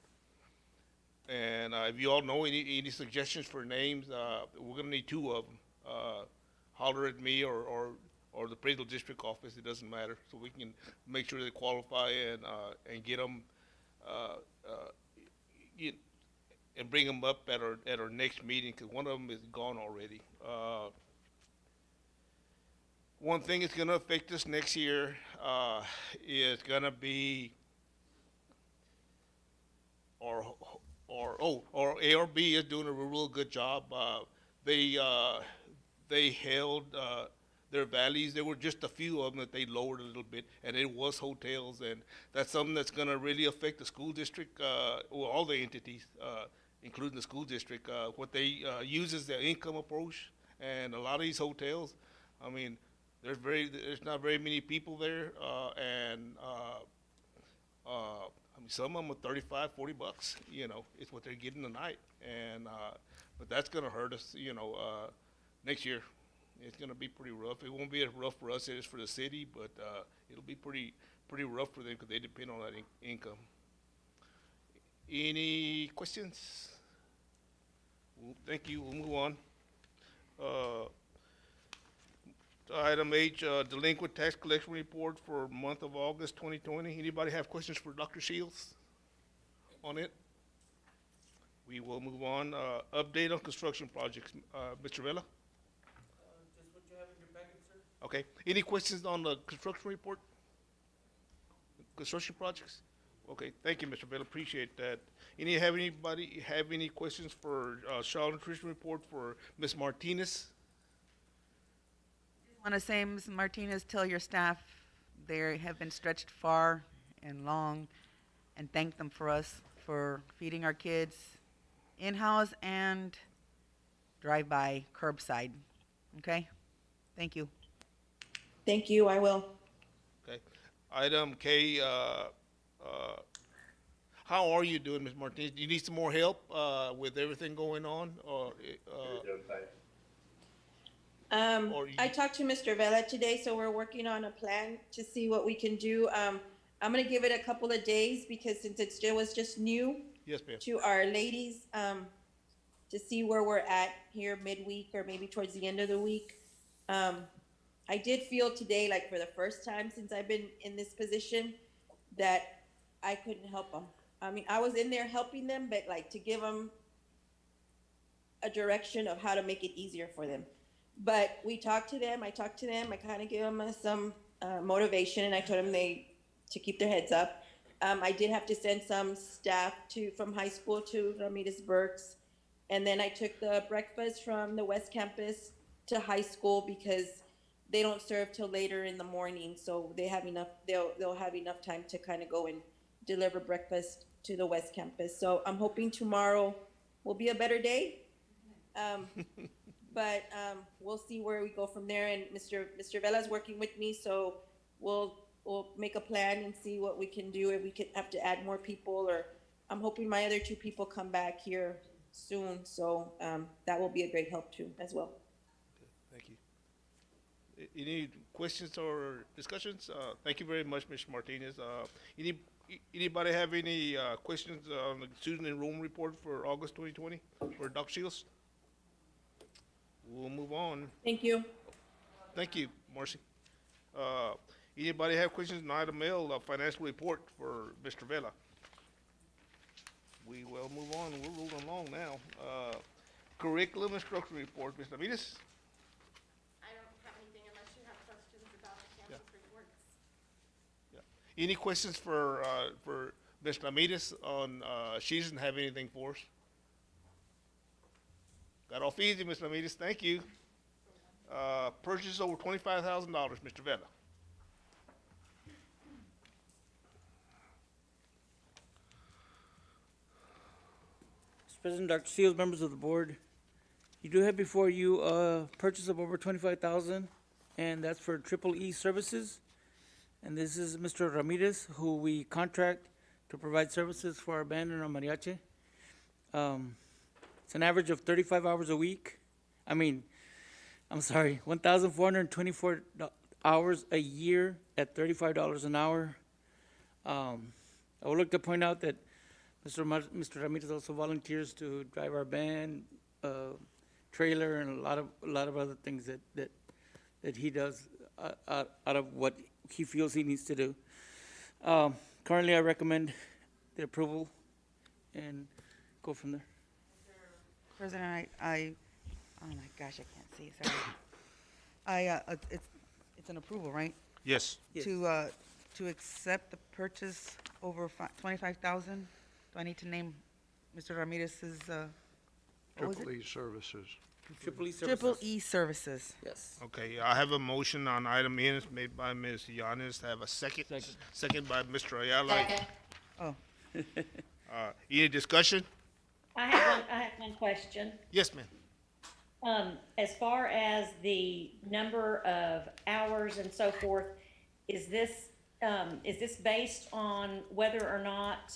And if you all know any suggestions for names, we're going to need 2 of them. Holler at me or the appraisal district office. It doesn't matter. So we can make sure they qualify and get them and bring them up at our next meeting, because one of them is gone already. One thing that's gonna affect us next year, is gonna be our, our ARB is doing a real good job. They, they held, their values. There were just a few of them that they lowered a little bit, and it was hotels, and that's something that's gonna really affect the school district, or all the entities, including the school district. What they, use is the income approach, and a lot of these hotels, I mean, there's not very many people there, and, I mean, some of them are 35, 40 bucks, you know, is what they're getting tonight. And, but that's gonna hurt us, you know, next year. It's gonna be pretty rough. It won't be as rough for us as it is for the city, but, it'll be pretty rough for them because they depend on that income. Any questions? Thank you. We'll move on. Item H, delinquent tax collection report for month of August 2020. Anybody have questions for Dr. Shields on it? We will move on. Update on construction projects. Mr. Vela? Just what you have in your packet, sir. Okay. Any questions on the construction report? Construction projects? Okay, thank you, Mr. Vela. Appreciate that. Anybody have any questions for child nutrition report for Ms. Martinez? Want to say, Ms. Martinez, tell your staff they have been stretched far and long, and thank them for us for feeding our kids in-house and drive-by curbside. Okay? Thank you. Thank you, I will. Okay. Item K, how are you doing, Ms. Martinez? Do you need some more help with everything going on? Or, I talked to Mr. Vela today, so we're working on a plan to see what we can do. I'm gonna give it a couple of days because since it was just new yes, ma'am. to our ladies, to see where we're at here midweek or maybe towards the end of the week. I did feel today, like for the first time since I've been in this position, that I couldn't help them. I mean, I was in there helping them, but like to give them a direction of how to make it easier for them. But we talked to them, I kind of gave them some motivation, and I told them to keep their heads up. I did have to send some staff from high school to Ramirez Burks. And then I took the breakfast from the West Campus to high school because they don't serve till later in the morning. So they'll have enough time to kind of go and deliver breakfast to the West Campus. So I'm hoping tomorrow will be a better day. But we'll see where we go from there. And Mr. Vela's working with me, so we'll make a plan and see what we can do. If we could have to add more people, or I'm hoping my other two people come back here soon. So that will be a great help too, as well. Thank you. Any questions or discussions? Thank you very much, Ms. Martinez. Anybody have any questions on the student enrollment report for August 2020 for Dr. Shields? We'll move on. Thank you. Thank you, Marcy. Anybody have questions on item L, financial report for Mr. Vela? We will move on. We're rolling along now. Curriculum instruction report, Ms. Navides? I don't have anything unless you have questions about the campus reports. Yeah. Any questions for Ms. Navides on, she doesn't have anything for us? Got off easy, Ms. Ramirez, thank you. Purchase over $25,000, Mr. Vela. Mr. President, Dr. Seals, members of the board, you do have before you a purchase of over $25,000, and that's for Triple E services. And this is Mr. Ramirez, who we contract to provide services for our band and our mariachi. It's an average of 35 hours a week. 1,424 hours a year at $35 an hour. I would like to point out that Mr. Ramirez also volunteers to drive our band, trailer, and a lot of other things that he does out of what he feels he needs to do. Currently, I recommend the approval and go from there. President, oh my gosh, I can't see, sorry. It's an approval, right? Yes. Yes. To accept the purchase over 25,000. Do I need to name Mr. Ramirez's, what was it? Triple E Services. Triple E Services. Triple E Services. Yes. Okay, I have a motion on item N made by Ms. Yanes. I have a second. Second by Mr. Ayala. Second. Oh, Any discussion? I have one question. Yes, ma'am. As far as the number of hours and so forth, is this based on whether or not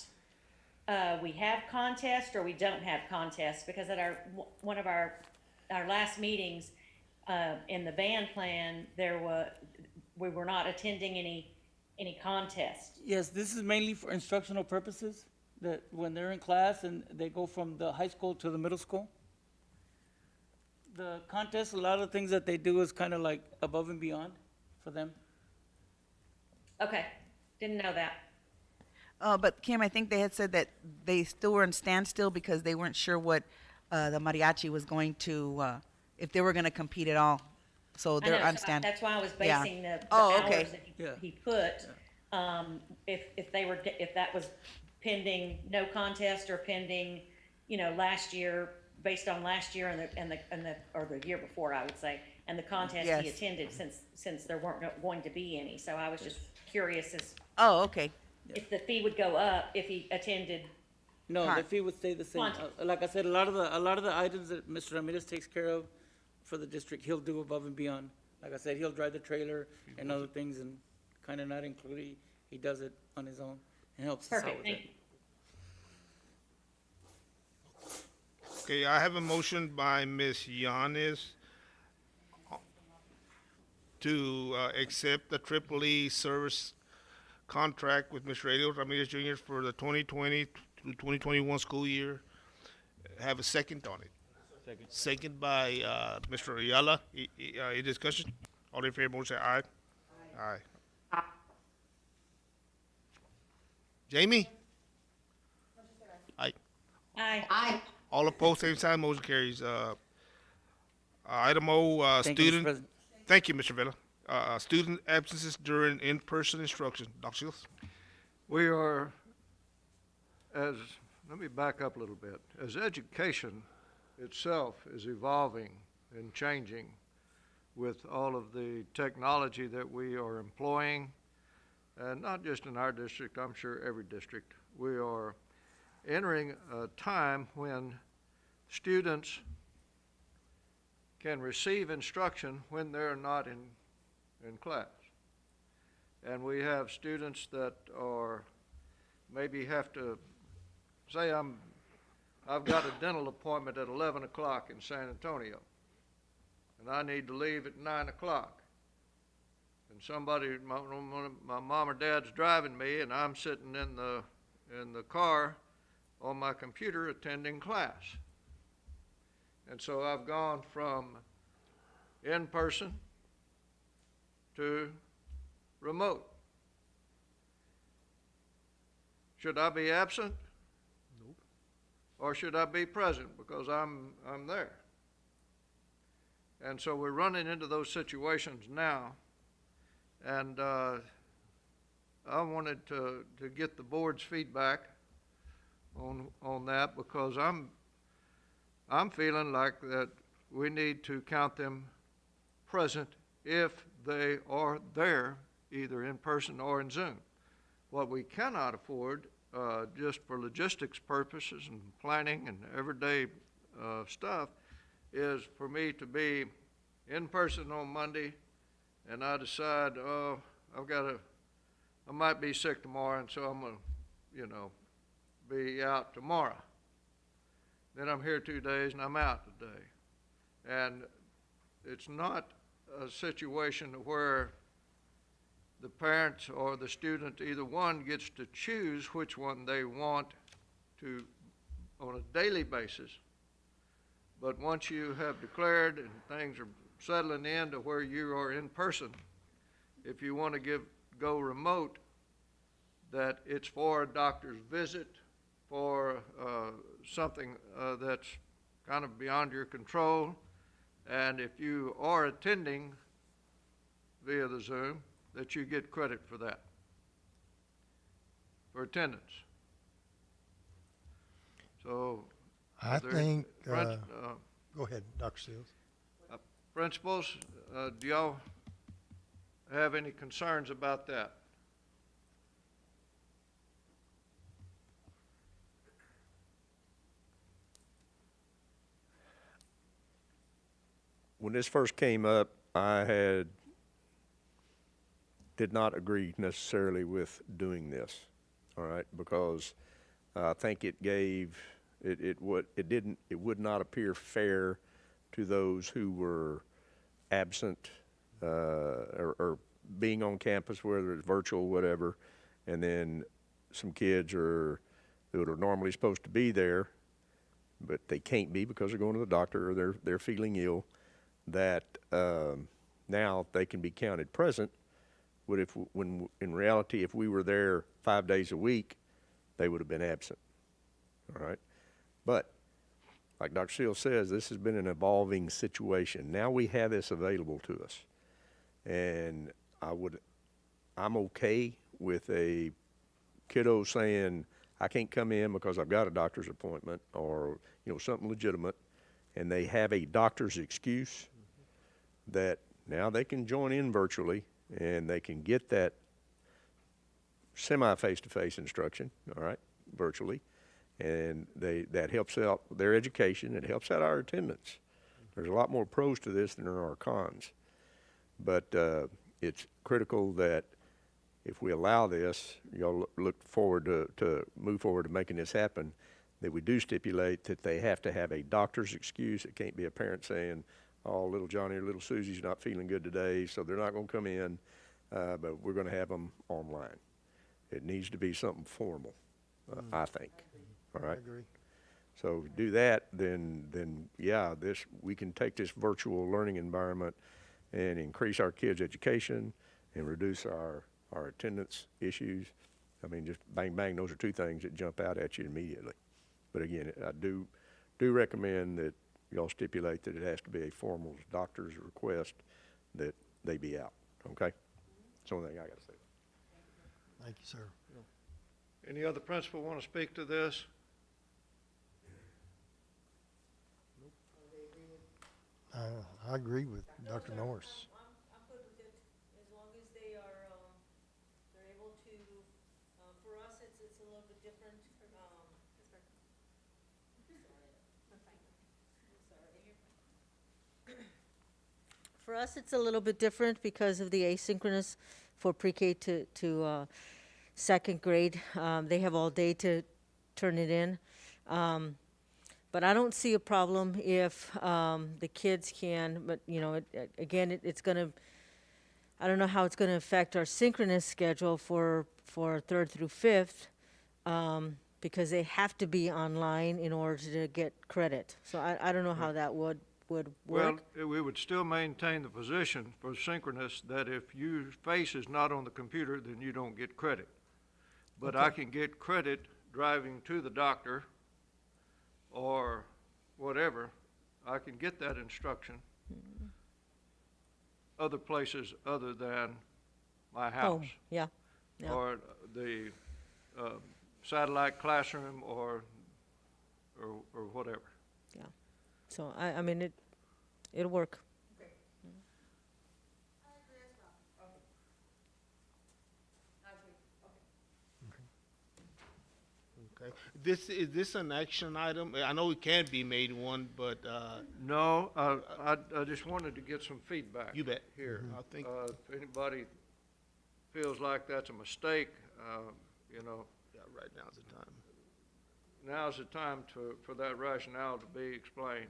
we have contests or we don't have contests? Because at one of our last meetings, in the band plan, we were not attending any contests. Yes, this is mainly for instructional purposes, that when they're in class and they go from the high school to the middle school. The contest, a lot of things that they do is kind of like above and beyond for them. Okay, didn't know that. but Kim, I think they had said that they still were in standstill because they weren't sure what the mariachi was going to, if they were going to compete at all. So I they're know, on so stand. that's why I was Yeah. basing the Oh, hours okay. that he put. If that was pending no contest or pending, last year, based on last year or the year before, I would say, and the contest he Yes. attended, since there weren't going to be any. So I was just curious as Oh, okay. if the fee would go up if he attended. No, the fee would stay the same. Content. Like I said, a lot of the items that Mr. Ramirez takes care of for the district, he'll do above and beyond. Like I said, he'll drive the trailer and other things and kind of not included. He does it on his own and helps us out Perfect, with thank it. you. Okay, I have a motion by Ms. Yanes to accept the Triple E service contract with Mr. Elio Ramirez Jr. for the 2020 to 2021 school year. Have a second on it. Second by Mr. Ayala. Any discussion? All in favor, motion say aye. Aye. Jamie? Aye. Aye. Aye. All opposed, same sign, motion carries. Item O, Thank you, Mr. student. President. Thank you, Mr. Villa. Student absences during in-person instruction. Dr. Shields? We are, let me back up a little bit. As education itself is evolving and changing with all of the technology that we are employing, and not just in our district, I'm sure every district, we are entering a time when students can receive instruction when they're not in class. And we have students that are, maybe have to, say I've got a dental appointment at 11 o'clock in San Antonio, and I need to leave at 9 o'clock. And somebody, my mom or dad's driving me, and I'm sitting in the car on my computer attending class. And so I've gone from in-person to remote. Should I be absent? Nope. Or should I be present because I'm there? And so we're running into those situations now. And I wanted to get the board's feedback on that, because I'm feeling like that we need to count them present if they are there, either in person or in Zoom. What we cannot afford, just for logistics purposes and planning and everyday stuff, is for me to be in person on Monday and I decide, oh, I might be sick tomorrow, and so I'm gonna, be out tomorrow. Then I'm here 2 days and I'm out today. And it's not a situation where the parents or the student, either one, gets to choose which one they want to on a daily basis. But once you have declared and things are settling in to where you are in person, if you want to go remote, that it's for a doctor's visit, for something that's kind of beyond your control. And if you are attending via the Zoom, that you get credit for that, for attendance. So. I there- think, Prin- go ahead, Dr. Seals. Principals, do y'all have any concerns about that? When this first came up, did not agree necessarily with doing this, all right, because I think it would not appear fair to those who were absent, or being on campus, whether it's virtual, whatever, and then some kids that are normally supposed to be there, but they can't be because they're going to the doctor or they're feeling ill, that now they can be counted present. When in reality, if we were there 5 days a week, they would have been absent. All right, but like Dr. Seal says, this has been an evolving situation. Now we have this available to us, and I'm okay with a kiddo saying, I can't come in because I've got a doctor's appointment, or something legitimate, and they have a doctor's excuse, that now they can join in virtually and they can get that semi-face-to-face instruction, all right, virtually, and that helps out their education. It helps out our attendance. There's a lot more pros to this than there are cons, but it's critical that if we allow this, y'all look forward to move forward to making this happen, that we do stipulate that they have to have a doctor's excuse. It can't be a parent saying, oh, little Johnny or little Susie's not feeling good today, so they're not going to come in, but we're going to have them online. It needs to be something formal, I think. All right? I agree. So do that, then yeah, we can take this virtual learning environment and increase our kids' education and reduce our attendance issues. I mean, just bang, bang, those are two things that jump out at you immediately. But again, I do recommend that y'all stipulate that it has to be a formal doctor's request that they be out, okay? That's the only thing I gotta say. Thank you, sir. Any other principal want to speak to this? I agree with Dr. Norris. I'm good with it, as long as they are, they're able to, for us, it's a little bit different, for us, it's a little bit different because of the asynchronous for pre-K to second grade. They have all day to turn it in. But I don't see a problem if the kids can, but again, it's gonna, I don't know how it's gonna affect our synchronous schedule for 3rd through 5th, because they have to be online in order to get credit. So I don't know how that would work. Well, we would still maintain the position for synchronous that if your face is not on the computer, then you don't get credit. But I can get credit driving to the doctor or whatever. I can get that instruction other places other than my house. Yeah. Or the satellite classroom or whatever. Yeah. So I mean, it'll work. Okay. Is this an action item? I know it can be made one, but No, I just wanted to get some feedback. You bet. Here. I think If anybody feels like that's a mistake, yeah, right now's the time. now's the time for that rationale to be explained.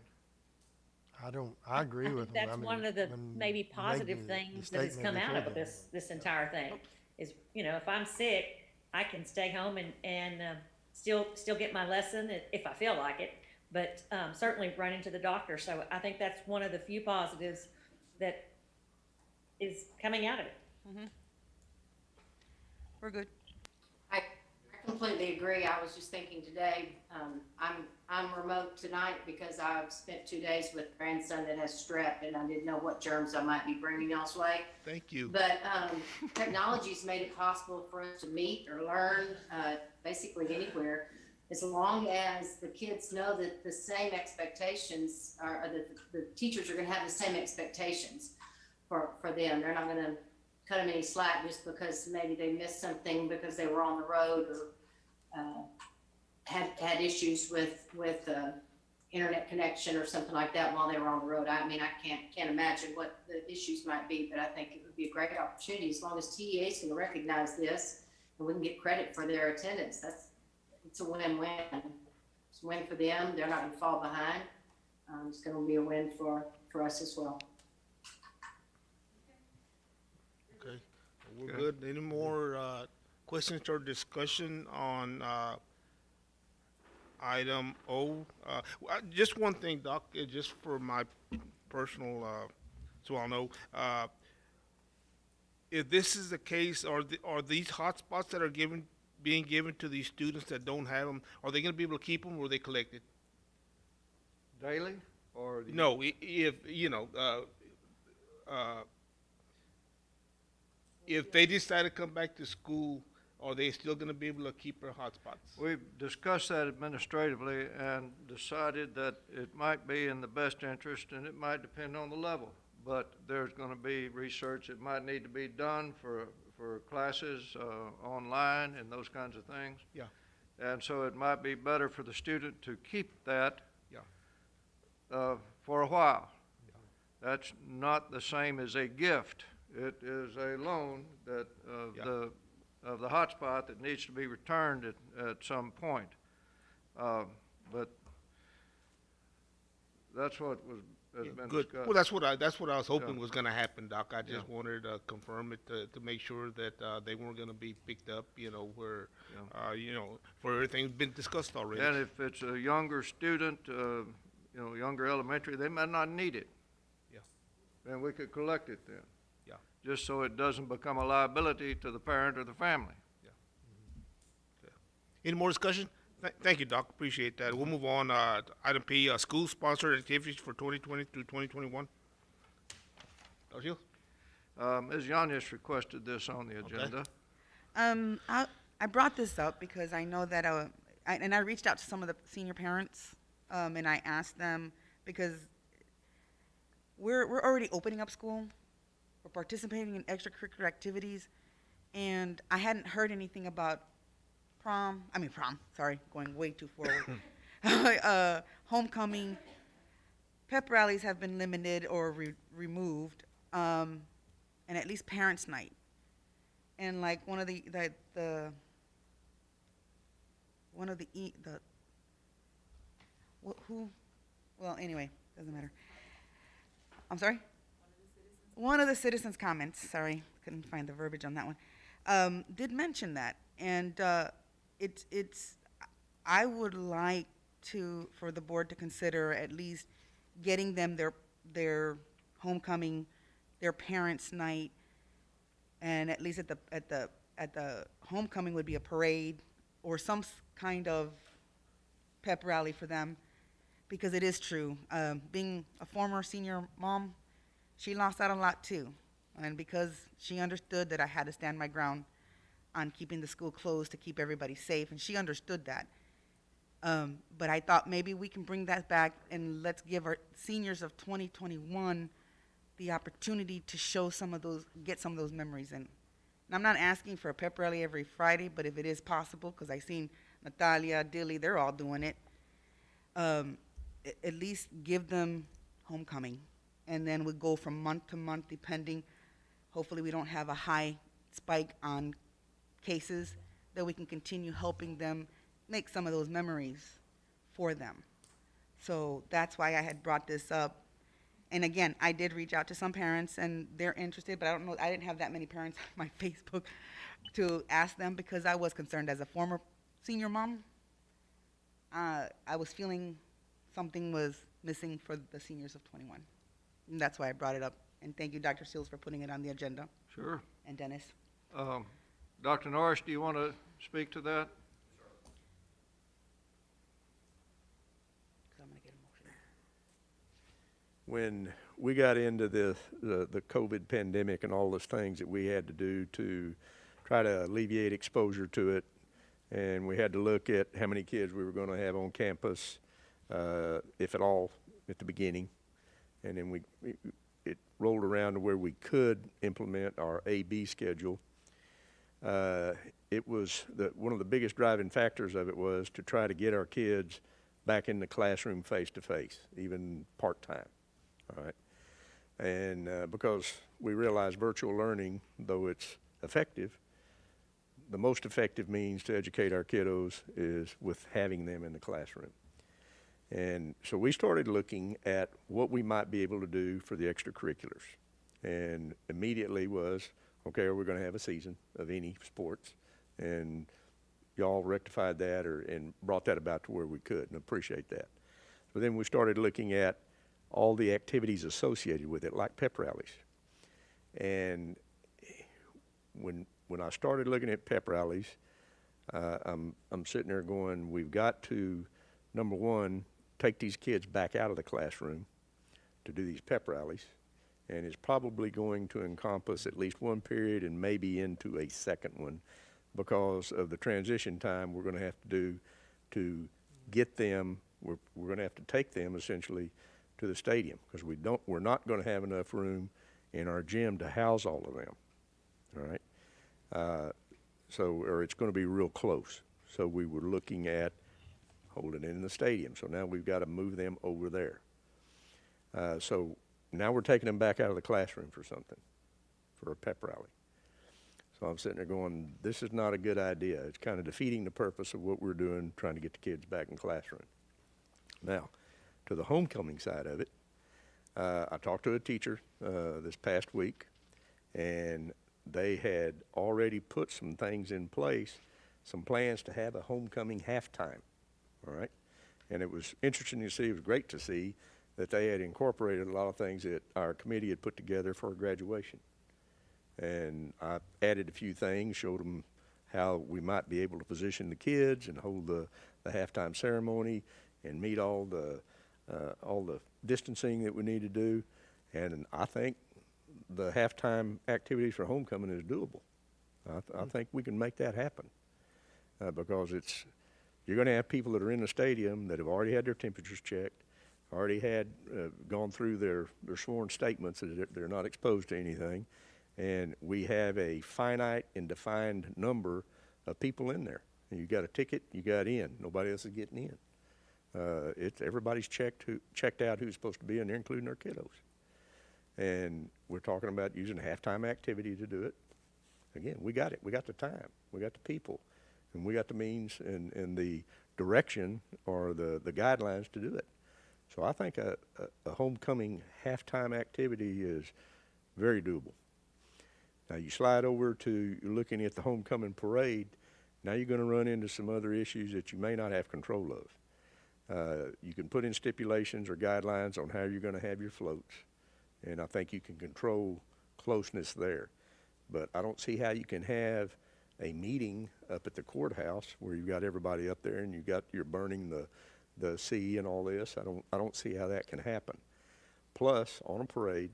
I agree with them. That's one of the maybe positive things that has come out of this entire thing, is, if I'm sick, I can stay home and still get my lesson if I feel like it, but certainly running to the doctor. So I think that's one of the few positives that is coming out of it. We're good. I completely agree. I was just thinking today, I'm remote tonight because I've spent 2 days with a grandson that has strep, and I didn't know what germs I might be bringing y'all's way. Thank you. But technology's made it possible for us to meet or learn basically anywhere, as long as the kids know that the same expectations are, or that the teachers are going to have the same expectations for them. They're not going to cut them any slack just because maybe they missed something because they were on the road or had issues with internet connection or something like that while they were on the road. I mean, I can't imagine what the issues might be, but I think it would be a great opportunity as long as TEA's can recognize this and we can get credit for their attendance. It's a win-win. It's a win for them. They're not going to fall behind. It's going to be a win for us as well. Okay, we're good. Any more questions or discussion on item O? Just one thing, Doc, just for my personal, so I'll know. If this is the case, are these hotspots that are being given to these students that don't have them, are they going to be able to keep them, or are they collected? Daily, or? No, if, if they decide to come back to school, are they still going to be able to keep their hotspots? We've discussed that administratively and decided that it might be in the best interest, and it might depend on the level. But there's going to be research that might need to be done for classes online and those kinds of things. Yeah. And so it might be better for the student to keep that for a while. Yeah. That's not the same as a gift. It is a loan that of the hotspot that needs to be returned at some point. But that's what has been Good. discussed. Well, that's what I was hoping was going to happen, Doc. I just wanted to confirm it to make sure that they weren't going to be picked up, where, for everything's been discussed already. And if it's a younger student, younger elementary, they might not need it. Yeah. Then we could collect it then. Yeah. Just so it doesn't become a liability to the parent or the family. Yeah. Okay. Any more discussion? Thank you, Doc. Appreciate that. We'll move on. Item P, school-sponsored activities for 2020 through 2021. Dr. Shields? Ms. Yanez requested this on the agenda. I brought this up because I know that, I reached out to some of the senior parents, and I asked them, because we're already opening up school, we're participating in extracurricular activities, and I hadn't heard anything about going way too forward. Homecoming, pep rallies have been limited or removed, and at least parents' night. And like well, anyway, doesn't matter. I'm sorry? One of the citizens' comments, sorry, couldn't find the verbiage on that one, did mention that. And I would like for the board to consider at least getting them their homecoming, their parents' night, and at least at the homecoming would be a parade or some kind of pep rally for them, because it is true. Being a former senior mom, she lost out a lot too, and because she understood that I had to stand my ground on keeping the school closed to keep everybody safe, and she understood that. But I thought maybe we can bring that back, and let's give our seniors of 2021 the opportunity to get some of those memories in. And I'm not asking for a pep rally every Friday, but if it is possible, because I've seen Natalia, Dilly, they're all doing it, at least give them homecoming. And then we go from month to month, depending. Hopefully we don't have a high spike on cases, that we can continue helping them make some of those memories for them. So that's why I had brought this up. And again, I did reach out to some parents, and they're interested, but I didn't have that many parents on my Facebook to ask them, because I was concerned as a former senior mom. I was feeling something was missing for the seniors of 21. And that's why I brought it up. And thank you, Dr. Seals, for putting it on the agenda. Sure. And Dennis. Dr. Norris, do you want to speak to that? when we got into the COVID pandemic and all those things that we had to do to try to alleviate exposure to it, and we had to look at how many kids we were going to have on campus, if at all, at the beginning, and then it rolled around to where we could implement our A-B schedule. It was one of the biggest driving factors of it was to try to get our kids back in the classroom face-to-face, even part-time, all right? And because we realize virtual learning, though it's effective, the most effective means to educate our kiddos is with having them in the classroom. And so we started looking at what we might be able to do for the extracurriculars. And immediately was, okay, are we going to have a season of any sports? And y'all rectified that and brought that about to where we could, and appreciate that. But then we started looking at all the activities associated with it, like pep rallies. And when I started looking at pep rallies, I'm sitting there going, we've got to, number one, take these kids back out of the classroom to do these pep rallies, and it's probably going to encompass at least one period and maybe into a second one because of the transition time we're going to have to do to get them, we're going to have to take them essentially to the stadium because we're not going to have enough room in our gym to house all of them, all right? Or it's going to be real close. So we were looking at holding it in the stadium. So now we've got to move them over there. So now we're taking them back out of the classroom for something, for a pep rally. So I'm sitting there going, this is not a good idea. It's kind of defeating the purpose of what we're doing, trying to get the kids back in the classroom. Now, to the homecoming side of it, I talked to a teacher this past week, and they had already put some things in place, some plans to have a homecoming halftime, all right? And it was interesting to see, it was great to see that they had incorporated a lot of things that our committee had put together for graduation. And I added a few things, showed them how we might be able to position the kids and hold the halftime ceremony and meet all the distancing that we need to do. And I think the halftime activities for homecoming is doable. I think we can make that happen because you're going to have people that are in the stadium that have already had their temperatures checked, already had gone through their sworn statements that they're not exposed to anything, and we have a finite and defined number of people in there. And you got a ticket, you got in. Nobody else is getting in. Everybody's checked out who's supposed to be in there, including our kiddos. And we're talking about using a halftime activity to do it. Again, we got it. We got the time. We got the people. And we got the means and the direction or the guidelines to do it. So I think a homecoming halftime activity is very doable. Now you slide over to looking at the homecoming parade. Now you're going to run into some other issues that you may not have control of. You can put in stipulations or guidelines on how you're going to have your floats. And I think you can control closeness there. But I don't see how you can have a meeting up at the courthouse where you've got everybody up there and you're burning the sea and all this. I don't see how that can happen. Plus, on a parade,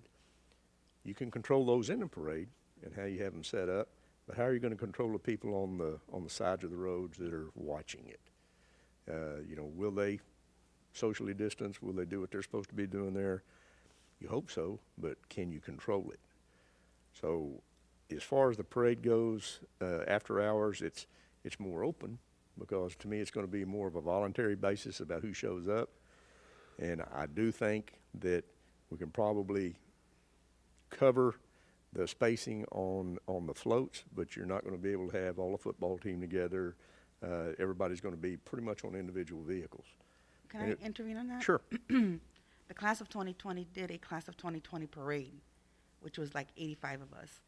you can control those in the parade and how you have them set up. But how are you going to control the people on the sides of the roads that are watching it? Will they socially distance? Will they do what they're supposed to be doing there? You hope so, but can you control it? So as far as the parade goes, after hours, it's more open because to me it's going to be more of a voluntary basis about who shows up. And I do think that we can probably cover the spacing on the floats, but you're not going to be able to have all the football team together. Everybody's going to be pretty much on individual vehicles. Can I intervene on that? Sure. The class of 2020 did a class of 2020 parade, which was like 85 of us.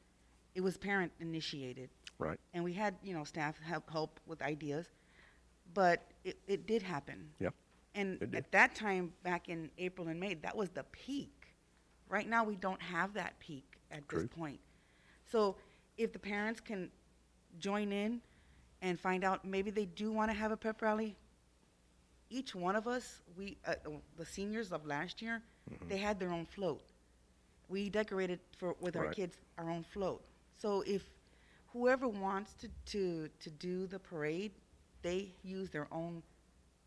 It was parent initiated. Right. And we had, staff help with ideas, but it did happen. Yeah. And at that time, back in April and May, that was the peak. Right now, we don't have that peak at this point. So if the parents can join in and find out maybe they do want to have a pep rally, each one of us, the seniors of last year, They had their own float. We decorated with our Right. kids our own float. So if whoever wants to do the parade, they use their own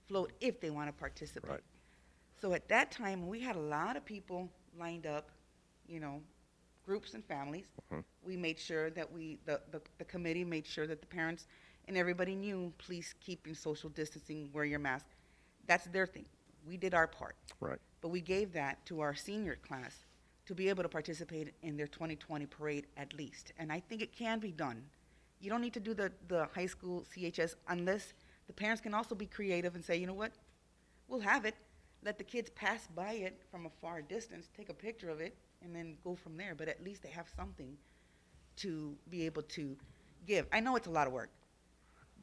float if they want to participate. Right. So at that time, we had a lot of people lined up, you know, groups and families. Mhm. We made sure that the committee made sure that the parents and everybody knew, please keep your social distancing, wear your mask. That's their thing. We did our part. Right. But we gave that to our senior class to be able to participate in their 2020 parade at least. And I think it can be done. You don't need to do the high school CHS unless the parents can also be creative and say, you know what, we'll have it. Let the kids pass by it from a far distance, take a picture of it, and then go from there. But at least they have something to be able to give. I know it's a lot of work,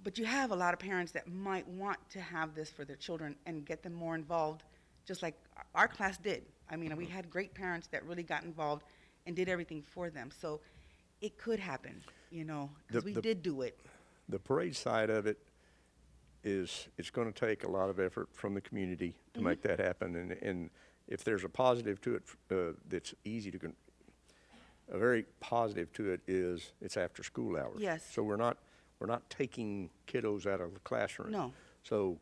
but you have a lot of parents that might want to have this for their children and get them more involved, just like our class did. I mean, we had great parents that really got involved and did everything for them. So it could happen, you know, because we did do it. The parade side of it is, it's going to take a lot of effort from the community to make that happen. And if there's a positive to it, that's easy to, a very positive to it is it's after school hours. Yes. So we're not taking kiddos out of the classroom. No. So,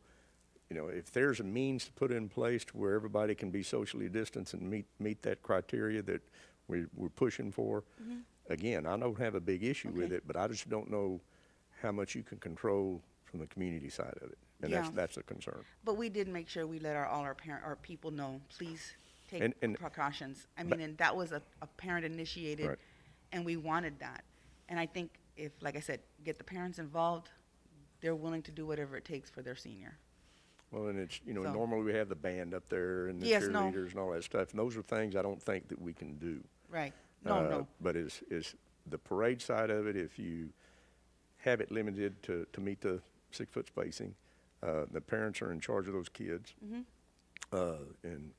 you know, if there's a means to put in place to where everybody can be socially distanced and meet that criteria that we're pushing for, again, I don't have a big issue with it, but I just don't know how much you can control from the community side of it, and Yeah. that's a concern. But we did make sure we let all our people know, please take And- precautions. I mean, and that was a parent initiated, Right. and we wanted that. And I think if, like I said, get the parents involved, they're willing to do whatever it takes for their senior. Well, and it's, you know, So- normally we have the band up there and the Yes, no. cheerleaders and all that stuff, and those are things I don't think that we can do. Right. No. But is the parade side of it, if you have it limited to meet the 6-foot spacing, the parents are in charge of those kids. And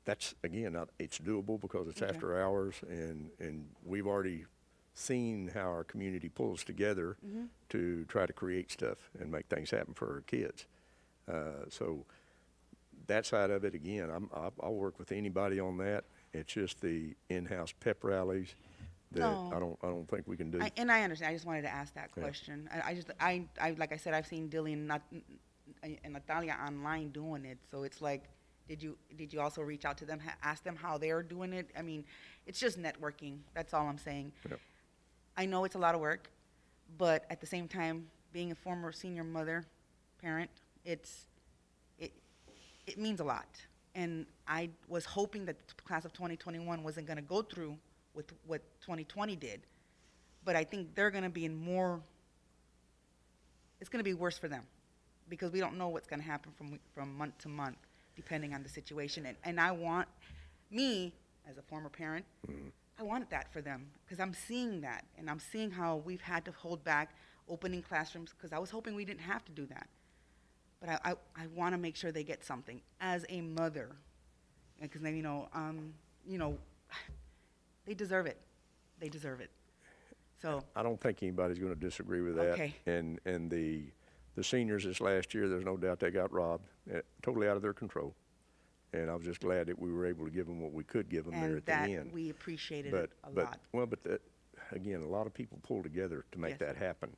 that's, again, it's doable because it's Okay. after hours, and we've already seen how our community pulls together to try to create stuff and make things happen for our kids. So that side of it, again, I'll work with anybody on that. It's just the in-house pep rallies that No. I don't think we can do. And I understand. I just wanted to ask that Yeah. question. I like I said, I've seen Dilly and Natalia online doing it. So it's like, did you also reach out to them, ask them how they're doing it? I mean, it's just networking. That's all I'm saying. Yep. I know it's a lot of work, but at the same time, being a former senior mother, parent, it means a lot. And I was hoping that the class of 2021 wasn't going to go through with what 2020 did. But I think they're going to be in more, it's going to be worse for them because we don't know what's going to happen from month to month, depending on the situation. And I want, me, as a former parent, I wanted that for them because I'm seeing that. And I'm seeing how we've had to hold back opening classrooms because I was hoping we didn't have to do that. But I want to make sure they get something as a mother, because you know, they deserve it. They deserve it. So I don't think anybody's going to disagree with that. Okay. And the seniors this last year, there's no doubt they got robbed, totally out of their control. And I was just glad that we were able to give them what we could give them there and at that the end. we appreciated it a lot. But again, a lot of people pull together to make Yes. that happen.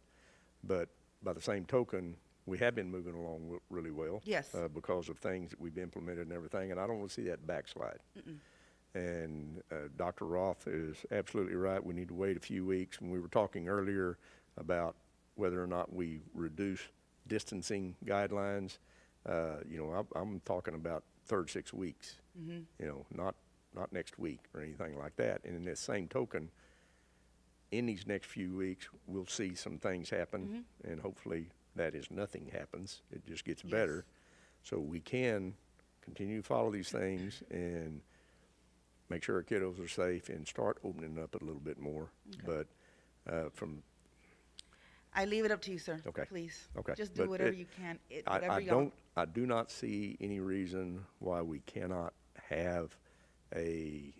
But by the same token, we have been moving along really well. Yes. Because of things that we've implemented and everything, and I don't want to see that backslide. And Dr. Roth is absolutely right. We need to wait a few weeks. When we were talking earlier about whether or not we reduce distancing guidelines, I'm talking about third 6 weeks. You know, not next week or anything like that. And in this same token, in these next few weeks, we'll see some things happen, and hopefully that is nothing happens. It just gets better. So we can continue to follow these things and make sure our kiddos are safe and start opening up a little bit more. But I leave it up to you, sir. Okay. Please. Okay. Just do But whatever you can. I do not see any reason why we cannot have a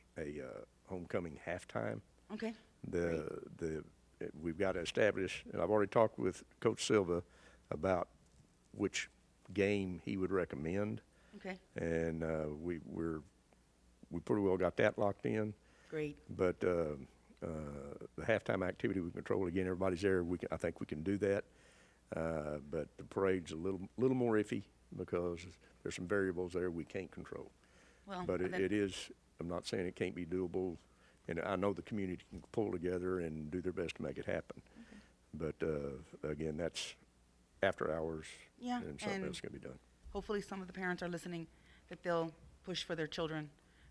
homecoming halftime. Okay. We've got to establish, and I've already talked with Coach Silva about which game he would recommend. Okay. And we're we pretty well got that locked in. Great. But the halftime activity we control, again, everybody's there. I think we can do that. But the parade's a little more iffy because there's some variables there we can't control. Well, But then- it is, I'm not saying it can't be doable, and I know the community can pull together and do their best to make it happen. But again, that's after hours, Yeah, and something and else can be done. hopefully some of the parents are listening, that they'll push for their children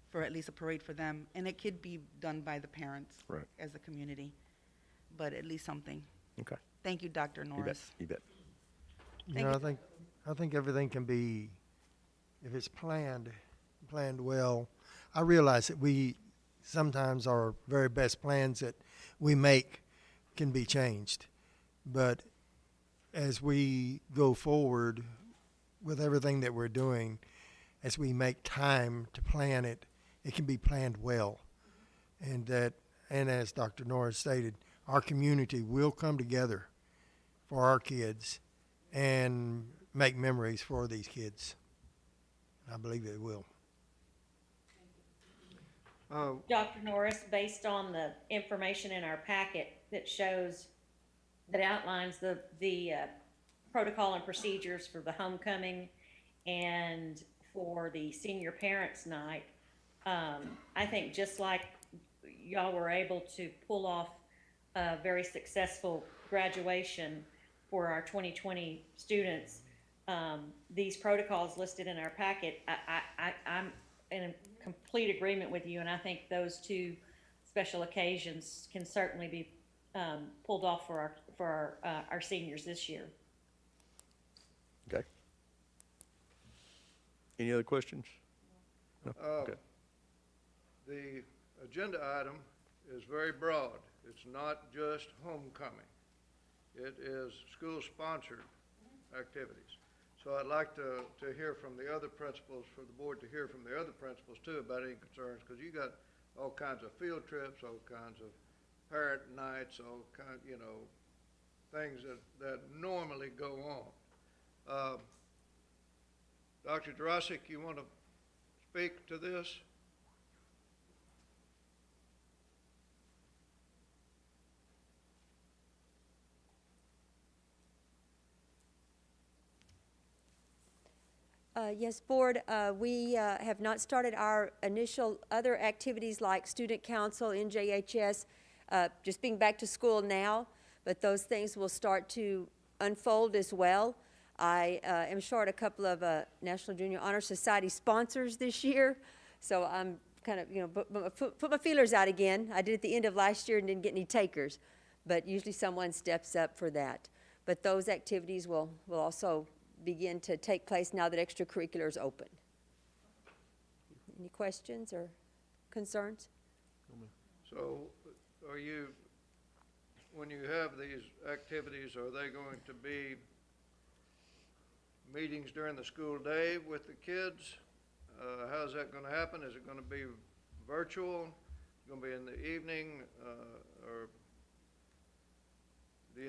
for at least a parade for them. And it could be done by the parents Right. as a community, but at least something. Okay. Thank you, Dr. You bet. Norris. You bet. You Thank know, you. I think everything can be, if it's planned well. I realize that we, sometimes our very best plans that we make can be changed. But as we go forward with everything that we're doing, as we make time to plan it, it can be planned well. And as Dr. Norris stated, our community will come together for our kids and make memories for these kids. I believe it will. Dr. Norris, based on the information in our packet that shows, that outlines the protocol and procedures for the homecoming and for the senior parents' night, I think just like y'all were able to pull off a very successful graduation for our 2020 students, these protocols listed in our packet, I'm in complete agreement with you, and I think those two special occasions can certainly be pulled off for our seniors this year. Okay. Any other questions? No? Okay. The agenda item is very broad. It's not just homecoming. It is school-sponsored activities. So I'd like to hear from the other principals, for the board to hear from the other principals too about any concerns, because you got all kinds of field trips, all kinds of parent nights, all kind, things that normally go on. Dr. Jurasik, you want to speak to this? Yes, Board, we have not started our initial other activities like student council, NJHS, just being back to school now, but those things will start to unfold as well. I am short a couple of National Junior Honor Society sponsors this year, so I'm kind of, put my feelers out again. I did at the end of last year and didn't get any takers, but usually someone steps up for that. But those activities will also begin to take place now that extracurricular is open. Any questions or concerns? So are you, when you have these activities, are they going to be meetings during the school day with the kids? How's that going to happen? Is it going to be virtual? Going to be in the evening? Or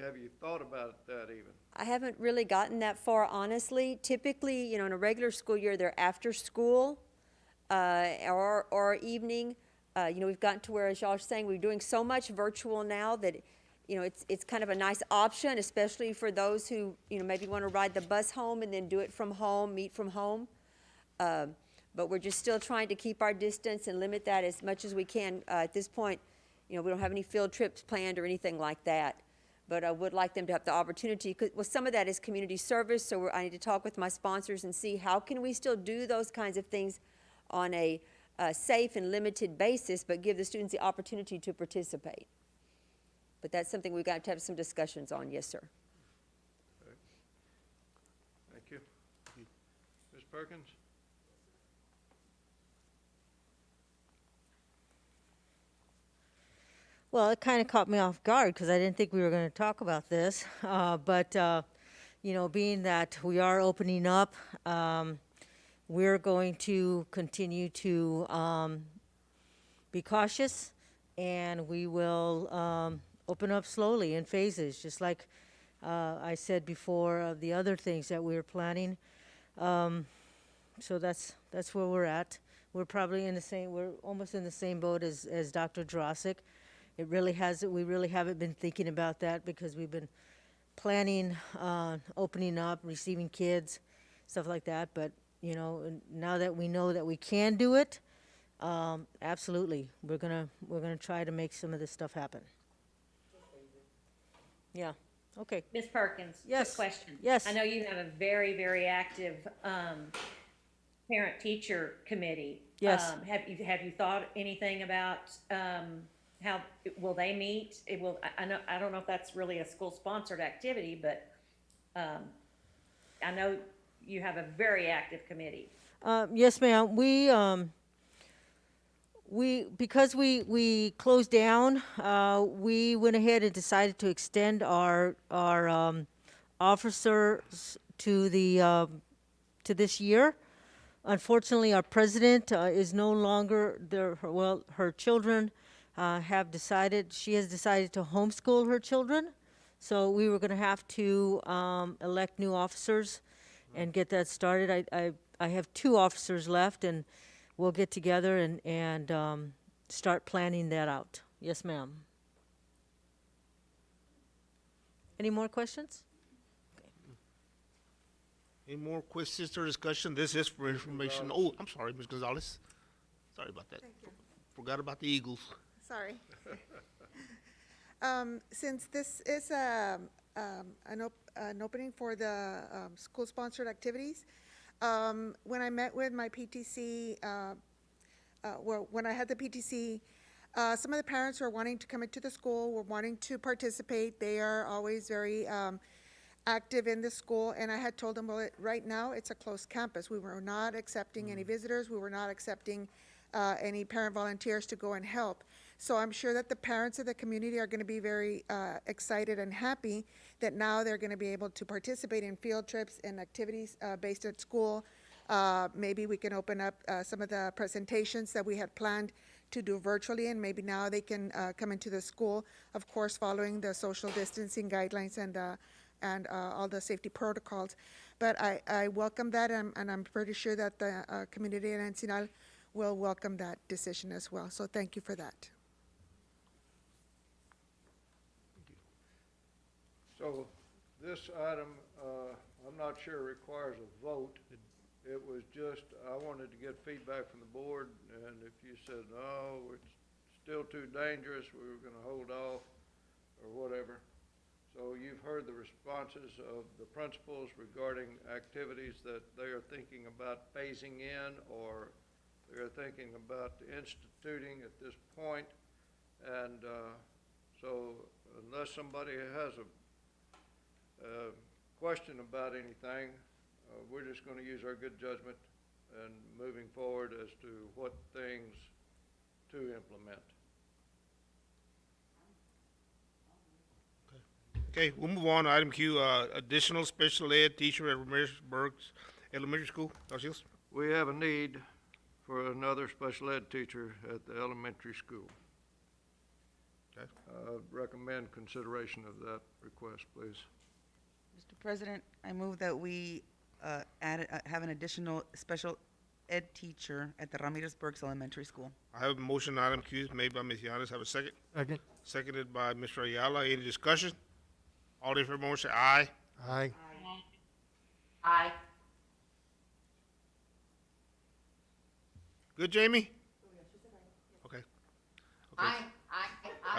have you thought about that even? I haven't really gotten that far, honestly. Typically, in a regular school year, they're after school or evening. We've gotten to where, as y'all are saying, we're doing so much virtual now that, it's kind of a nice option, especially for those who, maybe want to ride the bus home and then do it from home, meet from home. But we're just still trying to keep our distance and limit that as much as we can. At this point, we don't have any field trips planned or anything like that. But I would like them to have the opportunity, some of that is community service, so I need to talk with my sponsors and see how can we still do those kinds of things on a safe and limited basis, but give the students the opportunity to participate. But that's something we've got to have some discussions on, yes, sir. Okay. Thank you. Ms. Perkins? Well, it kind of caught me off guard because I didn't think we were going to talk about this. But being that we are opening up, we're going to continue to be cautious, and we will open up slowly in phases, just like I said before of the other things that we were planning. So that's where we're at. we're probably in the same, we're almost in the same boat as Dr. Drossik. It really hasn't, we really haven't been thinking about that because we've been planning on opening up, receiving kids, stuff like that. But, you know, and now that we know that we can do it, absolutely, we're gonna try to make some of this stuff happen. Yeah, okay. Ms. Perkins? Yes. Quick question. Yes. I know you have a very, very active, parent-teacher committee. Yes. Have you thought anything about, how, will they meet? It will, I don't know if that's really a school-sponsored activity, but, I know you have a very active committee. Yes, ma'am. Because we closed down, we went ahead and decided to extend our officers to to this year. Unfortunately, our president is no longer there. Well, her children she has decided to homeschool her children. So we were going to have to elect new officers and get that started. I have 2 officers left, and we'll get together and start planning that out. Yes, ma'am. Any more questions? Any more questions or discussion? This is for information. Oh, I'm sorry, Ms. Gonzalez. Sorry about that. Thank you. Forgot about the Eagles. Sorry. Since this is an opening for the school-sponsored activities, when I met with my PTC, when I had the PTC, some of the parents who are wanting to come into the school were wanting to participate. They are always very active in the school, and I had told them, well, right now it's a closed campus. We were not accepting any visitors. We were not accepting any parent volunteers to go and help. So I'm sure that the parents of the community are going to be very excited and happy that now they're going to be able to participate in field trips and activities based at school. Maybe we can open up some of the presentations that we had planned to do virtually, and maybe now they can come into the school, of course, following the social distancing guidelines and all the safety protocols. But I welcome that, and I'm pretty sure that the community in Encinal will welcome that decision as well. So thank you for that. So this item, I'm not sure requires a vote. It was just, I wanted to get feedback from the board, and if you said, no, it's still too dangerous, we were gonna hold off, or whatever. So you've heard the responses of the principals regarding activities that they are thinking about phasing in, or they're thinking about instituting at this point. And so unless somebody has a question about anything, we're just going to use our good judgment and moving forward as to what things to implement. Okay, we'll move on to item Q, additional special ed teacher at Ramirez Elementary School. Dr. Shields? We have a need for another special ed teacher at the elementary school. Okay. Recommend consideration of that request, please. Mr. President, I move that we have an additional special ed teacher at the Ramirez Burks Elementary School. I have a motion, item Q, made by Ms. Yanes. Have a second? Second. Seconded by Mr. Ayala. Any discussion? All in favor, motion say aye. Aye. Aye. Good, Jamie? Okay. Aye.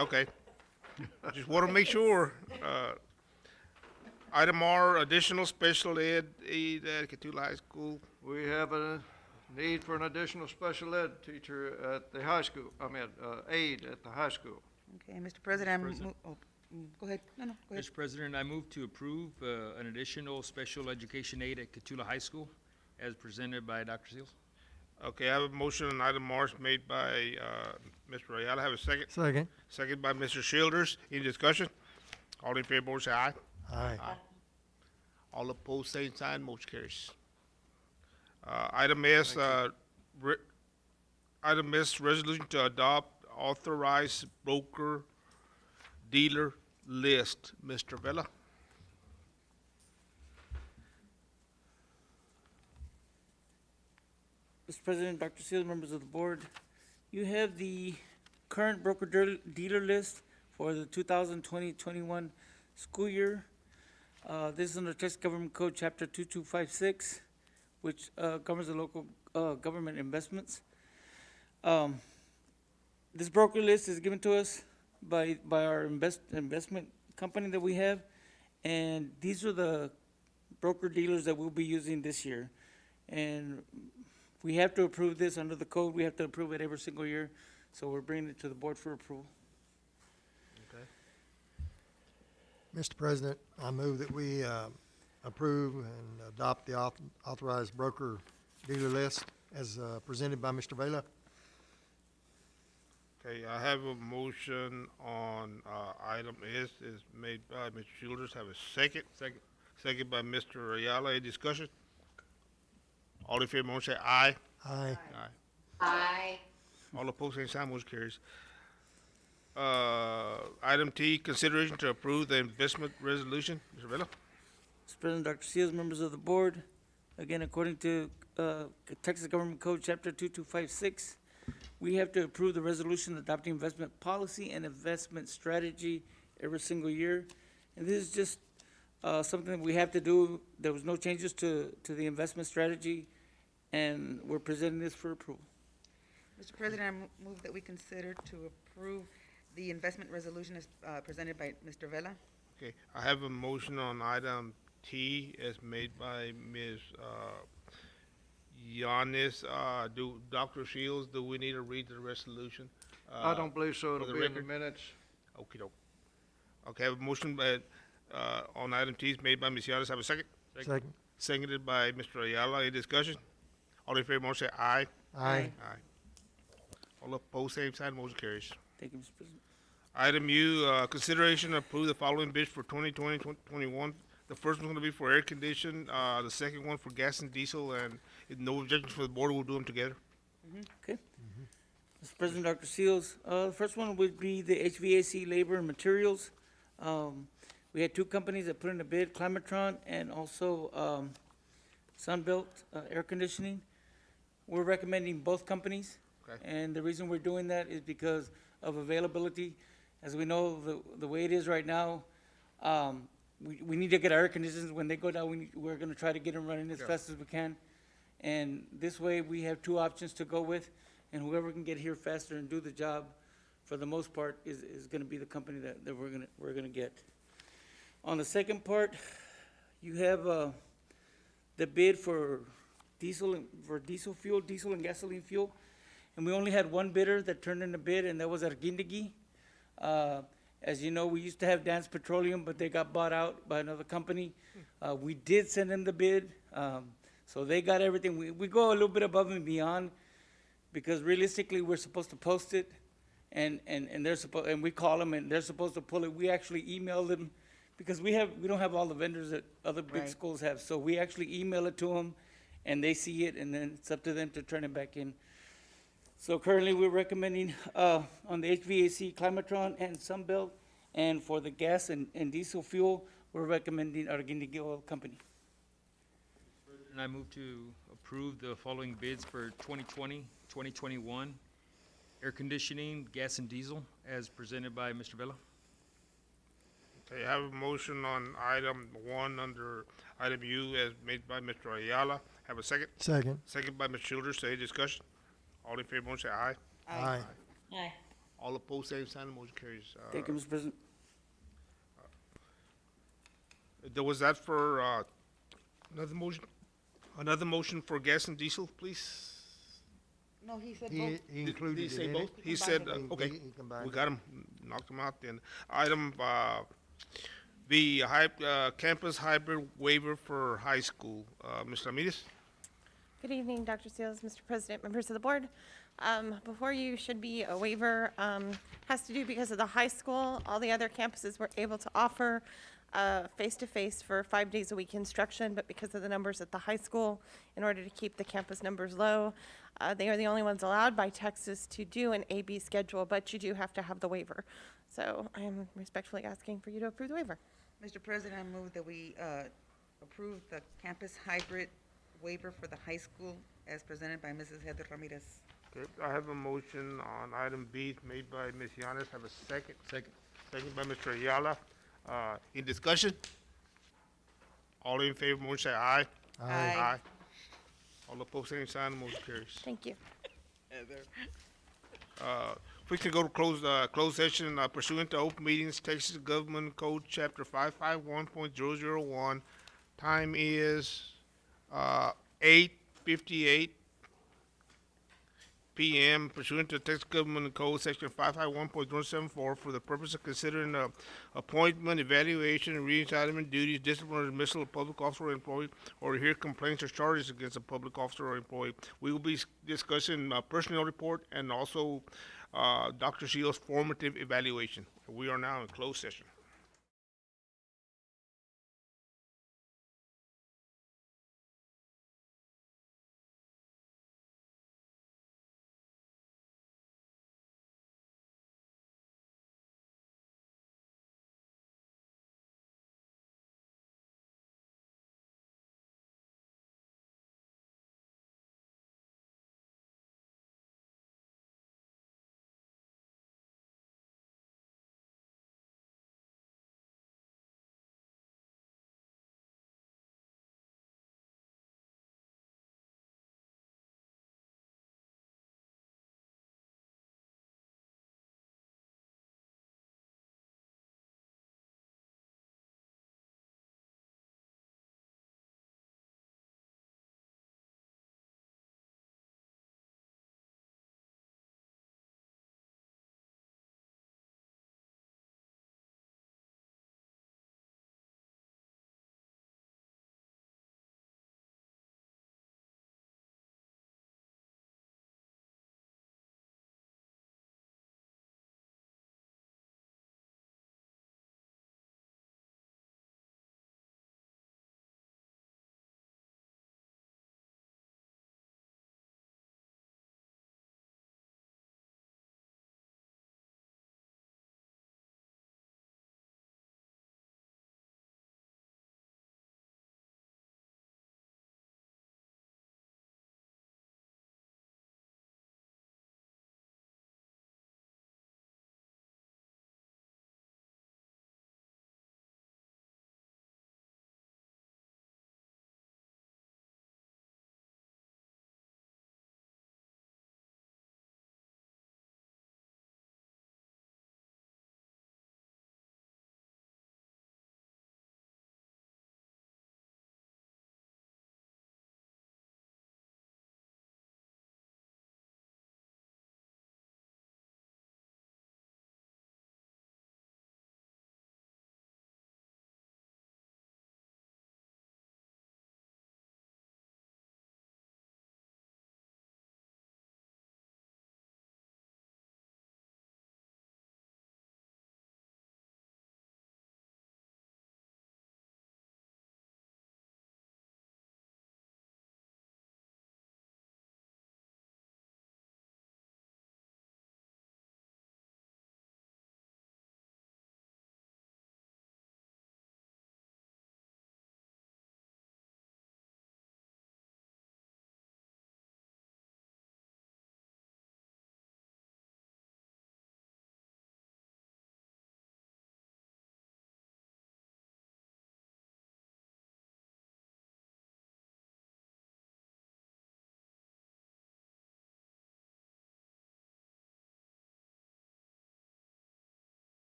Okay. Just want to make sure. Item R, additional special ed aid at Catula High School. We have a need for an additional special ed teacher at the high school, aide at the high school. Okay, Mr. President, go ahead. No, go ahead. Mr. President, I move to approve an additional special education aide at Catula High School as presented by Dr. Seals. Okay, I have a motion on item R made by Mr. Ayala. Have a second? Second. Second by Mr. Childers. Any discussion? All in favor, motion say aye. Aye. All opposed, same sign, motion carries. Item S, item S, resolution to adopt authorized broker dealer list. Mr. Vela. Mr. President, Dr. Seals, members of the board, you have the current broker-dealer list for the 2020-21 school year. This is under Texas Government Code, Chapter 2256, which governs the local government investments. This broker list is given to us by our investment company that we have, and these are the broker dealers that we'll be using this year. And we have to approve this under the code. We have to approve it every single year, so we're bringing it to the board for approval. Okay. Mr. President, I move that we approve and adopt the authorized broker dealer list as presented by Mr. Vela. Okay, I have a motion on item S is made by Mr. Childers. Have a second? Second. Second by Mr. Ayala. Any discussion? All in favor, motion say aye. Aye. Aye. Aye. All opposed, same sign, motion carries. Item T, consideration to approve the investment resolution. Mr. Vela? Mr. President, Dr. Seals, members of the board, again, according to Texas Government Code, Chapter 2256, we have to approve the resolution adopting investment policy and investment strategy every single year. And this is just something that we have to do. There was no changes to the investment strategy, and we're presenting this for approval. Mr. President, I move that we consider to approve the investment resolution as presented by Mr. Vela. Okay, I have a motion on item T as made by Ms. Yanis. Dr. Shields, do we need to read the resolution? I don't believe so. for It'll the be in the record? minutes. Okey-doke. Okay, I have a motion on item T is made by Ms. Yanis. Have a second? Second. Seconded by Mr. Ayala. Any discussion? All in favor, motion say aye. Aye. Aye. All opposed, same sign, motion carries. Thank you, Mr. President. Item U, consideration to approve the following bids for 2020-21. The first one's gonna be for air condition, the second one for gas and diesel, and if no objections for the board, we'll do them together. Okay. Mr. President, Dr. Seals, the first one would be the HVAC labor and materials. We had two companies that put in a bid, Climatron and also Sunbelt Air Conditioning. We're recommending both companies. Okay. And the reason we're doing that is because of availability. As we know, the way it is right now, we need to get our air conditioners. When they go down, we're gonna try to get them running as Yeah. fast as we can. And this way, we have two options to go with, and whoever can get here faster and do the job, for the most part, is gonna be the company that we're gonna get. On the second part, you have, the bid for diesel and gasoline fuel. And we only had one bidder that turned in a bid, and that was Argindegi. As you know, we used to have Dance Petroleum, but they got bought out by another company. We did send them the bid, so they got everything. We go a little bit above and beyond, because realistically, we're supposed to post it, and we call them, and they're supposed to pull it. We actually email them, because we don't have all the vendors that other big Right. schools have. So we actually email it to them, and they see it, and then it's up to them to turn it back in. So currently, we're recommending, on the HVAC, Climatron and Sunbelt, and for the gas and diesel fuel, we're recommending Argindegi Oil Company. And I move to approve the following bids for 2020, 2021, air conditioning, gas and diesel, as presented by Mr. Vela. Okay, I have a motion on item 1 under item U as made by Mr. Ayala. Have a second? Second. Second by Ms. Childers. Any discussion? All in favor, motion say aye. Aye. Aye. All opposed, same sign, motion carries. Thank you, Mr. President. There was that for, another motion for gas and diesel, please? No, he said He both. included Did he it say in both? it. He said, combined okay, He combined we it. got him, knocked him out then. Item, the campus hybrid waiver for high school. Ms. Ramirez? Good evening, Dr. Seals, Mr. President, members of the board. Before you should be a waiver, has to do because of the high school. All the other campuses were able to offer face-to-face for 5 days a week instruction, but because of the numbers at the high school, in order to keep the campus numbers low, they are the only ones allowed by Texas to do an A-B schedule, but you do have to have the waiver. So I am respectfully asking for you to approve the waiver. Mr. President, I move that we approve the campus hybrid waiver for the high school as presented by Mrs. Heather Ramirez. Okay, I have a motion on item B made by Ms. Yanes. Have a second. Second. Second by Mr. Ayala. In discussion? All in favor, motion say aye. Aye. All opposed, same sign, motion carries. Thank you. If we can go to closed session pursuant to Open Meetings, Texas Government Code, Chapter 551.001. Time is 8:58 p.m. pursuant to Texas Government Code, Section 551.074, for the purpose of considering appointment, evaluation, and reassignment duties, discipline, or dismissal of public officer or employee, or to hear complaints or charges against a public officer or employee. We will be discussing personnel report and also Dr. Shields' formative evaluation. We are now in closed session.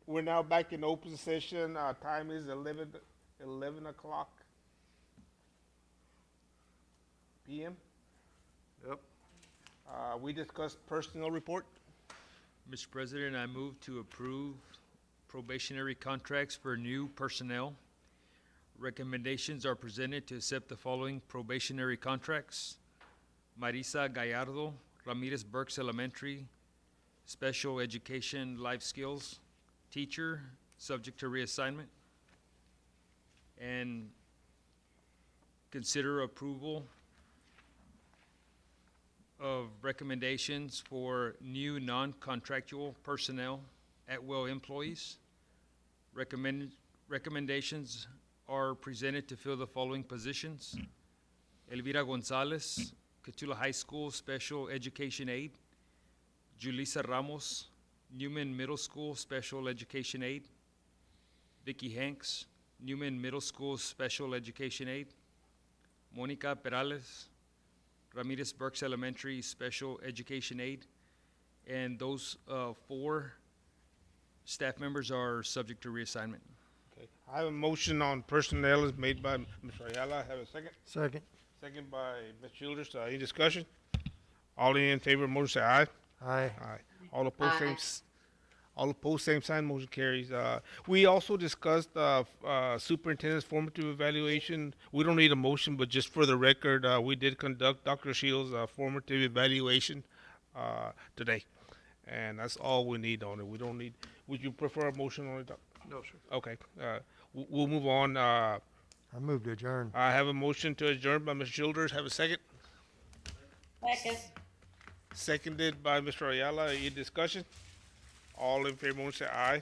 We're now back in open session. Time is 11 o'clock PM. Yep. We discussed personnel report. Mr. President, I move to approve probationary contracts for new personnel. Recommendations are presented to accept the following probationary contracts. Marisa Gallardo, Ramirez Burks Elementary, Special Education Life Skills teacher, subject to reassignment. And consider approval of recommendations for new non-contractual personnel at-will employees. Recommendations are presented to fill the following positions: Elvira Gonzalez, Catula High School Special Education Aide; Julissa Ramos, Newman Middle School Special Education Aide; Vicky Hanks, Newman Middle School Special Education Aide; Monica Perales, Ramirez Burks Elementary Special Education Aide. And those 4 staff members are subject to reassignment. Okay. I have a motion on personnel is made by Mr. Ayala. Have a second? Second. Second by Ms. Childers. Any discussion? All in favor of the motion say aye. Aye. Aye. All opposed, Aye. all opposed, same sign, motion carries. We also discussed, superintendent's formative evaluation. We don't need a motion, but just for the record, we did conduct Dr. Shields' formative evaluation, today. And that's all we need on it. We don't need, would you prefer a motion on it, Doc? No, sir. Okay, we'll move on. I move to adjourn. I have a motion to adjourn by Ms. Childers. Have a second? Second. Seconded by Mr. Ayala. Any discussion? All in favor, motion say aye.